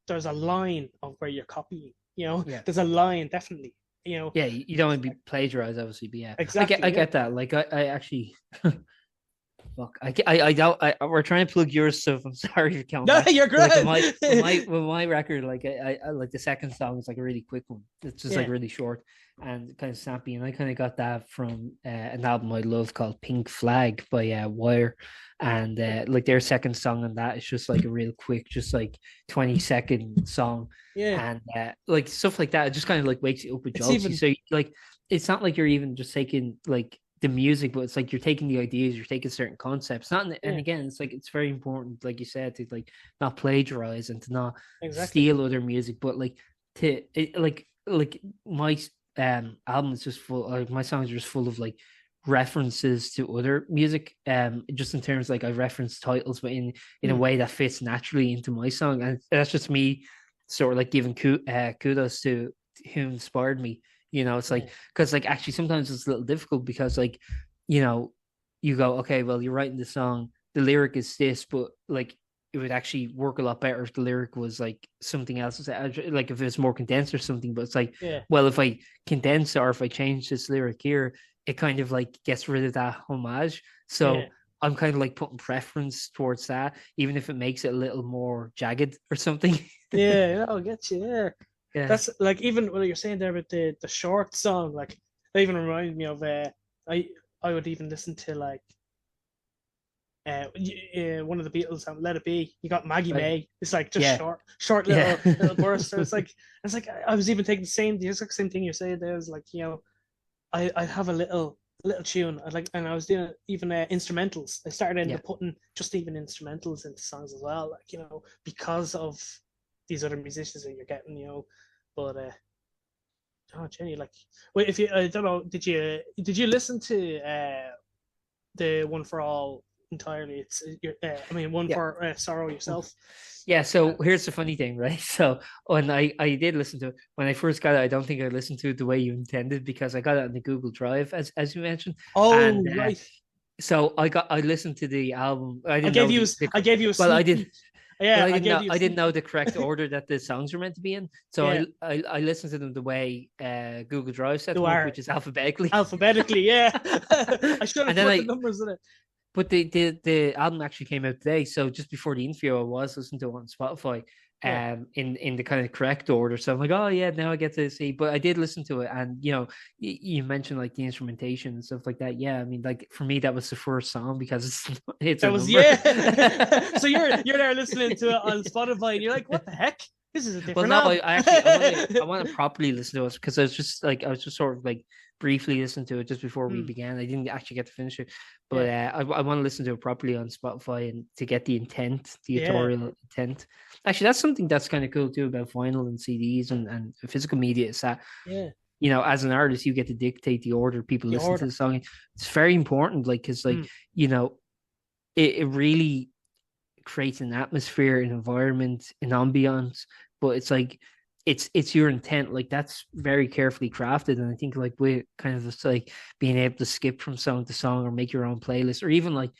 there's a line of where you're copying. Yeah. There's a line definitely. Yeah, you don't want to be plagiarized, obviously, but yeah, Exactly. I Yeah. get that. Like, I actually, fuck, I don't, we're trying to plug your stuff. I'm sorry for coming No, back. you're But like great. with my record, like I like the second song is like a really quick one. It's just like Yeah. really short and kind of snappy. And I kind of got that from an album I love called Pink Flag by Wire. And like their second song on that is just like a real quick, just like 20-second song. Yeah. And like stuff like that, it just kind of like wakes you up with It's jokes. even So like it's not like you're even just taking like the music, but it's like you're taking the ideas, you're taking certain concepts. Not and yeah, again, it's like it's very important, like you said, to like not plagiarize and to not exactly. steal other music, but like to like my album is just full. Like my songs are just full of like references to other music. Just in terms like I reference titles, but in a Hmm. way that fits naturally into my song, and that's just me sort of like giving kudos to who inspired me. It's Yeah. like because like actually sometimes it's a little difficult because like you know you go okay, well you're writing the song, the lyric is this, but like it would actually work a lot better if the lyric was like something else, like if it's more condensed or something. But it's like, Yeah. well, if I condense or if I change this lyric here, it kind of like gets rid of that homage. Yeah. So I'm kind of like putting preference towards that, even if it makes it a little more jagged or something. Yeah. I'll get you. Yeah. Yeah. That's like even what you're saying there with the short song, like that even reminds me of I I would even listen to like one of the Beatles, Let It Be. You got Maggie Right. May. It's like just Yeah. short Yeah. little bursts. So it's like I was even taking the exact same thing you're saying there. Is like I have a little tune. And I was doing even instrumentals. I started ended Yeah. up putting just even instrumentals into songs as well. Like because of these other musicians that you're getting. But oh Jenny, like wait, if you I don't know, did you listen to the One for All entirely? It's I mean One Yeah. for Sorrow yourself. Yeah, Uh, so here's the funny thing, right? So when I did listen to it, when I first got it, I don't think I listened to it the way you intended because I got it on the Google Drive, as you mentioned, oh and right, so I listened to the album. I I didn't gave know you I gave you a well I sneak did peek. Yeah, I gave you a I didn't sneak know peek. the correct order that the songs were meant to be in. So Yeah, I listened to them the way Google Drive set you them up, are which is alphabetically. alphabetically. Yeah, I should have And then put the numbers in it. but the album actually came out today. So just before the interview, I was listening to it on Spotify, Yeah, in the kind of correct order. So I'm like, oh yeah, now I get to see. But I did listen to it, and you mentioned like the instrumentation and stuff like that. Yeah, I mean, like for me, that was the first song because it's that a was number. yeah. So you're there listening to it on Spotify, and you're like, what the heck? This is a Well, different no, album. I actually I want to properly listen to it because I was just sort of like briefly listening to it just before we Hmm, began. I didn't actually get to finish it, but yeah, I want to listen to it properly on Spotify and to get the intent, the yeah, authorial intent. Actually, that's something that's kind of cool too about vinyl and CDs and physical media. Is that yeah. as an artist, you get to dictate the order people The listen to order. the song. It's very important, like because Hmm, like you know it really creates an atmosphere, an environment, an ambiance. But it's like it's your intent. Like that's very carefully crafted. And I think like with kind of just like being able to skip from song to song or make your own playlist or even like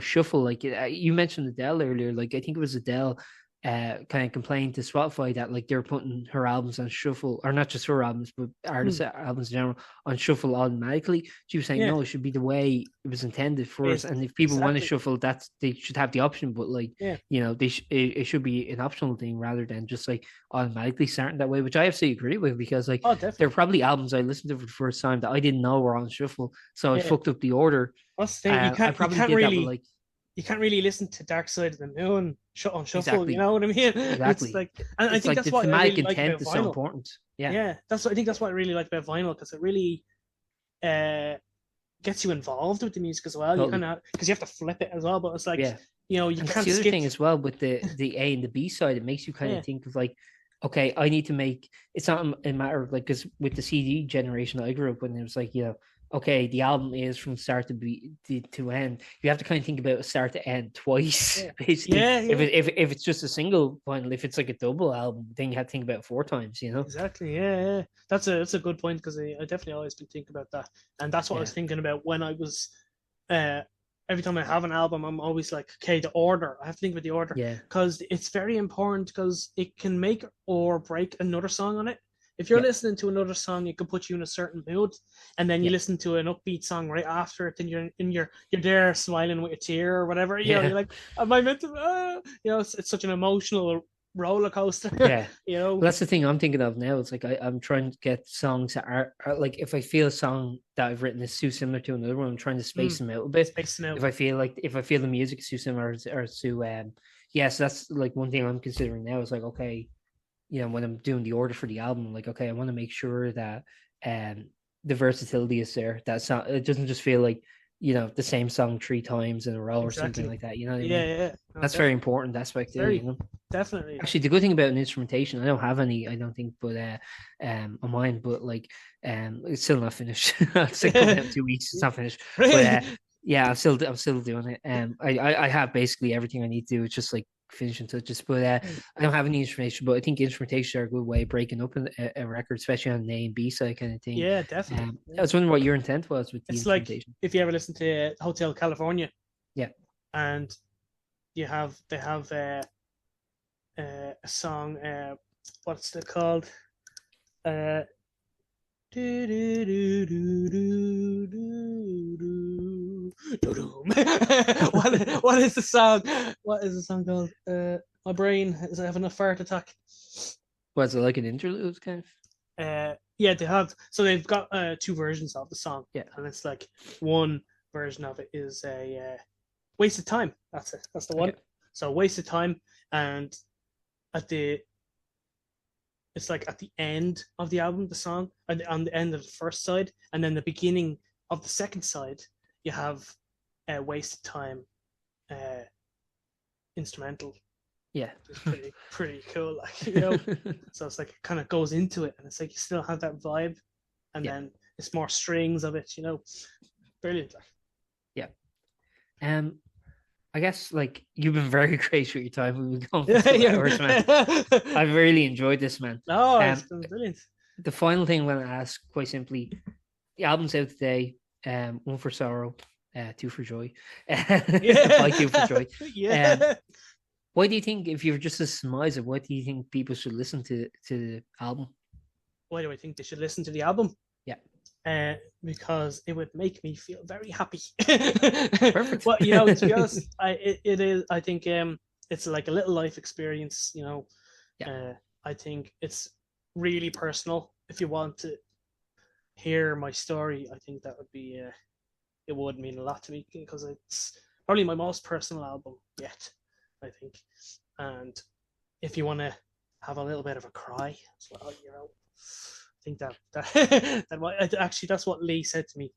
shuffle. Like you mentioned Adele earlier. Like I think it was Adele. Kind of complained to Spotify that like they're putting her albums on shuffle, or not just her albums, but artists' albums in general on shuffle automatically. She was saying Yeah, no, it should be the way it was intended for us, it's and if people want to exactly. shuffle, they should have the option. But like Yeah. it should be an optional thing rather than just like automatically starting that way, which I absolutely agree with because like Oh, there are definitely. probably albums I listened to for the first time that I didn't know were on shuffle, so I Yeah. fucked up the order. What's the thing? I probably did that with like You can't really listen to Dark Side of the Moon on shuffle. You exactly, know what I mean? It's exactly. like, and I It's think like that's the what I thematic really like intent about is so vinyl. important. Yeah, Yeah, I think that's what I really like about vinyl because it really uh gets you involved with the music as well. You kind totally. of because you have to flip it as well, but it's like Yeah. you And that's can't the other skip. thing as well with the A and the B side. It makes you kind Yeah, of think of like, okay, I need to make. It's not a matter of like because with the CD generation I grew up when it was like okay, the album is from start to end. You have to kind of think about start to end twice, yeah, basically. yeah, yeah. If it's just a single vinyl, if it's like a double album, then you have to think about it 4 times. Exactly. Yeah, yeah. That's a good point because I definitely always been thinking about that, and that's what I Yeah, was thinking about when I was. Uh, every time I have an album, I'm always like, okay, the order. I have to think about the order yeah, because it's very important because it can make or break another song on it. If you're yeah, listening to another song, it can put you in a certain mood, and then you yeah, listen to an upbeat song right after it, then you're there smiling with a tear or whatever. yeah, You're like, am I meant to? It's such an emotional roller coaster. yeah. you know, Well, that's the thing I'm thinking of now. It's like I'm trying to get songs that are like if I feel a song that I've written is too similar to another one, I'm trying to space mm, them out a bit. spacing out. If I feel the music is too similar or too yes, that's like one thing I'm considering now is like okay, when I'm doing the order for the album, like okay, I want to make sure that um the versatility is there. That's not it doesn't just feel like the same song 3 times in a row or something Exactly. like that. You know what I Yeah, mean? yeah. No, That's very definitely. important aspect It's too. very definitely. Actually, the good thing about an instrumentation, I don't have any, I don't think, but on mine, but like it's still not finished. It's like coming out in 2 weeks, it's not finished. But Really? yeah, I'm still doing it. I have basically everything I need to do. It's just like finishing touches. But I don't have any instrumentation, but I think instrumentation are a good way of breaking up a record, especially on an A and B side kind of thing. Yeah, definitely. I Yeah. was wondering what your intent was with the It's like instrumentation. if you ever listen to Hotel California Yeah. and they have a song what's it called? Uh do, do, do, do, do, do, do, do, do. what is the song? What is the song called? My brain is having a fart attack. Was it like an interlude kind of? Yeah, they have. So they've got two versions of the song, Yeah. and it's like one version of it is a wasted time. That's it. That's the one. Okay. So wasted time, and at the it's like at the end of the album, the song, and on the end of the first side, and then the beginning of the second side, you have a wasted time uh, instrumental. Yeah. Which is pretty cool, So it's like it kind of goes into it, and it's like you still have that vibe, and Yeah. then it's more strings of it. Brilliant. Yeah. Um, I guess like you've been very great with your time. We've been going for Yeah, 2 hours, man. yeah. I've really enjoyed this, man. No, it's Um, been brilliant. the final thing I'm going to ask, quite simply, the album's out today. One for sorrow, two for joy. By two for Yeah, joy. Um, yeah. why do you think, if you're just a surmiser, why do you think people should listen to the album? Why do I think they should listen to the album? Yeah, Because it would make me feel very happy. perfect. Well, to be honest, it is. I think it's like a little life experience. Yeah, I think it's really personal. If you want to hear my story, I think that would be it would mean a lot to me because it's probably my most personal album yet. I think, and if you want to have a little bit of a cry as well, I think actually that's what Lee said to me.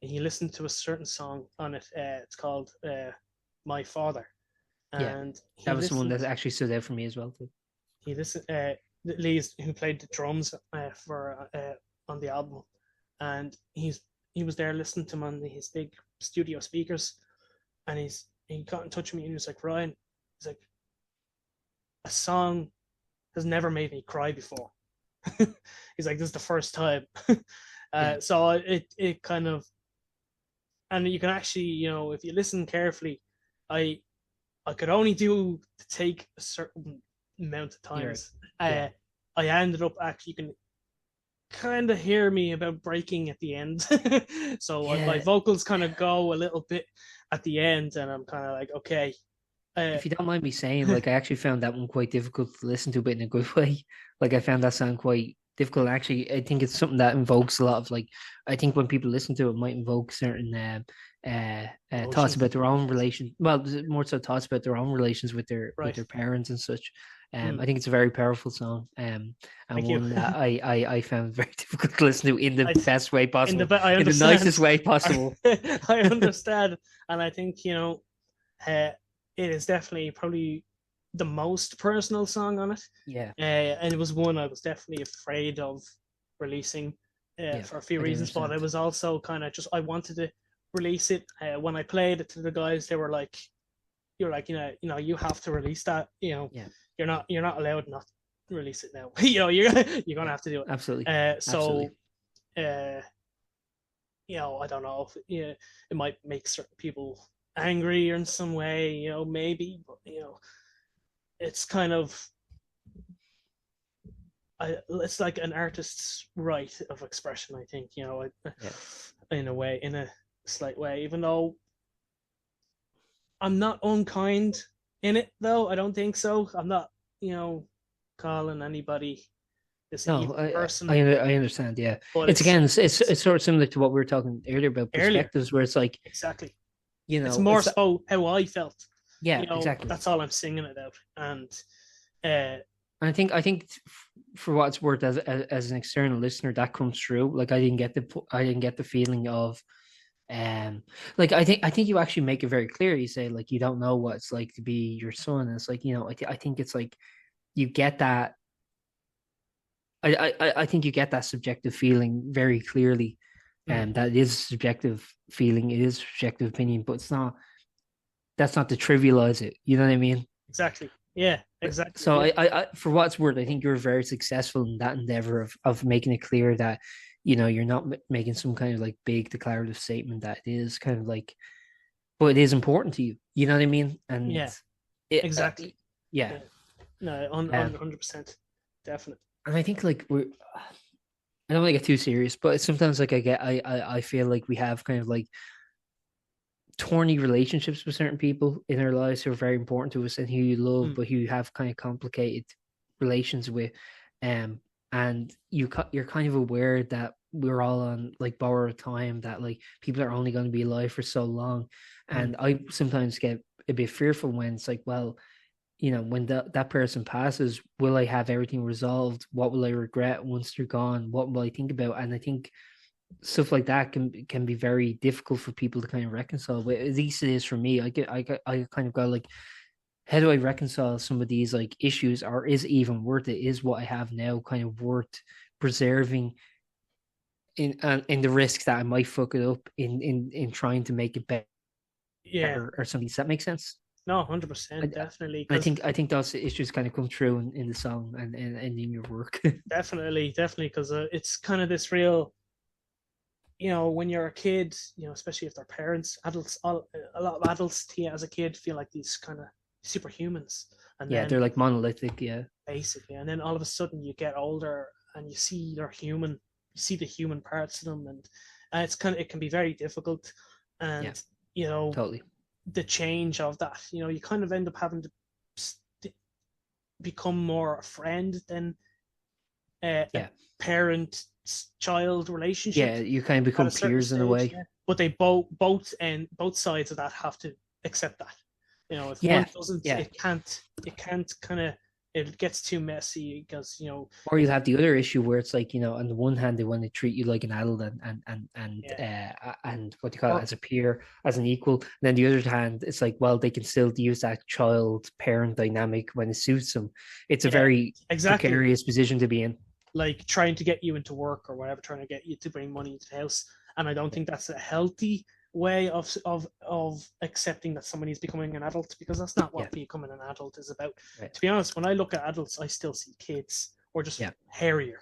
He listened to a certain song on it. It's called "My Father," yeah. and That was the one that actually stood out for me as well, too. he listened. Lee, who played the drums for on the album, and he was there listening to him on his big studio speakers, and he got in touch with me and he was like, Ryan, he's like, a song has never made me cry before. He's like, this is the first time. So it kind of, and you can actually, if you listen carefully, I could only do to take a certain amount of times. I ended up actually, you can kind of hear me about breaking at the end. So my vocals kind of go a little bit at the end, and I'm kind of like, okay. If you don't mind me saying, like, I actually found that one quite difficult to listen to, but in a good way. Like, I found that song quite difficult. Actually, I think it's something that invokes a lot of, like, I think when people listen to it, might invoke certain thoughts about their own relation. Well, more so thoughts about their own relations with their parents and such. I think it's a very powerful song. And one that I found very difficult to listen to in the best way possible, in the nicest way possible. I understand, and I think it is definitely probably the most personal song on it. Yeah. And it was one I was definitely afraid of releasing for a few reasons, but it was also kind of just, I wanted to release it. When I played it to the guys, they were like, "You're like, you have to release that. You're not allowed not to release it now. You're gonna have to do it." Absolutely. So, I don't know if it might make certain people angry in some way, maybe, but it's kind of, it's like an artist's right of expression, I think, in a way, in a slight way, even though I'm not unkind in it, though. I don't think so. I'm not, calling anybody this evil person. I understand, yeah. But it's sort of similar to what we were talking earlier about perspectives, where it's like, exactly, it's more so how I felt. Yeah, exactly. That's all I'm singing about, and I think for what it's worth, as an external listener, that comes through. Like, I didn't get the feeling of, like, I think you actually make it very clear. You say, like, you don't know what it's like to be your son. And it's like, I think it's like you get that. I think you get that subjective feeling very clearly, and that it is subjective feeling. It is subjective opinion, but it's not. That's not to trivialize it. You know what I mean? Exactly. Yeah, exactly. So I for what it's worth, I think you're very successful in that endeavor of making it clear that, you're not making some kind of like big declarative statement, that it is kind of like, but it is important to you. You know what I mean? And exactly. Yeah. No, 100%, definitely. And I think, like, I don't want to get too serious, but sometimes, like, I feel like we have kind of like thorny relationships with certain people in our lives who are very important to us and who you love, but who you have kind of complicated relations with, and you're kind of aware that we're all on, like, borrowed time, that, like, people are only going to be alive for so long, and I sometimes get a bit fearful when it's like, well, when that person passes, will I have everything resolved? What will I regret once they're gone? What will I think about? And I think stuff like that can be very difficult for people to kind of reconcile. But at least it is for me. I kind of go, like, how do I reconcile some of these, like, issues, or is it even worth it? Is what I have now kind of worth preserving in the risk that I might fuck it up in trying to make it better or something? Does that make sense? No, 100%, definitely. I think those issues kind of come through in the song and in your work. definitely, because it's kind of this real, when you're a kid, especially if they're parents, adults, a lot of adults as a kid feel like these kind of superhumans, and they're like monolithic, basically. And then all of a sudden you get older and you see they're human, you see the human parts of them, and it can be very difficult, and totally. The change of that, you kind of end up having to become more a friend than a parent-child relationship. Yeah, you kind of become peers in a way. But they both sides of that have to accept that. If one doesn't, it can't kind of, it gets too messy because or you have the other issue where it's like, on the one hand they want to treat you like an adult and what do you call it, as a peer, as an equal, and then the other hand it's like, well, they can still use that child parent dynamic when it suits them. It's a very precarious position to be in, like trying to get you into work or whatever, trying to get you to bring money into the house, and I don't think that's a healthy way of accepting that somebody's becoming an adult, because that's not Yeah. what becoming an adult is about. Right. To be honest, when I look at adults, I still see kids, or just Yeah. hairier.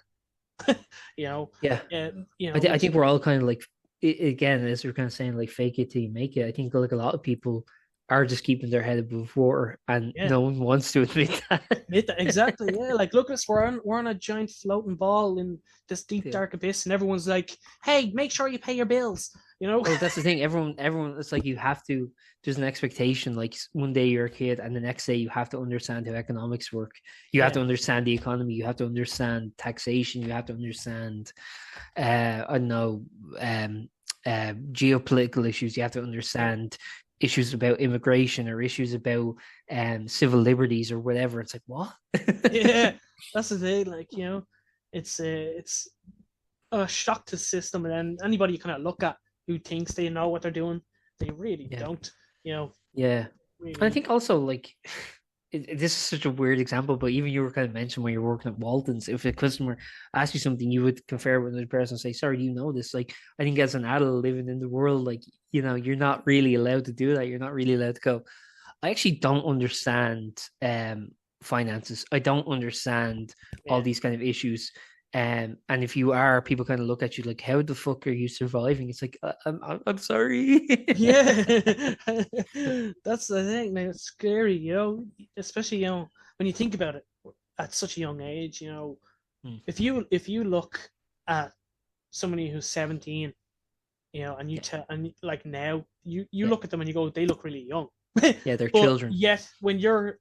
You know, Yeah. I which think we're all kind of like, again, as we're kind of saying, like fake it till you make it. I think like a lot of people are just keeping their head above water, and yeah, no one wants to admit that. admit that exactly. Yeah, like look at us, we're on a giant floating ball in this deep Yeah. dark abyss, and everyone's like, "Hey, make sure you pay your bills." You know, Well, that's the thing. Everyone, it's like you have to. There's an expectation. Like one day you're a kid, and the next day you have to understand how economics work. You have yeah, to understand the economy. You have to understand taxation. You have to understand, I don't know, geopolitical issues. You have to yeah, understand issues about immigration or issues about civil liberties or whatever. It's like what? yeah. That's the thing. Like it's a shock to the system, and then anybody you kind of look at who thinks they know what they're doing, they really Yeah, don't. You know, yeah. I really. think also like this is such a weird example, but even you were kind of mentioned when you're working at Walton's, if a customer asks you something, you would confer with another person and say, "Sorry, do you know this?" Like, I think as an adult living in the world, like you're not really allowed to do that. You're not really allowed to go, I actually don't understand finances. I don't understand all Yeah. these kind of issues. And if you are, people kind of look at you like, "How the fuck are you surviving?" It's like, I'm sorry." Yeah, that's the thing. Man, it's scary, especially when you think about it at such a young age. Hmm. If you look at somebody who's 17, and you Yeah, tell and like now you yeah, look at them and you go, they look really young, yeah. They're but children. yet when you're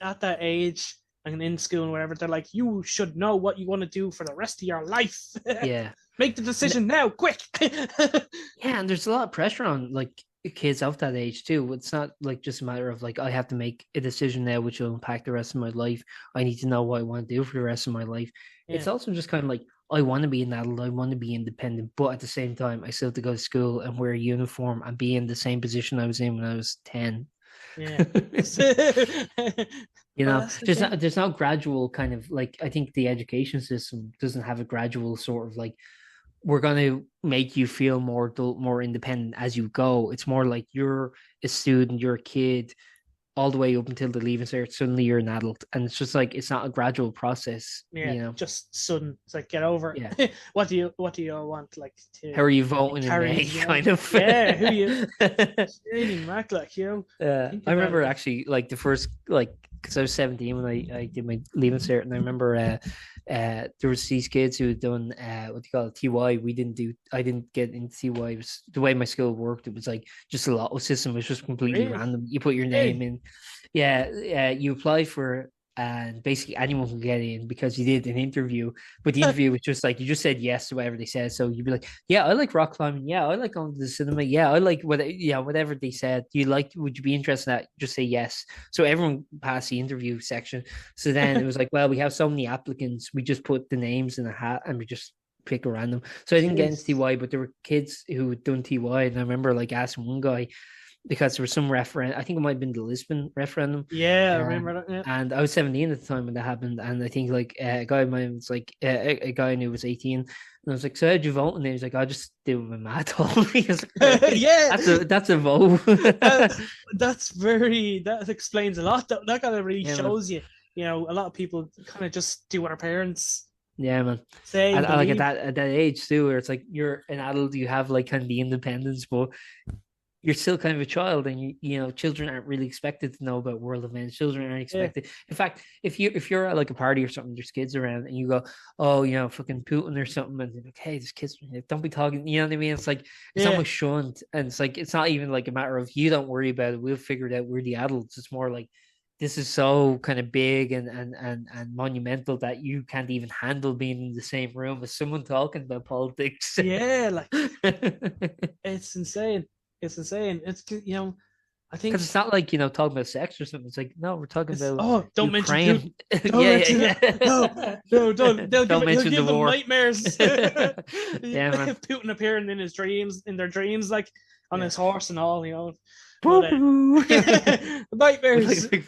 at that age and in school and whatever, they're like, you should know what you want to do for the rest of your life. Yeah, Make the and decision now, quick. yeah, and there's a lot of pressure on like kids of that age too. It's not like just a matter of like I have to make a decision now which will impact the rest of my life. I need to know what I want to do for the rest of my life. Yeah. It's also just kind of like I want to be an adult, I want to be independent, but at the same time I still have to go to school and wear a uniform and be in the same position I was in when I was 10. Yeah. You Well, know, that's the thing. there's not gradual kind of like I think the education system doesn't have a gradual sort of like we're going to make you feel more adult, more independent as you go. It's more like you're a student, you're a kid, all the way up until the leaving cert. Suddenly you're an adult, and it's just like it's not a gradual process. Yeah, You know, just sudden. It's like, get over yeah. it. What do you want, like, How to are you voting in carry? May? Kind of. Yeah, who you really Mac, like, think I about remember it. actually like the first like because I was 17 when I did my leaving cert, and I remember there was these kids who had done what do you call it, TY. I didn't get into TY. It was the way my school worked. It was like just a lotto system. It was just completely Really? random. You put your name Hey. in, yeah, you apply for. And basically, anyone can get in because you did an interview. But the interview was just like you just said yes to whatever they said. So you'd be like, "Yeah, I like rock climbing. Yeah, I like going to the cinema. Yeah, I like whatever they said. Would you be interested in that? Just say yes." So everyone passed the interview section. So then it was like, well, we have so many applicants. We just put the names in a hat and we just pick a random. So I didn't get into Jeez. TY, but there were kids who had done TY, and I remember like asking one guy because there was some referendum. I think it might have been the Lisbon referendum. Yeah, I remember that. Yeah. And I was 17 at the time when that happened. And I think like a guy of mine was like, a guy I knew was 18. And I was like, so how'd you vote? And he was like, I just did what my math told me. I was like, okay, Yeah, that's a vote. that, that explains a lot. That kind of really Yeah, man. shows you. A lot of people kind of just do what our parents Yeah, man. say and I like believe. at that age too, where it's like you're an adult, you have like kind of the independence, but you're still kind of a child, and children aren't really expected to know about world events. Children aren't Yeah, expected. In fact, if you're at like a party or something, there's kids around, and you go, oh, fucking Putin or something, and they're like, hey, there's kids, don't be talking. You know what I mean? It's like it's yeah, almost shunned, and it's like it's not even like a matter of you don't worry about it. We'll figure it out. We're the adults. It's more like this is so kind of big and monumental that you can't even handle being in the same room as someone talking about politics. yeah. Like, it's insane. It's insane. I Because think it's not like, talking about sex or something. It's like, no, we're talking it's. about Oh, don't mention Putin. Ukraine. Don't Yeah, mention yeah, it. No, yeah. no, don't. They'll give Don't it. He'll mention the give them war. nightmares. Yeah, man. Putin appearing in their dreams, like on Yeah. his horse and all. But With nightmares. like,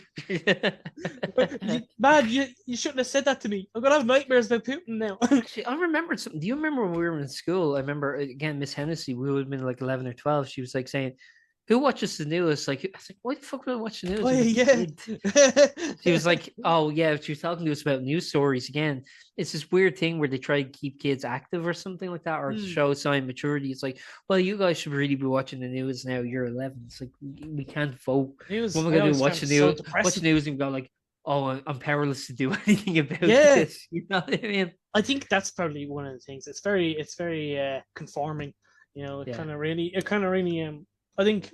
But Man, you shouldn't have said that to me. I'm gonna have nightmares about Putin now. Actually, I remembered something. Do you remember when we were in school? I remember again, Miss Hennessy. We would have been like 11 or 12. She was like saying, "Who watches the news?" Like, I was like, "Why the fuck would I watch the news?" Oh I'm like, yeah. she was like, "Oh yeah." She was talking to us about news stories again. It's this weird thing where they try to keep kids active or something like that, or show sign maturity. It's like, well, you guys should really be watching the news now. You're 11. It's like we can't vote. What News. am I I gonna do? always Watch found the it so news? Watch the depressing. news and go like, "Oh, I'm powerless to do anything about Yeah, this." You know what I mean? I think that's probably one of the things. It's very conforming. You know, Yeah. it kind of really I think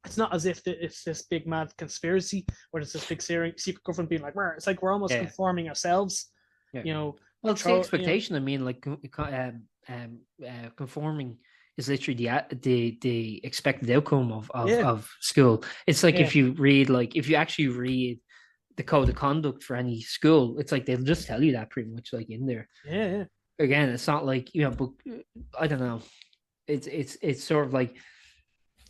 it's not as if it's this big mad conspiracy where there's this big secret government being like, it's like we're almost Yeah. conforming ourselves. Yeah. You know, Well, it's the expectation. I mean, like conforming is literally the expected outcome of school. It's like if you read, like if you actually read the code of conduct for any school, it's like they'll just tell you that pretty much like in there. Yeah. Again, it's not like, you know, but I don't know. It's sort of like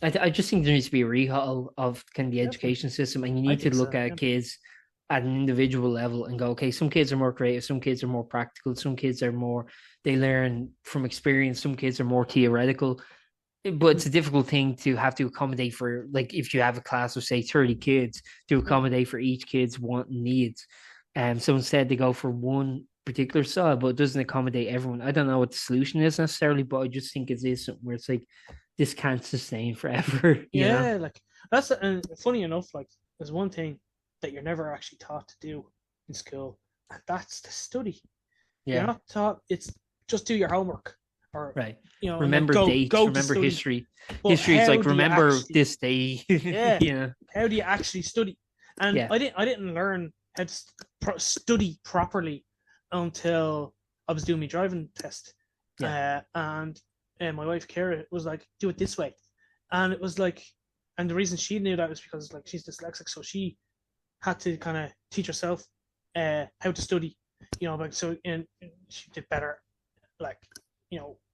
I just think there needs to be a rehaul of kind of the education system, and you need to look at kids at an individual level and go, okay, some kids are more creative, some kids are more practical, some kids are more, they learn from experience, some kids are more theoretical. But it's a difficult thing to have to accommodate for, like if you have a class of say 30 kids, to accommodate for each kid's want and needs. So instead they go for one particular style, but it doesn't accommodate everyone. I don't know what the solution is necessarily, but I just think it is something where it's like this can't sustain forever. Yeah, like that's and funny enough, like there's one thing that you're never actually taught to do in school, and that's to study. Yeah. You're not taught. It's just do your homework, or right. You know, remember dates, remember history. History is like remember this day. Yeah. How do you actually study? And I didn't learn how to study properly until I was doing my driving test. And my wife Kara was like, "Do it this way," and it was like, and the reason she knew that was because like she's dyslexic, so she had to kind of teach herself how to study. You know, like so, and she did better, like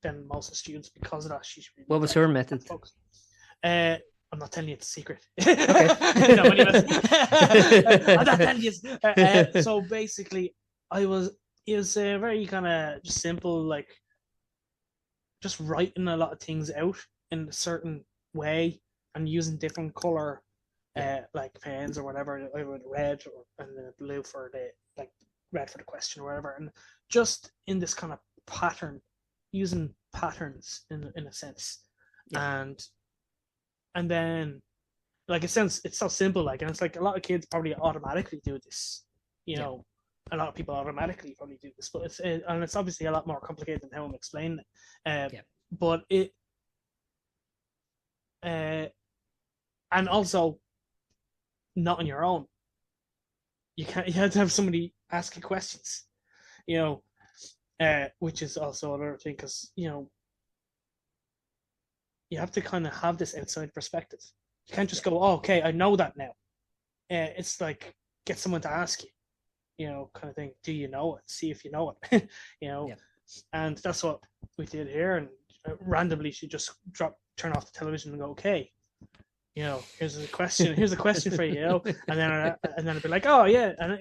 than most of the students because of that. She's really what was her method? I'm not telling you it's a secret. Okay. I'm not telling you. So basically, it was very kind of just simple, like just writing a lot of things out in a certain way and using different color, like pens or whatever. I would red and then blue for the like red for the question or whatever, and just in this kind of pattern, using patterns in a sense, and then like it's so simple, like, and it's like a lot of kids probably automatically do this, you know. A lot of people automatically probably do this, but it's obviously a lot more complicated than how I'm explaining it. But it, and also not on your own. You have to have somebody ask you questions, which is also another thing because you have to kind of have this outside perspective. You can't just go, "Oh, okay, I know that now." It's like get someone to ask you. Kind of thing. Do you know it? See if you know it. And that's what we did here. And randomly, she just turn off the television and go, "Okay, here's a question. Here's a question for you." And then I'd be like, "Oh yeah," and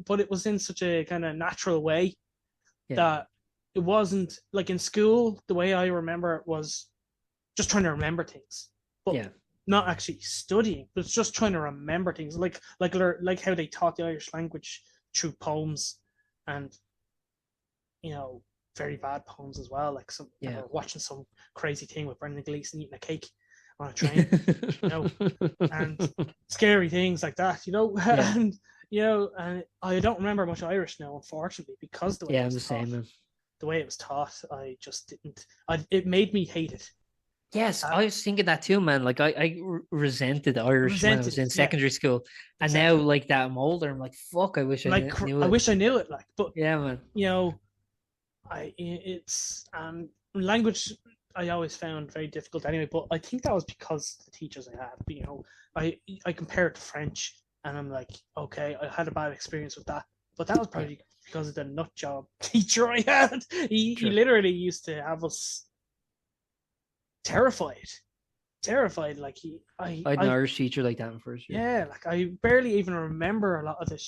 but it was in such a kind of natural way that it wasn't like in school. The way I remember it was just trying to remember things, but not actually studying, but it's just trying to remember things, like how they taught the Irish language through poems, and very bad poems as well, like some watching some crazy thing with Brendan Gleeson eating a cake on a train, and scary things like that, and and I don't remember much Irish now, unfortunately, because the way it was the same, man. The way it was taught, I just didn't. It made me hate it. Yes, I was thinking that too, man. Like I resented Irish when I was in secondary school, and now like that I'm older, I'm like, fuck, I wish I knew it. I wish I knew it, like, but man. It's language I always found very difficult anyway. But I think that was because the teachers I had. I compare it to French, and I'm like, okay, I had a bad experience with that, but that was probably because of the nut job teacher I had. He literally used to have us terrified terrified. Like I had an Irish teacher like that in first year. yeah, like I barely even remember a lot of the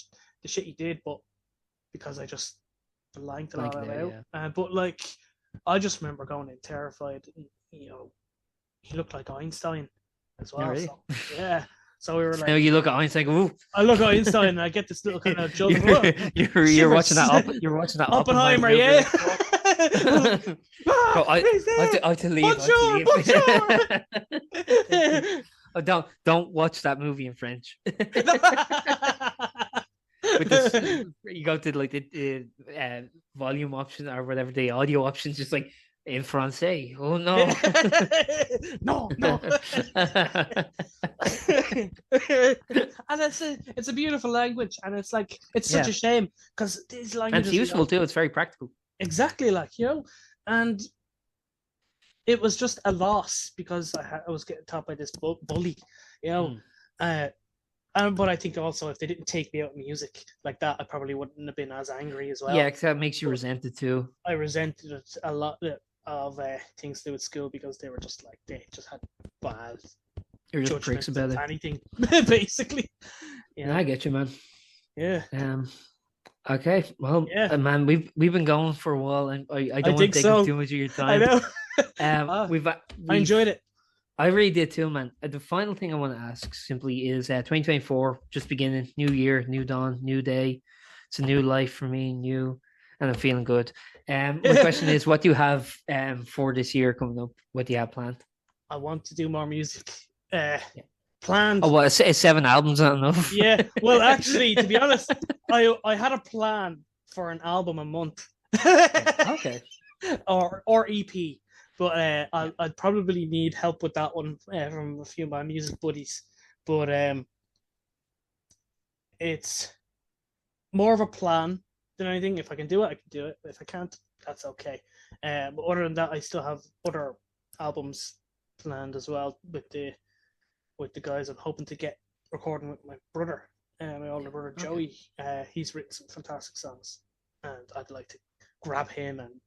shit he did, but because I just blanked a lot of it out. But like, I just remember going in terrified. And, he looked like Einstein as well. Really? So, yeah. So we were like, now you look at Einstein, go, ooh. I look at Einstein and I get this little kind of joke. You're watching that. You're watching that Oppenheimer, yeah. Bro, I have to leave. Oh, don't watch that movie in French. With this, you go to like the volume option or whatever, the audio options, just like in Francais. Oh no. no. And it's a beautiful language, and it's like it's such a shame because these languages. And it's useful too. It's very practical. Exactly, like and it was just a loss because I was getting taught by this bully, but I think also if they didn't take me out in music like that, I probably wouldn't have been as angry as well. Yeah, because that makes you resent it too. I resented it a lot of things to do with school because they were just like they just had bad. You're just pricks about it. Anything, basically. Yeah, I get you, man. Yeah. Okay. Well, man, we've been going for a while, and I don't want to take up too much of your time. I know. I enjoyed it. I really did too, man. The final thing I want to ask simply is 2024, just beginning, new year, new dawn, new day. It's a new life for me, and I'm feeling good. My question is, what do you have for this year coming up? What do you have planned? I want to do more music. Planned. Oh, well, 7 albums, I don't know. Yeah, well, actually, to be honest, I had a plan for an album a month. Okay. Or EP. But I'd probably need help with that one from a few of my music buddies. But it's more of a plan than anything. If I can do it, I can do it. If I can't, that's okay. But other than that, I still have other albums planned as well with the guys. I'm hoping to get recording with my brother, my older brother Joey. He's written some fantastic songs, and I'd like to grab him and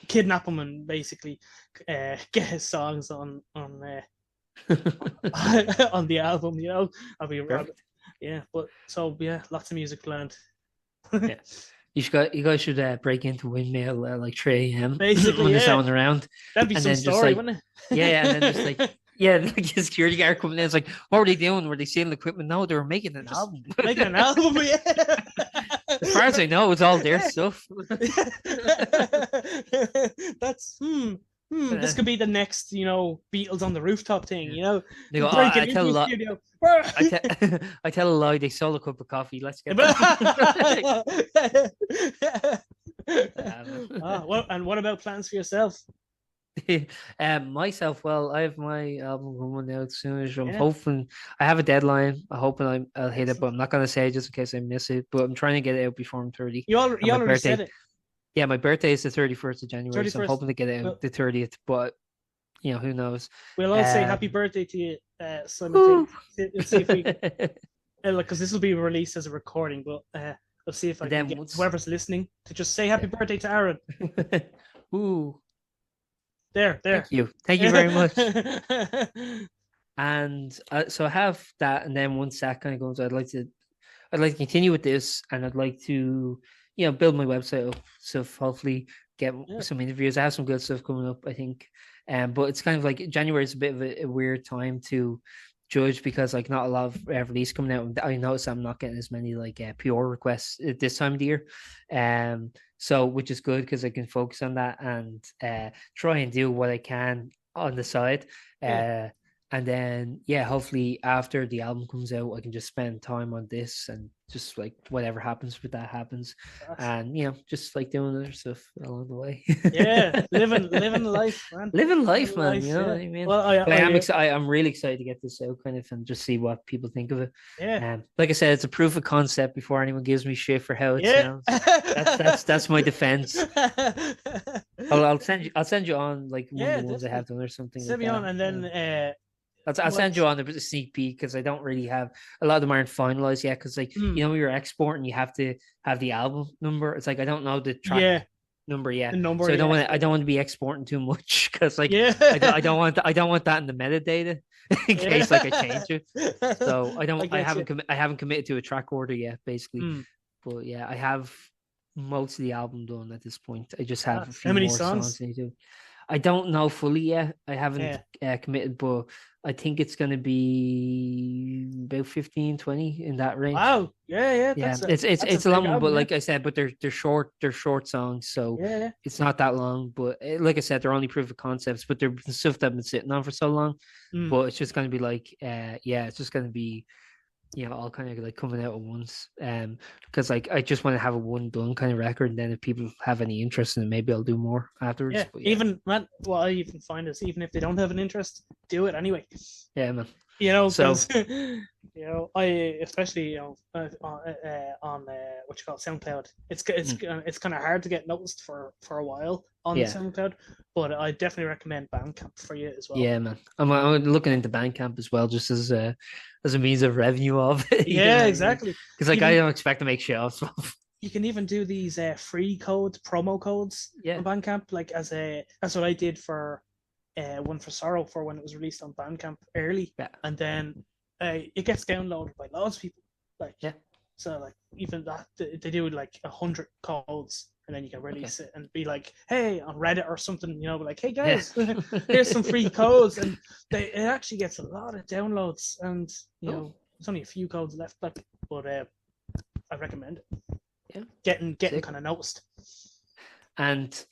kidnap him and basically get his songs on on the album. I'll be lots of music planned. Yeah. You guys should break into Windmill like 3 a.m. basically when there's someone around. That'd be some story, wouldn't it? And then just like like the security guard coming in. It's like, what were they doing? Were they stealing equipment? No, they were making an album. Making an album, yeah. As far as I know, it's all their stuff. That's this could be the next, Beatles on the rooftop thing, They go, I tell a lie. I tell a lie. They sold a cup of coffee. Let's get. And what about plans for yourself? Myself, well, I have my album coming out soon. I'm hoping I have a deadline. I'm hoping I'll hit it, but I'm not gonna say just in case I miss it. But I'm trying to get it out before I'm 30. You already said it. Yeah, my birthday is the 31st of January, 31st. So I'm hoping to get it out the 30th. But who knows? We'll all say happy birthday to you, Simon. Let's see if we because this will be released as a recording, but we'll see if I can get whoever's listening to just say happy birthday to Aaron. Ooh. There. Thank you very much. And so I have that, and then once that kind of goes, I'd like to continue with this, and I'd like to build my website up, so hopefully get some interviews. I have some good stuff coming up, I think. But it's kind of like January is a bit of a weird time to judge because like not a lot of release coming out. I notice I'm not getting as many like PR requests at this time of the year. So which is good because I can focus on that and try and do what I can on the side. And then hopefully after the album comes out, I can just spend time on this and just like whatever happens with that happens, and just like doing other stuff along the way. living life, man. Living life, man. You know what I mean? Well, I'm excited. I'm really excited to get this out, kind of, and just see what people think of it. Like I said, it's a proof of concept before anyone gives me shit for how it sounds. That's my defense. I'll send you on like one of the ones I have done or something. Send me on, and then. I'll send you on a sneak peek because I don't really have a lot of them aren't finalized yet because like when you're exporting you have to have the album number. It's like I don't know the track number, yeah. The number, So yeah. I don't want to be exporting too much because like Yeah. I don't want that in the metadata in case like I change it. So I haven't committed to a track order yet, basically. Mm. But yeah, I have most of the album done at this point. I just have a How few many more songs songs? I need to. I don't know fully yet. I haven't committed, but I think it's going to be about 15, 20 in that range. Wow. Yeah. Yeah, That's it's a big long one, but album, like I said, but they're short songs, so yeah. it's not that long. But like I said, they're only proof of concepts, but they're stuff that I've been sitting on for so long. Mm. But it's just going to be like, it's just going to be, all kind of like coming out at once. Because like I just want to have a one done kind of record, and then if people have any interest in it, maybe I'll do more afterwards. Yeah. But Even man, what I even find is even if they don't have an interest, do it anyway. Yeah, man. So I especially on what you call SoundCloud, it's kind of hard to get noticed for a while on SoundCloud, but I definitely recommend Bandcamp for you as well. Yeah, man. I'm looking into Bandcamp as well, just as a means of revenue of it. Yeah, exactly. Because like I don't expect to make shit off. You can even do these free promo codes on Bandcamp, like that's what I did for One for Sorrow for when it was released on Bandcamp early, and then it gets downloaded by loads of people. So like even that they do like 100 codes, and then you can release it and be like, hey, on Reddit or something, like, hey guys, here's some free codes, and it actually gets a lot of downloads, and there's only a few codes left, but I recommend it. Yeah, getting kind of noticed. And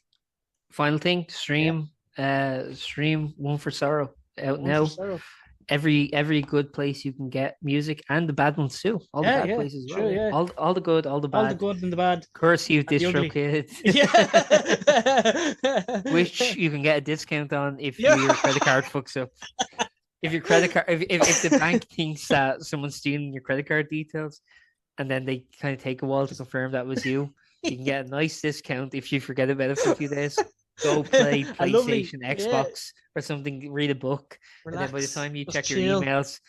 final thing, stream One for Sorrow out now. Every good place you can get music, and the bad ones too. All the bad places as well. Yeah. All the good, all the bad. All the good and the bad. Courtesy of DistroKid. Yeah. Which you can get a discount on if your credit card fucks up. If your credit card, if the bank thinks that someone's stealing your credit card details, and then they kind of take a while to confirm that was you can get a nice discount if you forget about it for a few days. Go play PlayStation, Xbox, or something. Read a book, relax, and then by the time you check chill. your emails,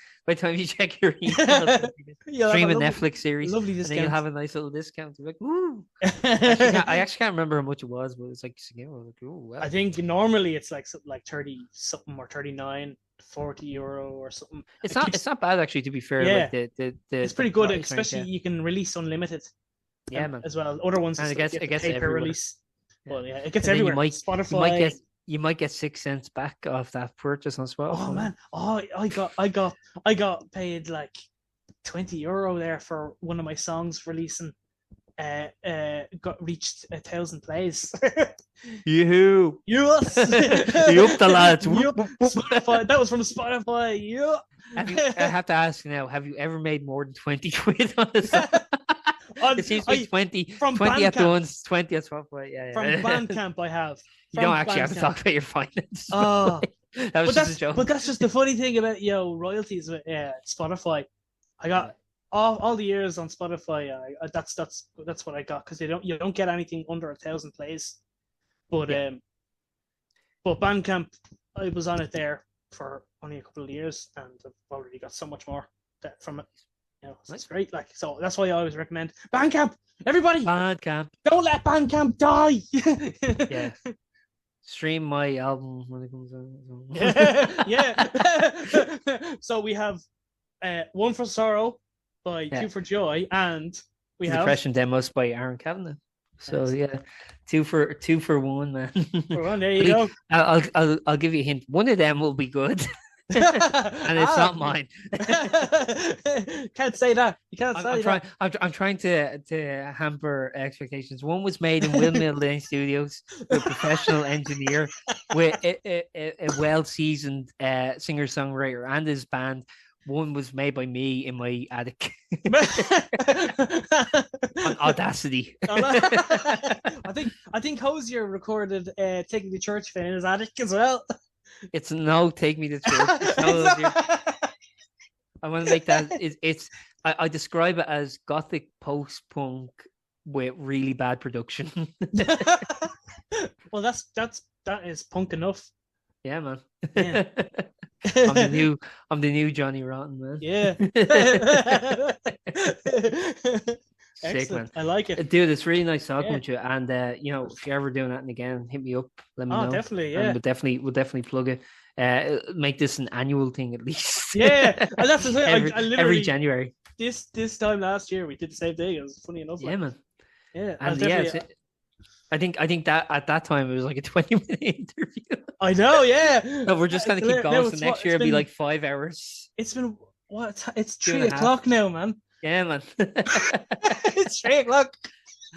stream a Netflix series, and then you'll have a nice little discount. You're like, woo! I actually can't remember how much it was, but it's like, wow. I think normally it's like something like 30 something or 39, 40 euro or something. It's not bad actually, to be fair. Yeah, like it's pretty good, especially you can release unlimited. Yeah, man. As well, other ones and it gets per release. Well, yeah, it gets everywhere. Spotify. You might get 6 cents back off that purchase on Spotify. Oh man! I got paid like 20 euro there for one of my songs releasing. Reached 1,000 plays. Yoo-hoo! Yes! You up the lads? Spotify. That was from Spotify. Yeah. I have to ask now: have you ever made more than 20 quid on a song? It seems to be 20 at the ones, 20 at Spotify. Yeah. From Bandcamp, I have. You don't actually have to talk about your finances. Oh, that was just a joke. But that's just the funny thing about royalties with Spotify. I got all the years on Spotify. That's what I got, because you don't get anything under 1,000 plays. But but Bandcamp, I was on it there for only a couple of years, and I've already got so much more from it. It's great. Like, so that's why I always recommend Bandcamp. Everybody, Bandcamp. Don't let Bandcamp die. Yeah. Stream my album when it comes out. Yeah. So we have One for Sorrow by Two for Joy, and we have Depression Demos by Aaron Kavanagh. So two for one, man. For one, there you go. I'll give you a hint. One of them will be good. And it's not mine. Can't say that. You can't say that. I'm trying to hamper expectations. One was made in Windmill Lane Studios with a professional engineer, with a well-seasoned singer-songwriter and his band. One was made by me in my attic on Audacity. I think Hosier recorded "Taking the Church" in his attic as well. It's no Take Me to Church. I want to make that. I describe it as gothic post-punk with really bad production. Well, that is punk enough. Yeah, man. Yeah. I'm the new Johnny Rotten, man. Yeah. Sick. sick, man. Excellent. I like it. Dude, it's really nice talking Yeah. with you. And if you're ever doing that again, hit me up. Let me Oh, know. definitely. And Yeah. we'll definitely plug it. Make this an annual thing at least. Yeah. And that's the thing. I every literally January. this time last year we did the same thing. It was funny enough. Yeah, Like, man. yeah. I'll And yeah, definitely. I think that at that time it was like a 20-minute interview. I know. Yeah. No, we're just gonna keep going. No, So next year it'll be like 5 hours. It's been what? It's 2.5. 3 o'clock now, man. Yeah, man. It's 3 o'clock.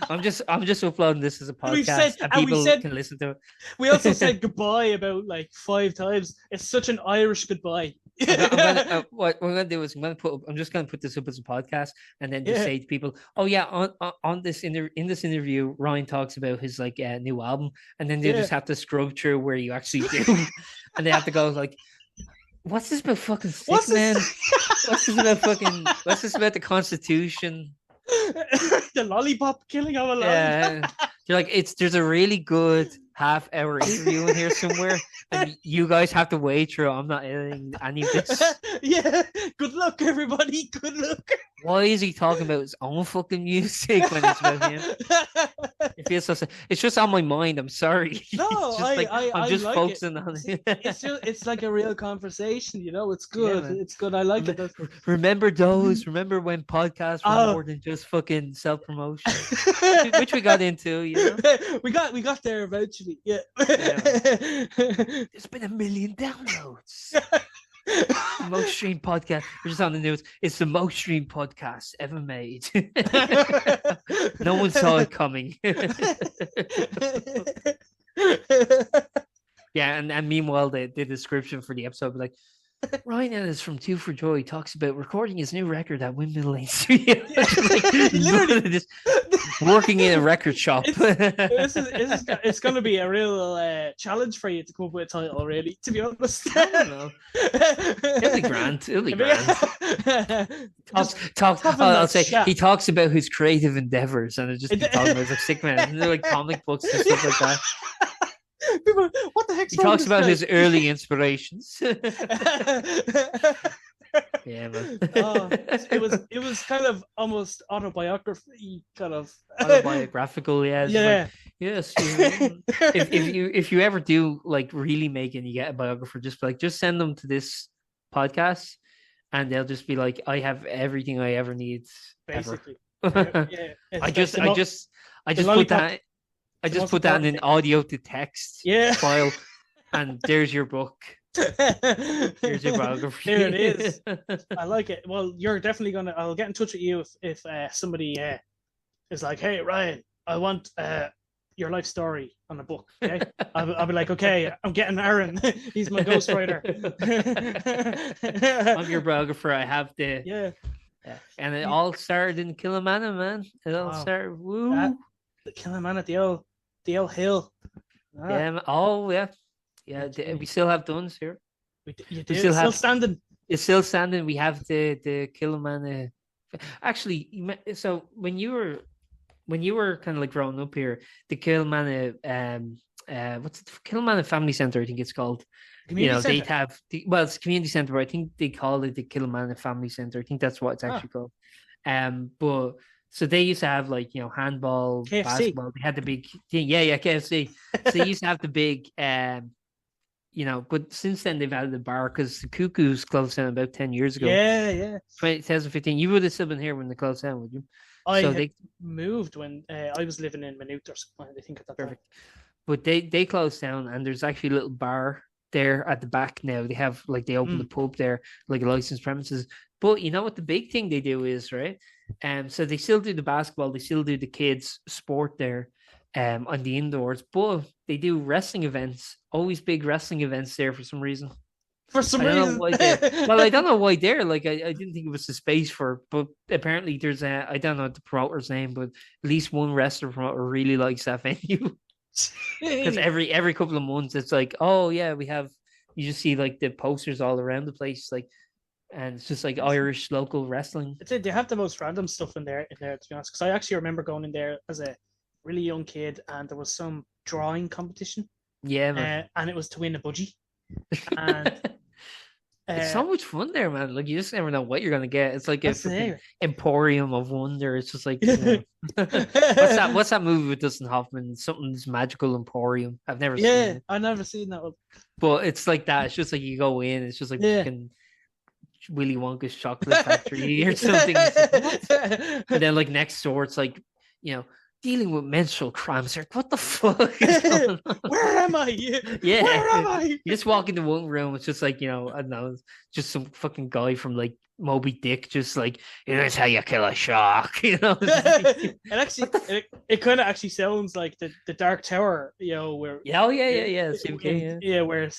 I'm just uploading this as a podcast, and people can listen to it. We also said goodbye about like 5 times. It's such an Irish goodbye. What we're gonna do is I'm just gonna put this up as a podcast, and then just say to people, oh yeah, on this in this interview, Ryan talks about his like new album, and then they just have to scrub through where you actually do, and they have to go like, what's this about fucking sick man? What's this about the Constitution? The lollipop killing of a lion. Yeah, you're like there's a really good half-hour interview in here somewhere, and you guys have to wait through. I'm not editing any of this. Yeah, good luck, everybody. Good luck. Why is he talking about his own fucking music when it's about him? It feels so sad. It's just on my mind. I'm sorry. No, I'm just like focusing on it. It's like a real conversation, It's good. Yeah, it's good. I like it. Remember when podcasts were more than just fucking self-promotion, which we got into, We got there eventually. Yeah. There's been 1 million downloads. Most streamed podcast. We're just on the news. It's the most streamed podcast ever made. No one saw it coming. Yeah, and meanwhile, the description for the episode was like, Ryan Ennis from Two for Joy talks about recording his new record at Windmill Lane Studios. Literally just working in a record shop. It's going to be a real challenge for you to come up with a title, really, to be honest. I don't know. It'll be grand. I'll say chat. He talks about his creative endeavors, and it just talking about like sick man, and like comic books and stuff like that. People, what the heck? He talks about his early inspirations. Yeah, man. It was kind of almost autobiography, kind of autobiographical. Yeah. Yeah. Like, yes. If you ever do like really make it, and you get a biographer, just send them to this podcast, and they'll just be like, I have everything I ever need. Basically. Ever. Yeah. I just put that. I just put that in an audio to text file, and there's your book. Here's your biography. There it is. I like it. Well, you're definitely I'll get in touch with you if somebody is like, hey, Ryan, I want your life story on a book. Okay, I'll be like, okay, I'm getting Aaron. He's my ghostwriter. I'm your biographer. I have the yeah. And it all started in Killamana, man. It all started. Woo. The Killamana at the old hill. Yeah. We still have Duns here. It's still standing. It's still standing. We have the Killamana. Actually, so when you were kind of like growing up here, the Killamana what's it? Killamana Family Centre, I think it's called. Community they'd have it's community centre, but I think they call it the Killamana Family Centre. I think that's what it's actually called. But so they used to have like handball, KFC. basketball. They had the big thing, KFC. So they used to have the big, But since then they've added the bar because the Cuckoos closed down about 10 years ago. Yeah. 2015. You would have still been here when they closed down, would you? They moved when I was living in Maynooth or something. I think at that perfect. Time. But they closed down, and there's actually a little bar there at the back now. They have they opened the pub there, like a licensed premises. But you know what the big thing they do is, right? So they still do the basketball, they still do the kids' sport there on the indoors, but they do wrestling events, always big wrestling events there for some reason. For some reason. I don't know why they're I didn't think it was the space for, but apparently there's I don't know the promoter's name, but at least one wrestler promoter really likes that venue. Because every couple of months it's like, oh yeah, we have, you just see the posters all around the place, and it's just Irish local wrestling. They have the most random stuff in there, to be honest. Because I actually remember going in there as a really young kid, and there was some drawing competition. Yeah, man. And it was to win a budgie. And It's so much fun there, man. Like you just never know what you're gonna get. It's like a That's the fucking name. emporium of wonder. It's just like what's that movie with Dustin Hoffman? Something's magical emporium. I've never seen Yeah, it, I've never seen that one. but it's like that. It's just like you go in. It's just like Yeah. fucking Willy Wonka's chocolate factory or something. It's like, what? And then like next door, it's like dealing with menstrual crimes. Like, what the fuck is going on? Where am I? Yeah. Where am I? You just walk into one room, it's just like, I don't know, just some fucking guy from like Moby Dick, just like, here's how you kill a shark, It actually, it kind of actually sounds like the Dark Tower, where Stephen King, yeah. where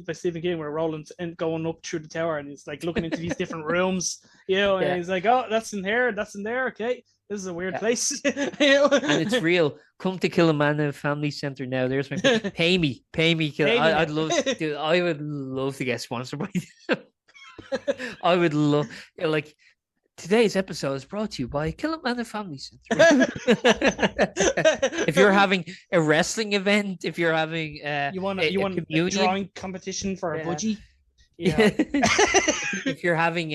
by Stephen King, where Roland's and going up through the tower, and he's like looking into these different rooms, and he's like, oh, that's in here, that's in there, okay. This is a weird place. And it's real. Come to Killamana Family Center now. There's my pay me. I'd love, dude. I would love to get sponsored by them. I would love, like, today's episode is brought to you by Killamana Family Center. If you're having a wrestling event, if you're having you want a drawing competition for a budgie. Yeah. If you're having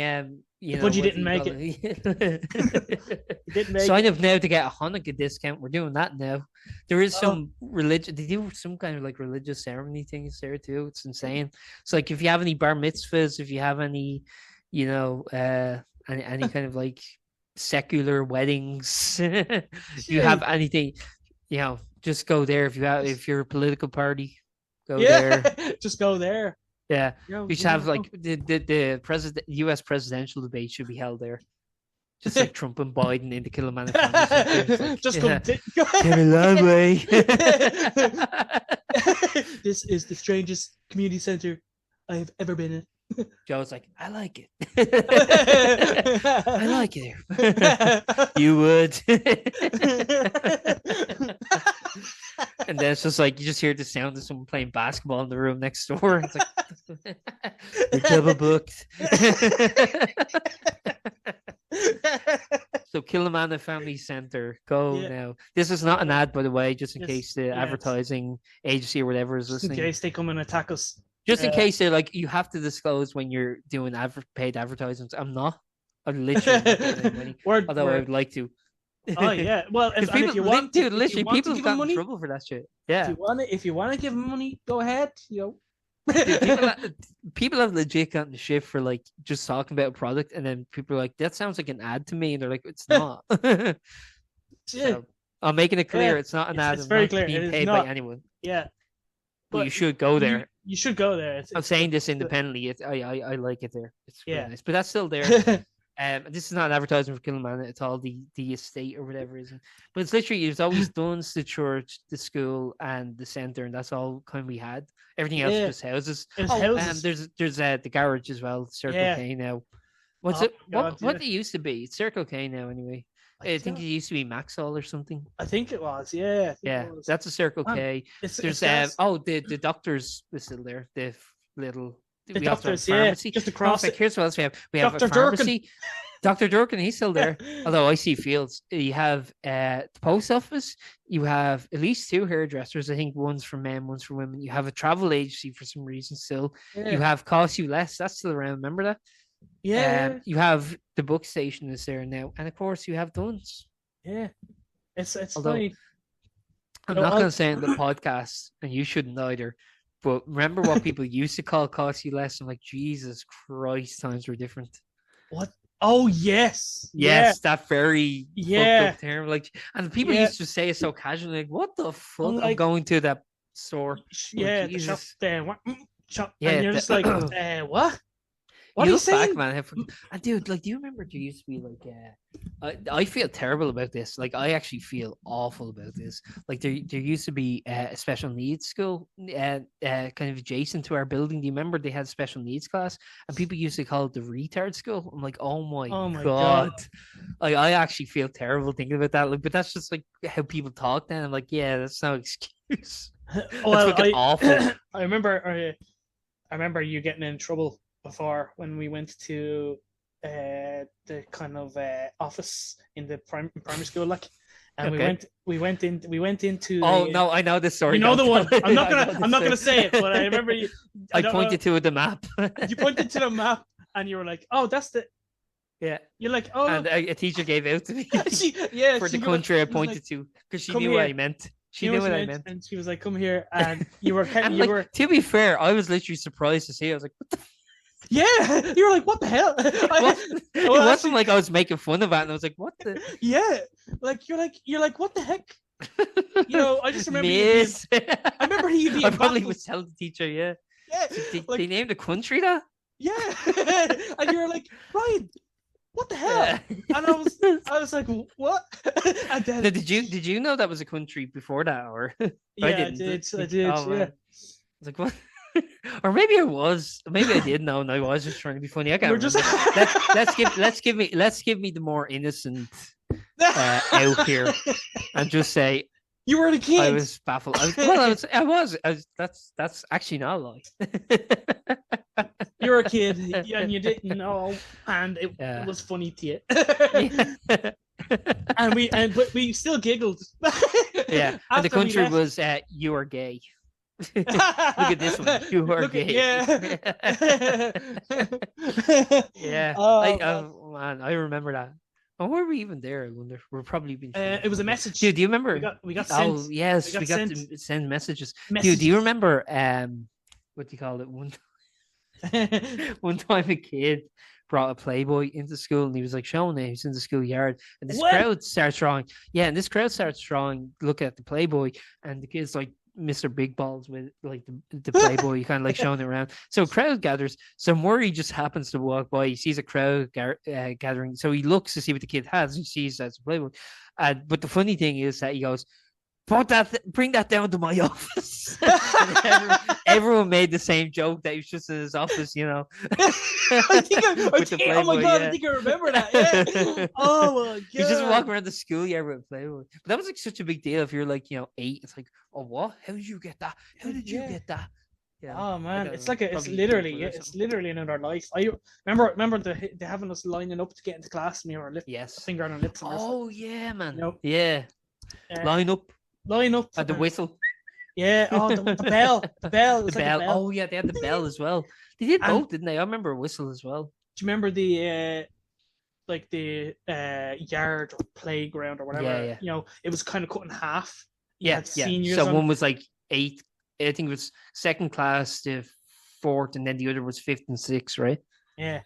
the budgie didn't make it. Sign up now to get a Hanukkah discount. We're doing that now. There is some religion. They do some kind of like religious ceremony things there too. It's insane. It's like if you have any bar mitzvahs, if you have any, any kind of like secular weddings, you have anything, just go there. If you're a political party, go there. Just go there. Yeah, we should have like the U.S. presidential debate should be held there, just like Trump and Biden in the Killamana Family Center. Just came a long way. This is the strangest community center I have ever been in. Joe's like, I like it. I like it here. You would. And then it's just like you just hear the sound of someone playing basketball in the room next door. It's like we're double booked. So Killamana Family Center, go now. This is not an ad, by the way, just in case the advertising agency or whatever is listening. In case they come and attack us. Just in case they're like, you have to disclose when you're doing paid advertisements. I'm literally not getting any money, although I would like to. Oh yeah, well, if you want, dude, literally, people have gotten in trouble for that shit. Yeah, if you want to give them money, go ahead. Dude, people have legit gotten shit for like just talking about a product, and then people are like, "That sounds like an ad to me," and they're like, "It's not." So, I'm making it clear, it's not an ad. It's very clear. Being paid by anyone. Yeah, but you should go there. You should go there. I'm saying this independently. I like it there. It's really nice, but that's still there. This is not an advertisement for Killamana. It's all the estate or whatever it is. But it's literally, there's always Duns, the church, the school, and the centre, and that's all kind of we had. Everything else is just houses. There's the garage as well, Circle K now. What's it? What they used to be? It's Circle K now anyway. I think it used to be Maxwell or something. I think it was, yeah. That's a Circle K. There's the doctors is still there. The little doctors, pharmacy. Just across. Here's what else we have. We have Dr. a pharmacy. Dr. Durkin, he's still there. Although I see Fields. You have the post office. You have at least 2 hairdressers. I think one's for men, one's for women. You have a travel agency for some reason still. Yeah. You have Cost You Less. That's still around. Remember that? Yeah. You have the book station is there now, and of course you have Duns. Yeah. It's funny. I'm not going to say in the podcast, and you shouldn't either. But remember what people used to call Cost You Less? I'm like, Jesus Christ, times were different. What? Oh yes, that very fucked up term. Like, and people used to say it so casually, like, "What the fuck?" I'm going to that store. Yeah, the shop there. Shop. Yeah, and you're just like, what? What you are you saying? Back, man. And dude, like, do you remember there used to be like, I feel terrible about this. Like, I actually feel awful about this. Like, there used to be a special needs school, kind of adjacent to our building. Do you remember they had a special needs class, and people used to call it the retard school? I'm like, oh my god. Like, I actually feel terrible thinking about that. Like, but that's just like how people talk. Then I'm like, yeah, that's no excuse. Well, that's awful. I remember you getting in trouble before when we went to the kind of office in the primary school, like, and Okay. we went into Oh the no, I know this story. you know Don't the one. tell it. I know I'm this not gonna story. say it, but I remember you. I I don't know. pointed to the map. You pointed to the map and you were like, "Oh, that's the." Yeah, You're like, "Oh, and look." a teacher gave out to me for the She was country I like, pointed to because she "Come knew what I here." meant. She She knew knew what she what I meant, meant. and she was like, "Come here," and And you like, were to be fair, I was literally surprised to see it. I was like, what the yeah, you were like, "What the hell?" it wasn't, it Well, wasn't actually, like I was making fun of it, and I was like, what the yeah, like you're like, "What the heck?" You know, I just remember you being. miss? I remember you I being probably baffled. would tell the teacher, yeah. Yeah, Did they like name the country that? yeah, and you were like, "Ryan, what the hell?" Yeah. And I was like, "What?" And then Now, did you know that was a country before that, or I yeah, didn't? I did, Oh yeah. man, I was like, what? Or maybe I was. Maybe I did know, and I was just trying to be funny. I You were can't just remember. Let's give me the more innocent out here, and just say you were the I kid. was baffled. I was. That's actually not a lie. You were a kid, and you didn't know, and it Yeah. was funny to you. Yeah. But we still giggled. Yeah. And the After we country left. was you are gay. Look at this one. You are Look at gay. yeah. Yeah. Oh man. Oh man, I remember that. Oh, were we even there? I wonder. We're probably been It was a shooting. message. Dude, do you remember? We got sent. Oh We yes, got we got sent to send messages. Dude, do you messages. remember what do you call it? One time a kid brought a Playboy into school and he was like showing it. He was in the schoolyard and this What? crowd starts drawing. Yeah, and this crowd starts drawing, look at the Playboy, and the kid's like Mr. Big Balls with like the Playboy, kind of like showing it around. So a crowd gathers. So Murray just happens to walk by. He sees a crowd gathering. So he looks to see what the kid has. He sees that's a Playboy. But the funny thing is that he goes, bring that down to my office. Everyone made the same joke that he was just in his office, with the Oh my Playboy. god, I Yeah. think I remember that. Yeah. Oh my He just god. walking around the schoolyard with a Playboy. But that was like such a big deal if you're like, 8. It's like, oh, what? How did you get that? How did you Yeah. get that? Oh man, Like it's like it's probably literally or it's something. literally another life. I remember they having us lining up to get into class and we were lip Yes. finger on our lips and Oh yeah, man. Nope. Yeah. uh, Line up line up at the whistle. yeah. Oh, the bell, the bell. The It's like bell. a bell. Oh yeah, they had the bell as well. They did And both, didn't they? I remember a whistle as well. do you remember the like the yard or playground or whatever? Yeah, yeah. It was kind of cut in half. You Yeah, had yeah. seniors So on. one was like 8. I think it was second class to 4th, and then the other was 5th and 6th, right? Yeah.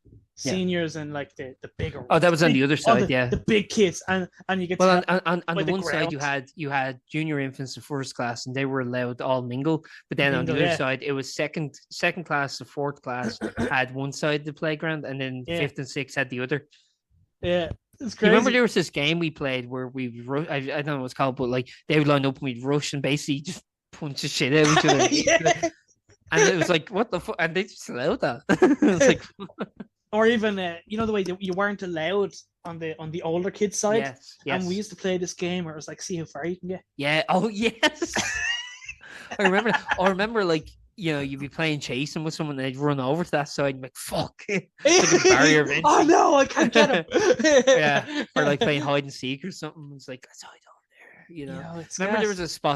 Yeah. Seniors and like the bigger Oh, that was on big, the other side, yeah. the big kids and you get Well, to on by the one side ground. you had junior infants to first class, and they were allowed to all mingle. But then on the Mingle, other yeah. side, it was second class to 4th class had one side of the playground, and then Yeah. 5th and 6th had the other. Yeah, it's You remember crazy. there was this game we played where I don't know what it's called, but like they would line up and we'd rush and basically just punch the shit out of each other. Yeah. And it was like, what the fuck? And they just allowed that. It was like, Or even the way that you weren't allowed on the older kids side. yes, yes. And we used to play this game where it was like, see how far you can get. Yeah. Oh, yes. I remember. I remember, like, you'd be playing chasing with someone and they'd run over to that side and be like, fuck. It's like a barrier of entry. Oh no, I can't get him. Yeah. Or like playing hide and seek or something. It's like, let's hide over there. It's Remember gas.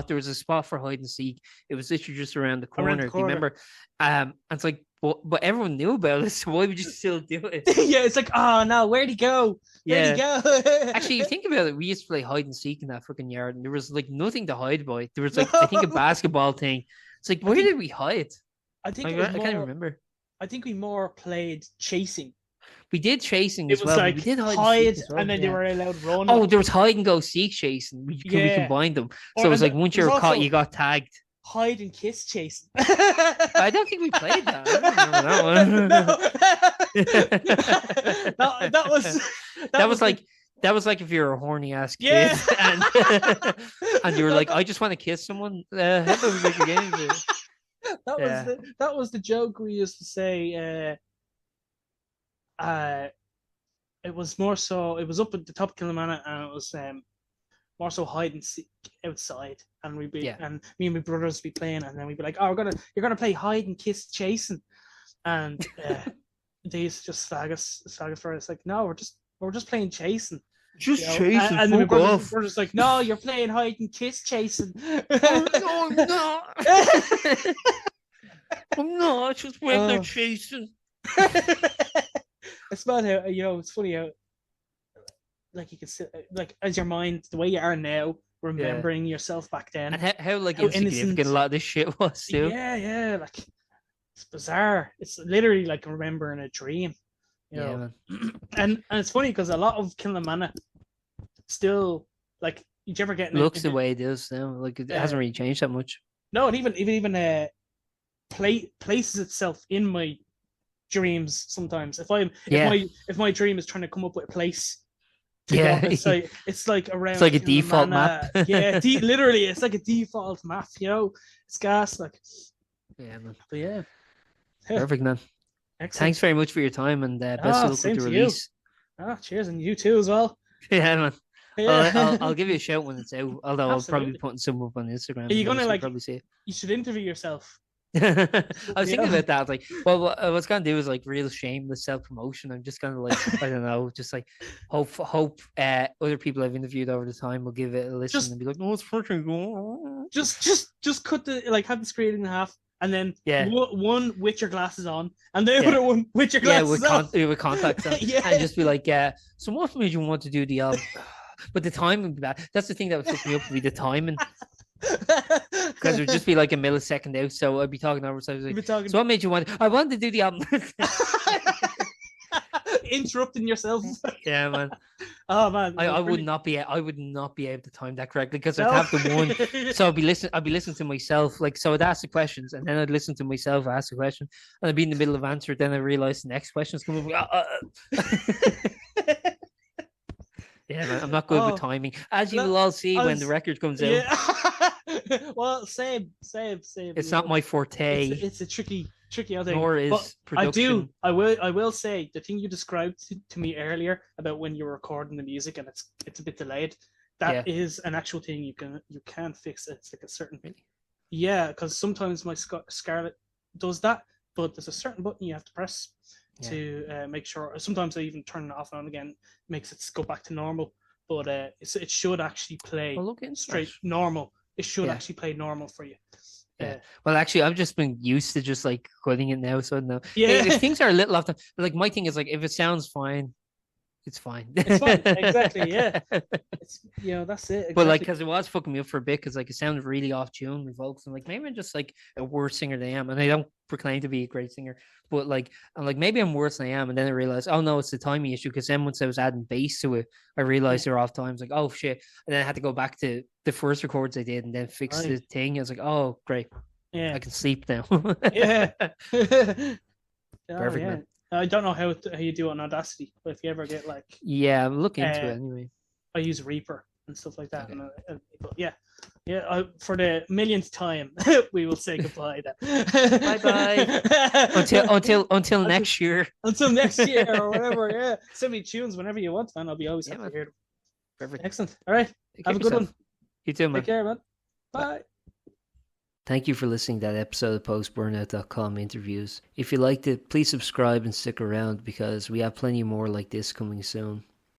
there was a spot for hide and seek. It was literally just around the corner. Around the Do you corner. remember? And it's like, but everyone knew about it, so why would you still do it? Yeah, it's like, oh no, where'd he go? Where'd he go? Actually, you think about it, we used to play hide and seek in that fucking yard, and there was like nothing to hide by. There was like, I think, a basketball thing. It's like, where did we hide? I think I can't remember. I think we more played chasing. We did chasing It as was well. like We did hide, as well, and then they were allowed run. Oh, there was hide and go seek chasing. We combined them. So it was like once you were caught, you got tagged. Hide and kiss chasing. I don't think we played that. I don't remember that one. That was like if you're a horny ass kid and you were like, I just want to kiss someone. How about we make a game of it? That was the joke we used to say. It was more so. It was up at the top of Kilmanagh, and it was more so hide and seek outside, and we'd be and me and my brothers be playing, and then we'd be like, "Oh, you're gonna play hide and kiss chasing," and they used to just slag us for it. It's like, no, we're just playing chasing. Just You know? chasing, And then fuck the off. brother's like, no, you're playing hide and kiss chasing. Oh, no, I'm not. I'm not. Just regular chasing. It's about how, it's funny how, like, you can sit, like, as your mind, the way you are now, remembering yourself back then. And how like, how insignificant innocent. a lot of this shit was, too. Yeah, like, it's bizarre. It's literally like remembering a dream. You know? Man. And it's funny because a lot of Kilnamana still, like, did you ever get looks the way it is now. Like, it hasn't really changed that much. No, and even places itself in my dreams sometimes. If my dream is trying to come up with a place to go, it's like around. It's like a default map. Literally, it's like a default map. It's gas, like. Yeah, man. But yeah, perfect, man. Excellent. Thanks very much for your time, and best of luck with the release. Cheers, and you too as well. Yeah, man. Yeah. I'll give you a shout when it's out. Although Absolutely. I'll probably be putting some up on Instagram. Are you gonna probably see it? You should interview yourself. I was thinking about that. Like, well, what I was gonna do is like real shameless self promotion. I'm just gonna like, I don't know, just like hope other people I've interviewed over the time will give it a listen and be like, no, it's freaking good. Just cut have the screen in half, and then one with your glasses on, and the other one with your glasses on. With contacts on, and just be like, so what made you want to do the album? But the timing would be bad. That's the thing that would fuck me up, would be the timing. Because it would just be like a millisecond out, so I'd be talking over. So I was like, so what made you want? I wanted to do the album. Interrupting yourself. Yeah, man. Oh man, I would not be able to time that correctly because I'd have the one. So I'd be listening to myself. Like, so I'd ask the questions, and then I'd listen to myself ask the question, and I'd be in the middle of answer. Then I realized the next question's coming. Yeah, man, I'm not good with timing, as you will all see when the record comes out. Well, same. It's not my forte. It's a tricky other thing. Nor is production. I will say the thing you described to me earlier about when you're recording the music and it's a bit delayed. That is an actual thing you can fix. It's like a certain. Yeah, because sometimes my Scarlett does that, but there's a certain button you have to press to make sure. Sometimes I even turn it off and on again, makes it go back to normal. But it should actually play straight normal. It should actually play normal for you. Yeah. Well, actually, I've just been used to just like cutting it now. So no. If things are a little off, like my thing is like if it sounds fine, it's fine. It's fine. Exactly. Yeah. It's, that's it. Exactly. But like, because it was fucking me up for a bit, because like it sounded really off tune with vocals. I'm like, maybe I'm just like a worse singer than I am, and I don't proclaim to be a great singer. But like, I'm like, maybe I'm worse than I am, and then I realized, oh no, it's the timing issue. Because then once I was adding bass to it, I realized they're off times. Like, oh shit, and then I had to go back to the first records I did, and then fix the thing. I was like, oh great, I can sleep now. Perfect, man. I don't know how you do it on Audacity, but if you ever get like... Yeah, I'm looking into it anyway. I use Reaper and stuff like that. Okay. But for the millionth time, we will say goodbye then. Bye-bye. Until next year. Until next year or whatever, yeah. Send me tunes whenever you want, man. I'll be always happy to hear them. Perfect. Excellent. All right. Have a good one. You too, man. Take care, man. Bye. Thank you for listening to that episode of Post-Burnout.com interviews. If you liked it, please subscribe and stick around because we have plenty more like this coming soon.